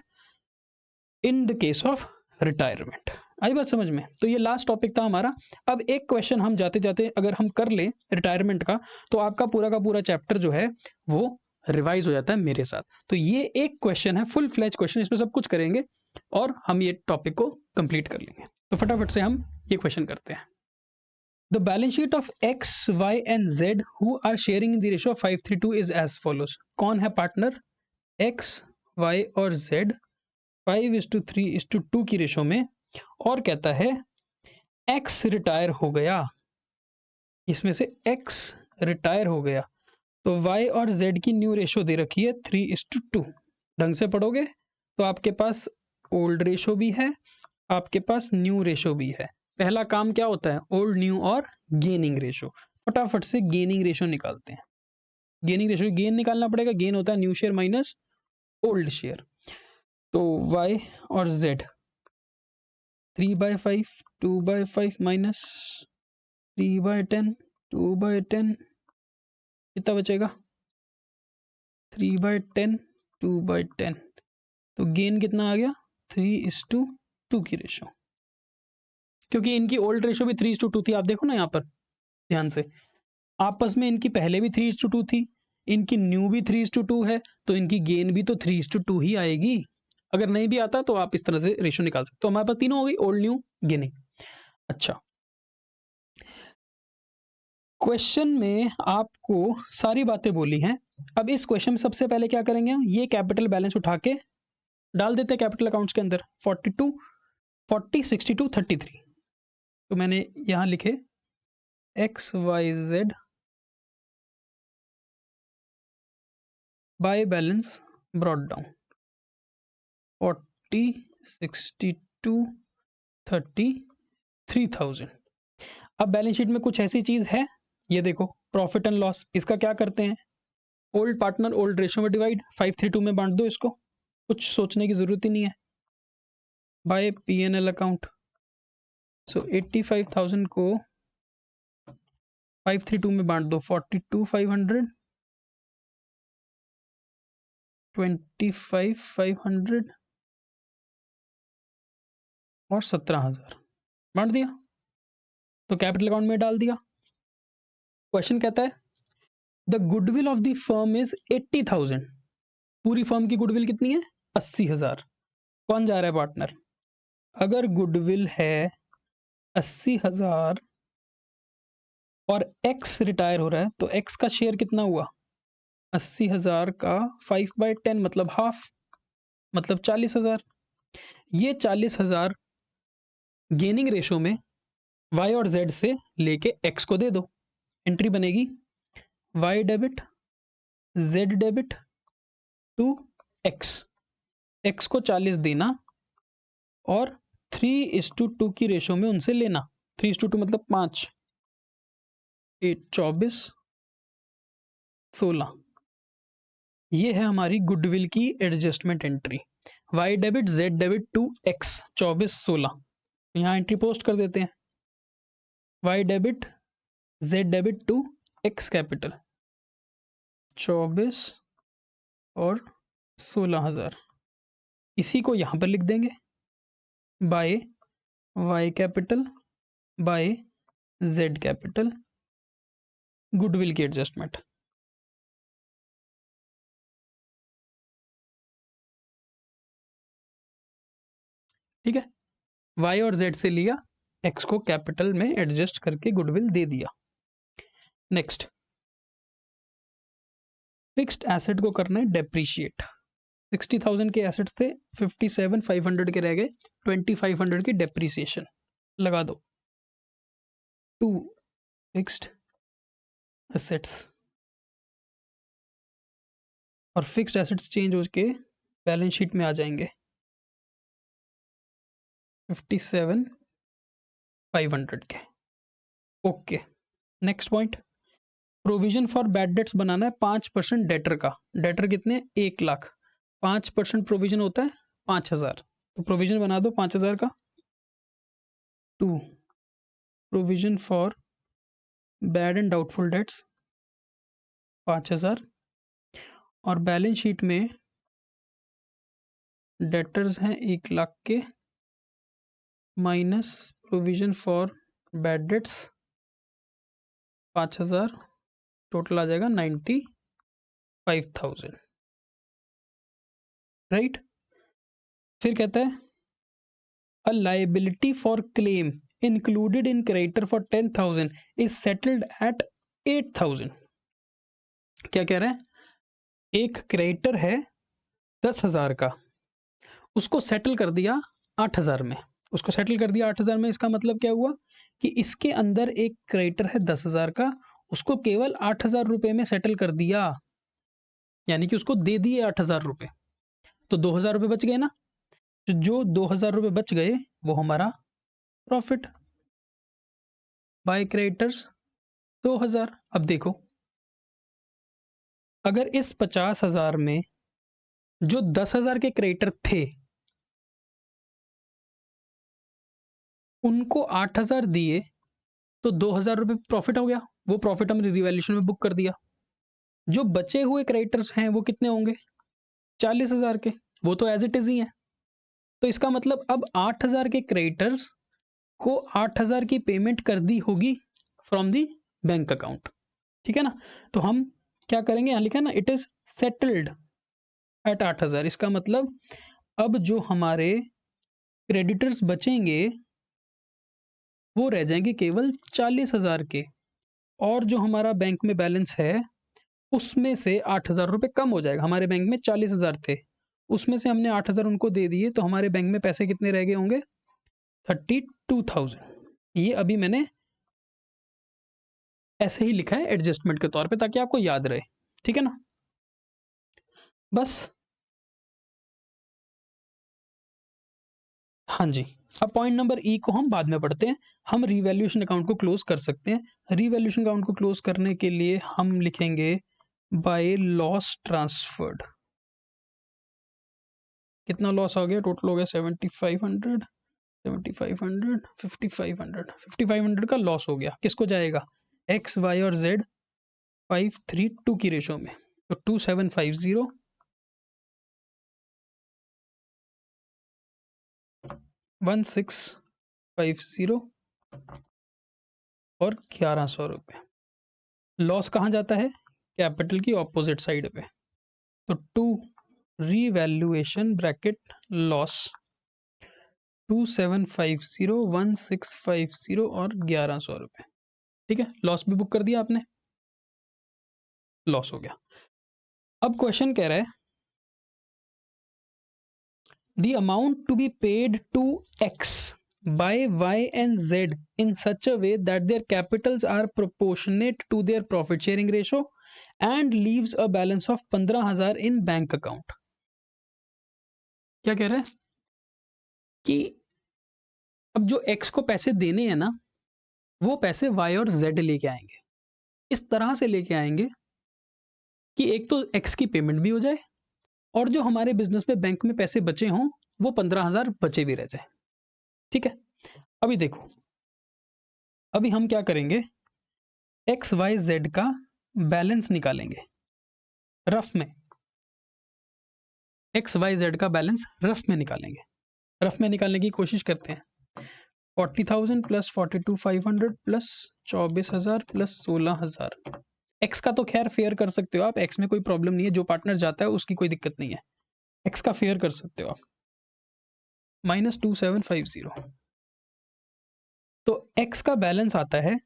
in the case of retirement. आई बात समझ में। तो ये लास्ट टॉपिक था हमारा। अब एक क्वेश्चन हम जाते जाते अगर हम कर ले रिटायरमेंट का, तो आपका पूरा का पूरा चैप्टर जो है वो रिवाइज हो जाता है मेरे साथ। तो ये एक क्वेश्चन है, फुल फ्लैज क्वेश्चन, इसमें सब कुछ करेंगे और हम ये टॉपिक को कंप्लीट कर लेंगे। तो फटाफट से हम ये क्वेश्चन करते हैं। The balance sheet of X, Y and Z who are sharing in the ratio 5:3 is as follows. कौन है पार्टनर, X, Y और Z 5:3:2 की रेशो में, और कहता है X रिटायर हो गया, इसमें से X रिटायर हो गया, तो Y और Z की न्यू रेशो दे रखी है 3:2। ढंग से पढ़ोगे तो आपके पास ओल्ड रेशो भी है, आपके पास न्यू रेशो भी है। पहला काम क्या होता है, ओल्ड, न्यू और गेनिंग रेशो। फटाफट से गेनिंग रेशो निकालते हैं। गेनिंग रेशो गेन निकालना पड़ेगा, गेन होता है new share minus old share. तो y और z 3/5 2/5 माइनस 3/10 2/10, कितना बचेगा 3/10 2/10। तो गेन कितना आ गया 3:2 की रेशो, क्योंकि इनकी ओल्ड रेशो भी 3:2 थी। आप देखो ना यहाँ पर ध्यान से, आपस में इनकी पहले भी 3:2 थी, इनकी न्यू भी 3:2 है, तो इनकी गेन भी तो 3:2 ही आएगी। अगर नहीं भी आता तो आप इस तरह से रेशो निकाल सकते। तो हमारे पास तीनों हो गई, ओल्ड न्यू गेनिंग। अच्छा, क्वेश्चन में आपको सारी बातें बोली हैं। अब इस क्वेश्चन में सबसे पहले क्या करेंगे, ये कैपिटल बैलेंस उठा के डाल देते हैं कैपिटल अकाउंट्स के अंदर। 42, 40, 62, 33। तो मैंने यहां लिखे XYZ by balance brought down 40, 62, 33,000। अब बैलेंस शीट में कुछ ऐसी चीज है, ये देखो प्रॉफिट एंड लॉस। इसका क्या करते हैं, ओल्ड पार्टनर ओल्ड रेशो में डिवाइड, 532 में बांट दो इसको, कुछ सोचने की जरूरत ही नहीं है। बाय P&L अकाउंट, सो 85,000 को 532 में बांट दो, 42,500, 25,500 और 17,000 बांट दिया, तो कैपिटल अकाउंट में डाल दिया। क्वेश्चन कहता है the goodwill of the firm is 80,000। पूरी फर्म की गुडविल कितनी है, 80,000। कौन जा रहा है, पार्टनर। अगर गुडविल है 80,000 और एक्स रिटायर हो रहा है, तो एक्स का शेयर कितना हुआ, 80,000 का 5/10 मतलब हाफ, मतलब 40,000। ये 40,000 गेनिंग रेशो में y और z से लेके x को दे दो। एंट्री बनेगी y debit z debit to x, x को 40 देना और 3:2 की रेशो में उनसे लेना। 3:2 मतलब 5, 8, 24, 16। ये है हमारी गुडविल की adjustment entry. y debit z debit to x 24, 16। यहाँ एंट्री पोस्ट कर देते हैं, y debit z debit to x capital 24 और 16,000। इसी को यहाँ पर लिख देंगे by y capital by z capital, goodwill की एडजस्टमेंट। ठीक है, y और z से लिया, x को कैपिटल में एडजस्ट करके गुडविल दे दिया। नेक्स्ट, फिक्स्ड एसेट को करना है डेप्रीशिएट। 60,000 के एसेट्स थे, 57,500 के रह गए, 2,500 की डेप्रीसिएशन लगा दो। टू फिक्स्ड एसेट्स, और फिक्स्ड एसेट्स चेंज हो के बैलेंस शीट में आ जाएंगे 57,500 के। Okay, next point, provision for bad debts बनाना है 5% डेटर का। डेटर कितने, 1 लाख, 5% प्रोविजन होता है 5,000, तो प्रोविजन बना दो 5,000 का। 2 provision for bad and doubtful debts 5,000, और बैलेंस शीट में डेटर्स हैं 1 लाख के, minus provision for bad debts 5,000, total आ जाएगा 95,000। राइट, फिर कहता है a liability for claim included in creditor for 10,000 is settled at 8,000। क्या कह रहे हैं, एक क्रेडिटर है 10,000 का, उसको सेटल कर दिया 8,000 में, उसको सेटल कर दिया 8,000 में। इसका मतलब क्या हुआ कि इसके अंदर एक क्रेडिटर है 10,000 का, उसको केवल 8,000 रुपए में सेटल कर दिया, यानी कि उसको दे दिए 8,000 रुपए, तो 2,000 रुपए बच गए ना। जो 2,000 रुपए बच गए वो हमारा प्रॉफिट बाय क्रेडिटर्स 2,000। अब देखो, अगर इस 50,000 में जो 10,000 के क्रेडिटर थे उनको 8,000 दिए, तो 2,000 रुपए प्रॉफिट हो गया, वो प्रॉफिट हमने रिवैल्यूएशन में बुक कर दिया। जो बचे हुए क्रेडिटर्स हैं वो कितने होंगे, 40,000 के, वो तो एज इट इज ही है। तो इसका मतलब अब 8,000 के क्रेडिटर्स को 8,000 की पेमेंट कर दी होगी फ्रॉम दी बैंक अकाउंट, ठीक है ना। तो हम क्या करेंगे, यहाँ लिखा है ना इट इज सेटल्ड एट 8,000। इसका मतलब अब जो हमारे क्रेडिटर्स बचेंगे वो रह जाएंगे केवल 40,000 के, और जो हमारा बैंक में बैलेंस है उसमें से 8,000 रुपये कम हो जाएगा। हमारे बैंक में 40,000 थे, उसमें से हमने 8,000 उनको दे दिए, तो हमारे बैंक में पैसे कितने रह गए होंगे, 32,000। ये अभी मैंने ऐसे ही लिखा है एडजस्टमेंट के तौर पे, ताकि आपको याद रहे, ठीक है ना। बस हाँ जी, अब पॉइंट नंबर ई को हम बाद में पढ़ते हैं। हम रीवैल्यूएशन अकाउंट को क्लोज कर सकते हैं। रीवैल्यूएशन अकाउंट को क्लोज करने के लिए हम लिखेंगे बाय लॉस ट्रांसफर्ड। कितना लॉस आ गया, टोटल हो गया 7,500, 7,500, 5,500, 5,500 का लॉस हो गया। किसको जाएगा, एक्स वाई और जेड 5:3:2 की रेशो में, तो 2,750, 1,650 और 1,100 रुपये। लॉस कहाँ जाता है, कैपिटल की ऑपोजिट साइड पे, तो 2 रीवैल्यूएशन ब्रैकेट लॉस 2,750, 1,650 और 1,100 रुपये, ठीक है। लॉस भी बुक कर दिया आपने, लॉस हो गया। अब क्वेश्चन कह रहा है the amount to be paid to X by Y and Z in such a way that their capitals are proportionate to their profit sharing ratio and leaves a balance of 15,000 in bank account। क्या कह रहा है कि अब जो X को पैसे देने हैं ना, वो पैसे Y और Z लेके आएंगे। इस तरह से लेके आएंगे कि एक तो X की पेमेंट भी हो जाए, और जो हमारे बिजनेस में बैंक में पैसे बचे हों वो 15,000 बचे भी रह जाए, ठीक है। अभी देखो, अभी हम क्या करेंगे, एक्स वाई जेड का बैलेंस निकालेंगे रफ में। एक्स वाई जेड का बैलेंस रफ में निकालेंगे। रफ में निकालने की कोशिश करते हैं। 40,000 प्लस 42,500 प्लस 24,000 प्लस 16,000। एक्स का तो खैर फेयर कर सकते हो आप, एक्स में कोई प्रॉब्लम नहीं है, जो पार्टनर जाता है उसकी कोई दिक्कत नहीं है, एक्स का फेयर कर सकते हो आप। -2750, तो एक्स का बैलेंस आता है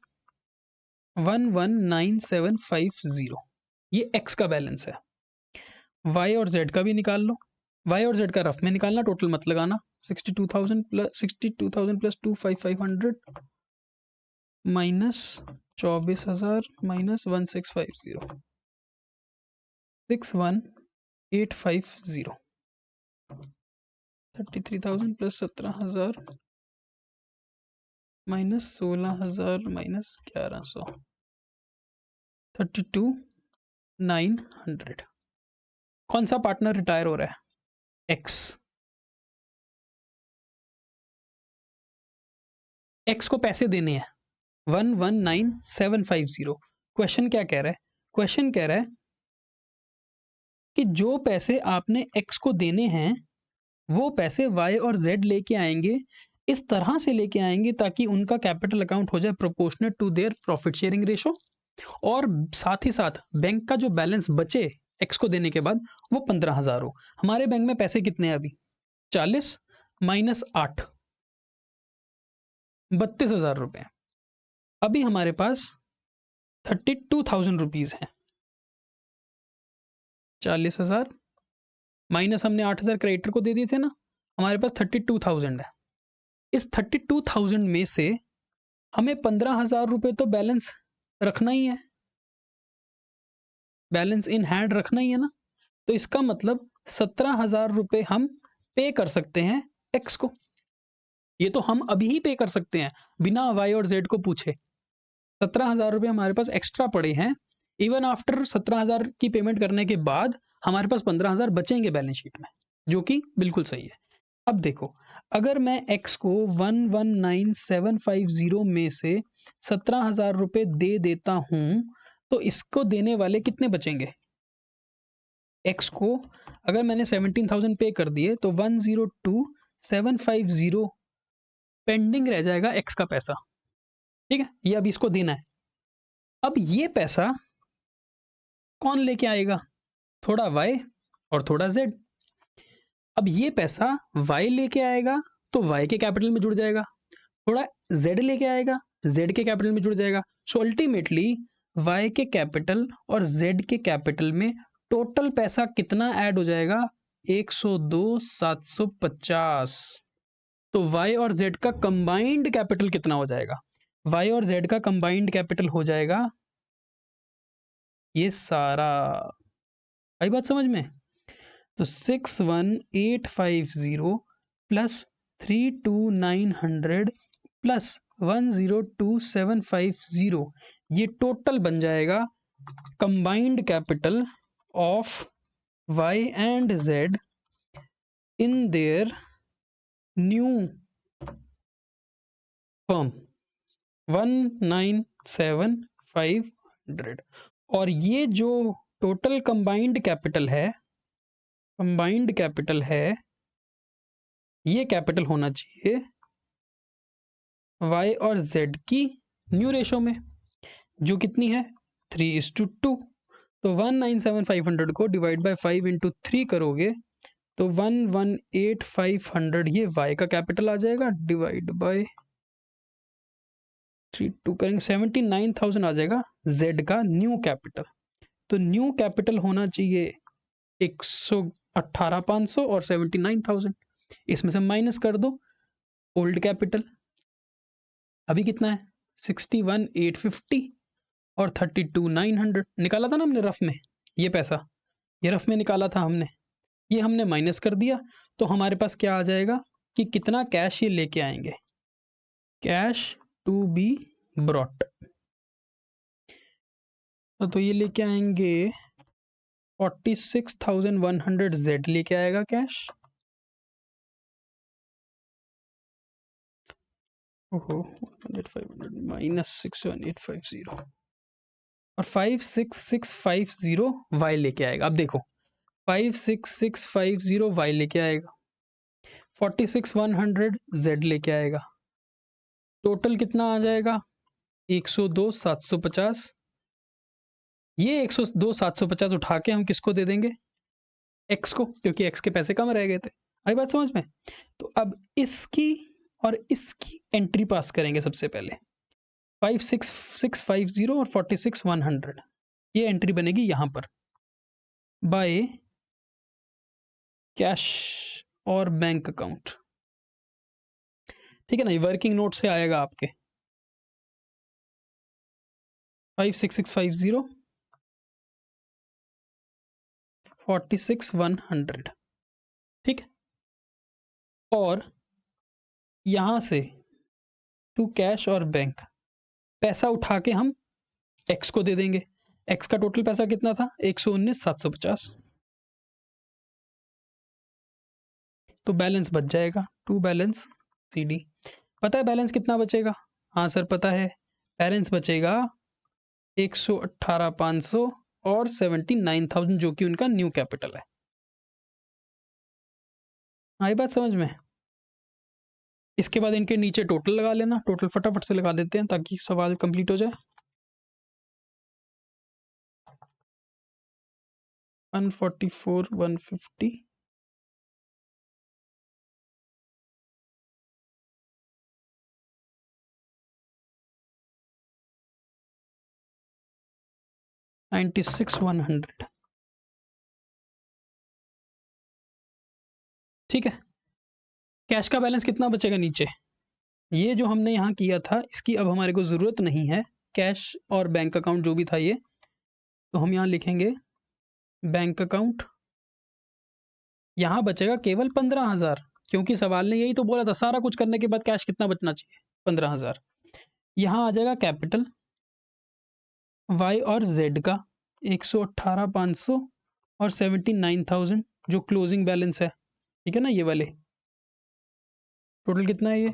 119750, ये एक्स का बैलेंस है। वाई और जेड का भी निकाल लो, वाई और जेड का रफ में निकालना, टोटल मत लगाना। 62,000 plus 25,500 minus 24,000 minus 1,650, 61,850, 33,000 plus 17,000 minus 16,000 minus 1,100, 32,900। कौन सा पार्टनर रिटायर हो रहा है, एक्स। एक्स को पैसे देने हैं 119750। क्वेश्चन क्या कह रहा है, क्वेश्चन कह रहा है कि जो पैसे आपने एक्स को देने हैं वो पैसे वाई और जेड लेके आएंगे, इस तरह से लेके आएंगे ताकि उनका कैपिटल अकाउंट हो जाए proportionate to their profit sharing ratio, और साथ ही साथ बैंक का जो बैलेंस बचे एक्स को देने के बाद वो 15,000 हो। हमारे बैंक में पैसे कितने हैं अभी, 40 माइनस 8, 32,000 रुपये। अभी हमारे पास 32,000 रुपीज है। 40,000 माइनस हमने 8,000 क्रेडिटर को दे दिए थे ना, हमारे पास 32,000 है। इस 32,000 में से हमें 15,000 रुपये तो बैलेंस रखना ही है, बैलेंस इन हैंड रखना ही है ना। तो इसका मतलब 17,000 रुपये हम पे कर सकते हैं एक्स को। ये तो हम अभी ही पे कर सकते हैं बिना वाई और जेड को पूछे। 17,000 रुपये हमारे पास एक्स्ट्रा पड़े हैं। इवन आफ्टर 17,000 की पेमेंट करने के बाद हमारे पास 15,000 बचेंगे बैलेंस शीट में, जो कि बिल्कुल सही है। अब देखो, अगर मैं एक्स को 119750 में से 17,000 रुपये दे देता हूं, तो इसको देने वाले कितने बचेंगे, एक्स को अगर मैंने 17,000 पे कर दिए तो 102 750 पेंडिंग रह जाएगा एक्स का पैसा, ठीक है, ये अभी इसको देना है। अब ये पैसा कौन लेके आएगा? थोड़ा वाई और थोड़ा जेड। अब ये पैसा वाई लेके आएगा तो वाई के कैपिटल में जुड़ जाएगा, थोड़ा जेड लेके आएगा जेड के कैपिटल में जुड़ जाएगा। सो अल्टीमेटली वाई के कैपिटल और जेड के कैपिटल में टोटल पैसा कितना ऐड हो जाएगा? 102,750। तो y और z का कंबाइंड कैपिटल कितना हो जाएगा? y और z का कंबाइंड कैपिटल हो जाएगा ये सारा। आई बात समझ में? तो 61,850 प्लस 32,900 प्लस 102,750, ये टोटल बन जाएगा combined capital of y and z in their new firm 19,750। और ये जो टोटल कंबाइंड कैपिटल है, ये कैपिटल होना चाहिए y और z की न्यू रेशो में, जो कितनी है 3:2। तो 19,750 को डिवाइड बाय 5 इंटू 3 करोगे तो 118,500 ये y का कैपिटल आ जाएगा, डिवाइड बाय 3 करेंगे 79,000 आ जाएगा z का न्यू कैपिटल। तो न्यू कैपिटल होना चाहिए 118,500 और 79,000, इसमें से माइनस कर दो ओल्ड कैपिटल। अभी कितना है 61,850 और 32,900 निकाला था ना हमने रफ में, ये पैसा ये रफ में निकाला था हमने, ये हमने माइनस कर दिया। तो हमारे पास क्या आ जाएगा कि कितना कैश ये लेके आएंगे, कैश टू बी ब्रॉट। तो ये लेके आएंगे 46,100 जेड लेके आएगा कैश। ओहो 100,500 माइनस 61,850 और 56,650 वाई लेके आएगा। अब देखो 56,650 वाई लेके आएगा, 46,100 जेड लेके आएगा, टोटल कितना आ जाएगा 102,750। ये 102,750 उठा के हम किसको दे देंगे? एक्स को, क्योंकि एक्स के पैसे कम रह गए थे। आई बात समझ में? तो अब इसकी और इसकी एंट्री पास करेंगे सबसे पहले, 56,650 और 46,100, ये एंट्री बनेगी यहां पर बाय कैश और बैंक अकाउंट, ठीक है ना, ये वर्किंग नोट से आएगा आपके 56,650 46,100, ठीक है। और यहां से टू कैश और बैंक पैसा उठा के हम एक्स को दे देंगे। एक्स का टोटल पैसा कितना था 119,750, तो बैलेंस बच जाएगा टू बैलेंस CD। पता है बैलेंस कितना बचेगा? हाँ सर पता है, बैलेंस बचेगा 118,500 और 79,000 जो कि उनका न्यू कैपिटल है। आई बात समझ में? इसके बाद इनके नीचे टोटल लगा लेना, टोटल फटाफट से लगा देते हैं ताकि सवाल कंप्लीट हो जाए। 144,150 96,100, ठीक है। कैश का बैलेंस कितना बचेगा नीचे? ये जो हमने यहाँ किया था इसकी अब हमारे को ज़रूरत नहीं है, कैश और बैंक अकाउंट जो भी था ये, तो हम यहाँ लिखेंगे बैंक अकाउंट। यहाँ बचेगा केवल 15,000, क्योंकि सवाल ने यही तो बोला था सारा कुछ करने के बाद कैश कितना बचना चाहिए 15,000। यहाँ आ जाएगा कैपिटल वाई और जेड का 118,500 और 79,000 जो क्लोजिंग बैलेंस है, ठीक है ना, ये वाले टोटल कितना है ये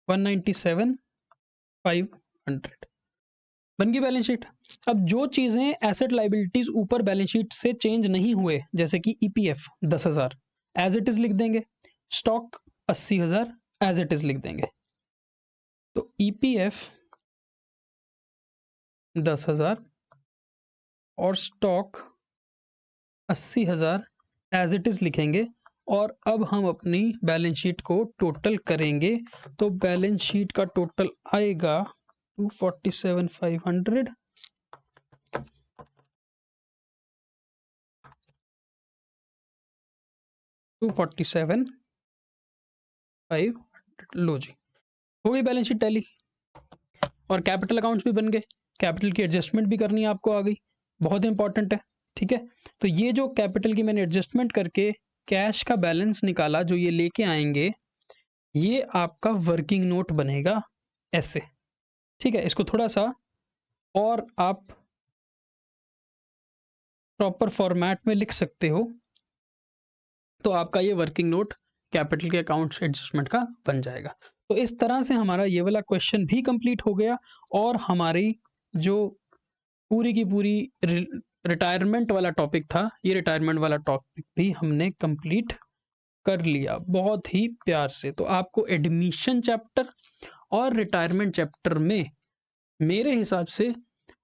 197,500 बन गई बैलेंस शीट। अब जो चीज़ें एसेट लाइबिलिटीज ऊपर बैलेंस शीट से चेंज नहीं हुए, जैसे कि EPF 10,000, एज इट इज लिख देंगे, स्टॉक 80,000 एज इट इज लिख देंगे। तो ईपीएफ 10,000 और स्टॉक 80,000 एज इट इज लिखेंगे। और अब हम अपनी बैलेंस शीट को टोटल करेंगे, तो बैलेंस शीट का टोटल आएगा 247,500 247,500। लो जी, हो गई बैलेंस शीट टैली और कैपिटल अकाउंट्स भी बन गए। कैपिटल की एडजस्टमेंट भी करनी आपको आ गई, बहुत इंपॉर्टेंट है। ठीक है, तो ये जो कैपिटल की मैंने एडजस्टमेंट करके कैश का बैलेंस निकाला, जो ये लेके आएंगे, ये आपका वर्किंग नोट बनेगा ऐसे। ठीक है, इसको थोड़ा सा और आप प्रॉपर फॉर्मेट में लिख सकते हो, तो आपका ये वर्किंग नोट कैपिटल के अकाउंट्स एडजस्टमेंट का बन जाएगा। तो इस तरह से हमारा ये वाला क्वेश्चन भी कंप्लीट हो गया और हमारी जो पूरी की पूरी रिटायरमेंट वाला टॉपिक था, ये रिटायरमेंट वाला टॉपिक भी हमने कंप्लीट कर लिया बहुत ही प्यार से। तो आपको एडमिशन चैप्टर और रिटायरमेंट चैप्टर में मेरे हिसाब से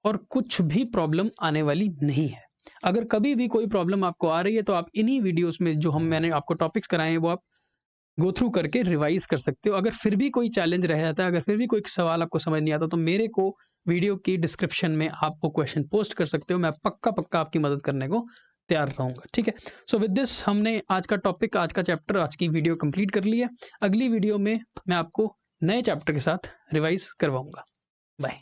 और कुछ भी प्रॉब्लम आने वाली नहीं है। अगर कभी भी कोई प्रॉब्लम आपको आ रही है तो आप इन्हीं वीडियोस में जो मैंने आपको टॉपिक्स कराए हैं वो आप गो थ्रू करके रिवाइज कर सकते हो। अगर फिर भी कोई चैलेंज रह जाता है, अगर फिर भी कोई सवाल आपको समझ नहीं आता, तो मेरे को वीडियो की डिस्क्रिप्शन में आप वो क्वेश्चन पोस्ट कर सकते हो। मैं पक्का आपकी मदद करने को तैयार रहूंगा। ठीक है, सो विद दिस हमने आज का टॉपिक, आज का चैप्टर, आज की वीडियो कंप्लीट कर ली है। अगली वीडियो में मैं आपको नए चैप्टर के साथ रिवाइज करवाऊंगा। बाय।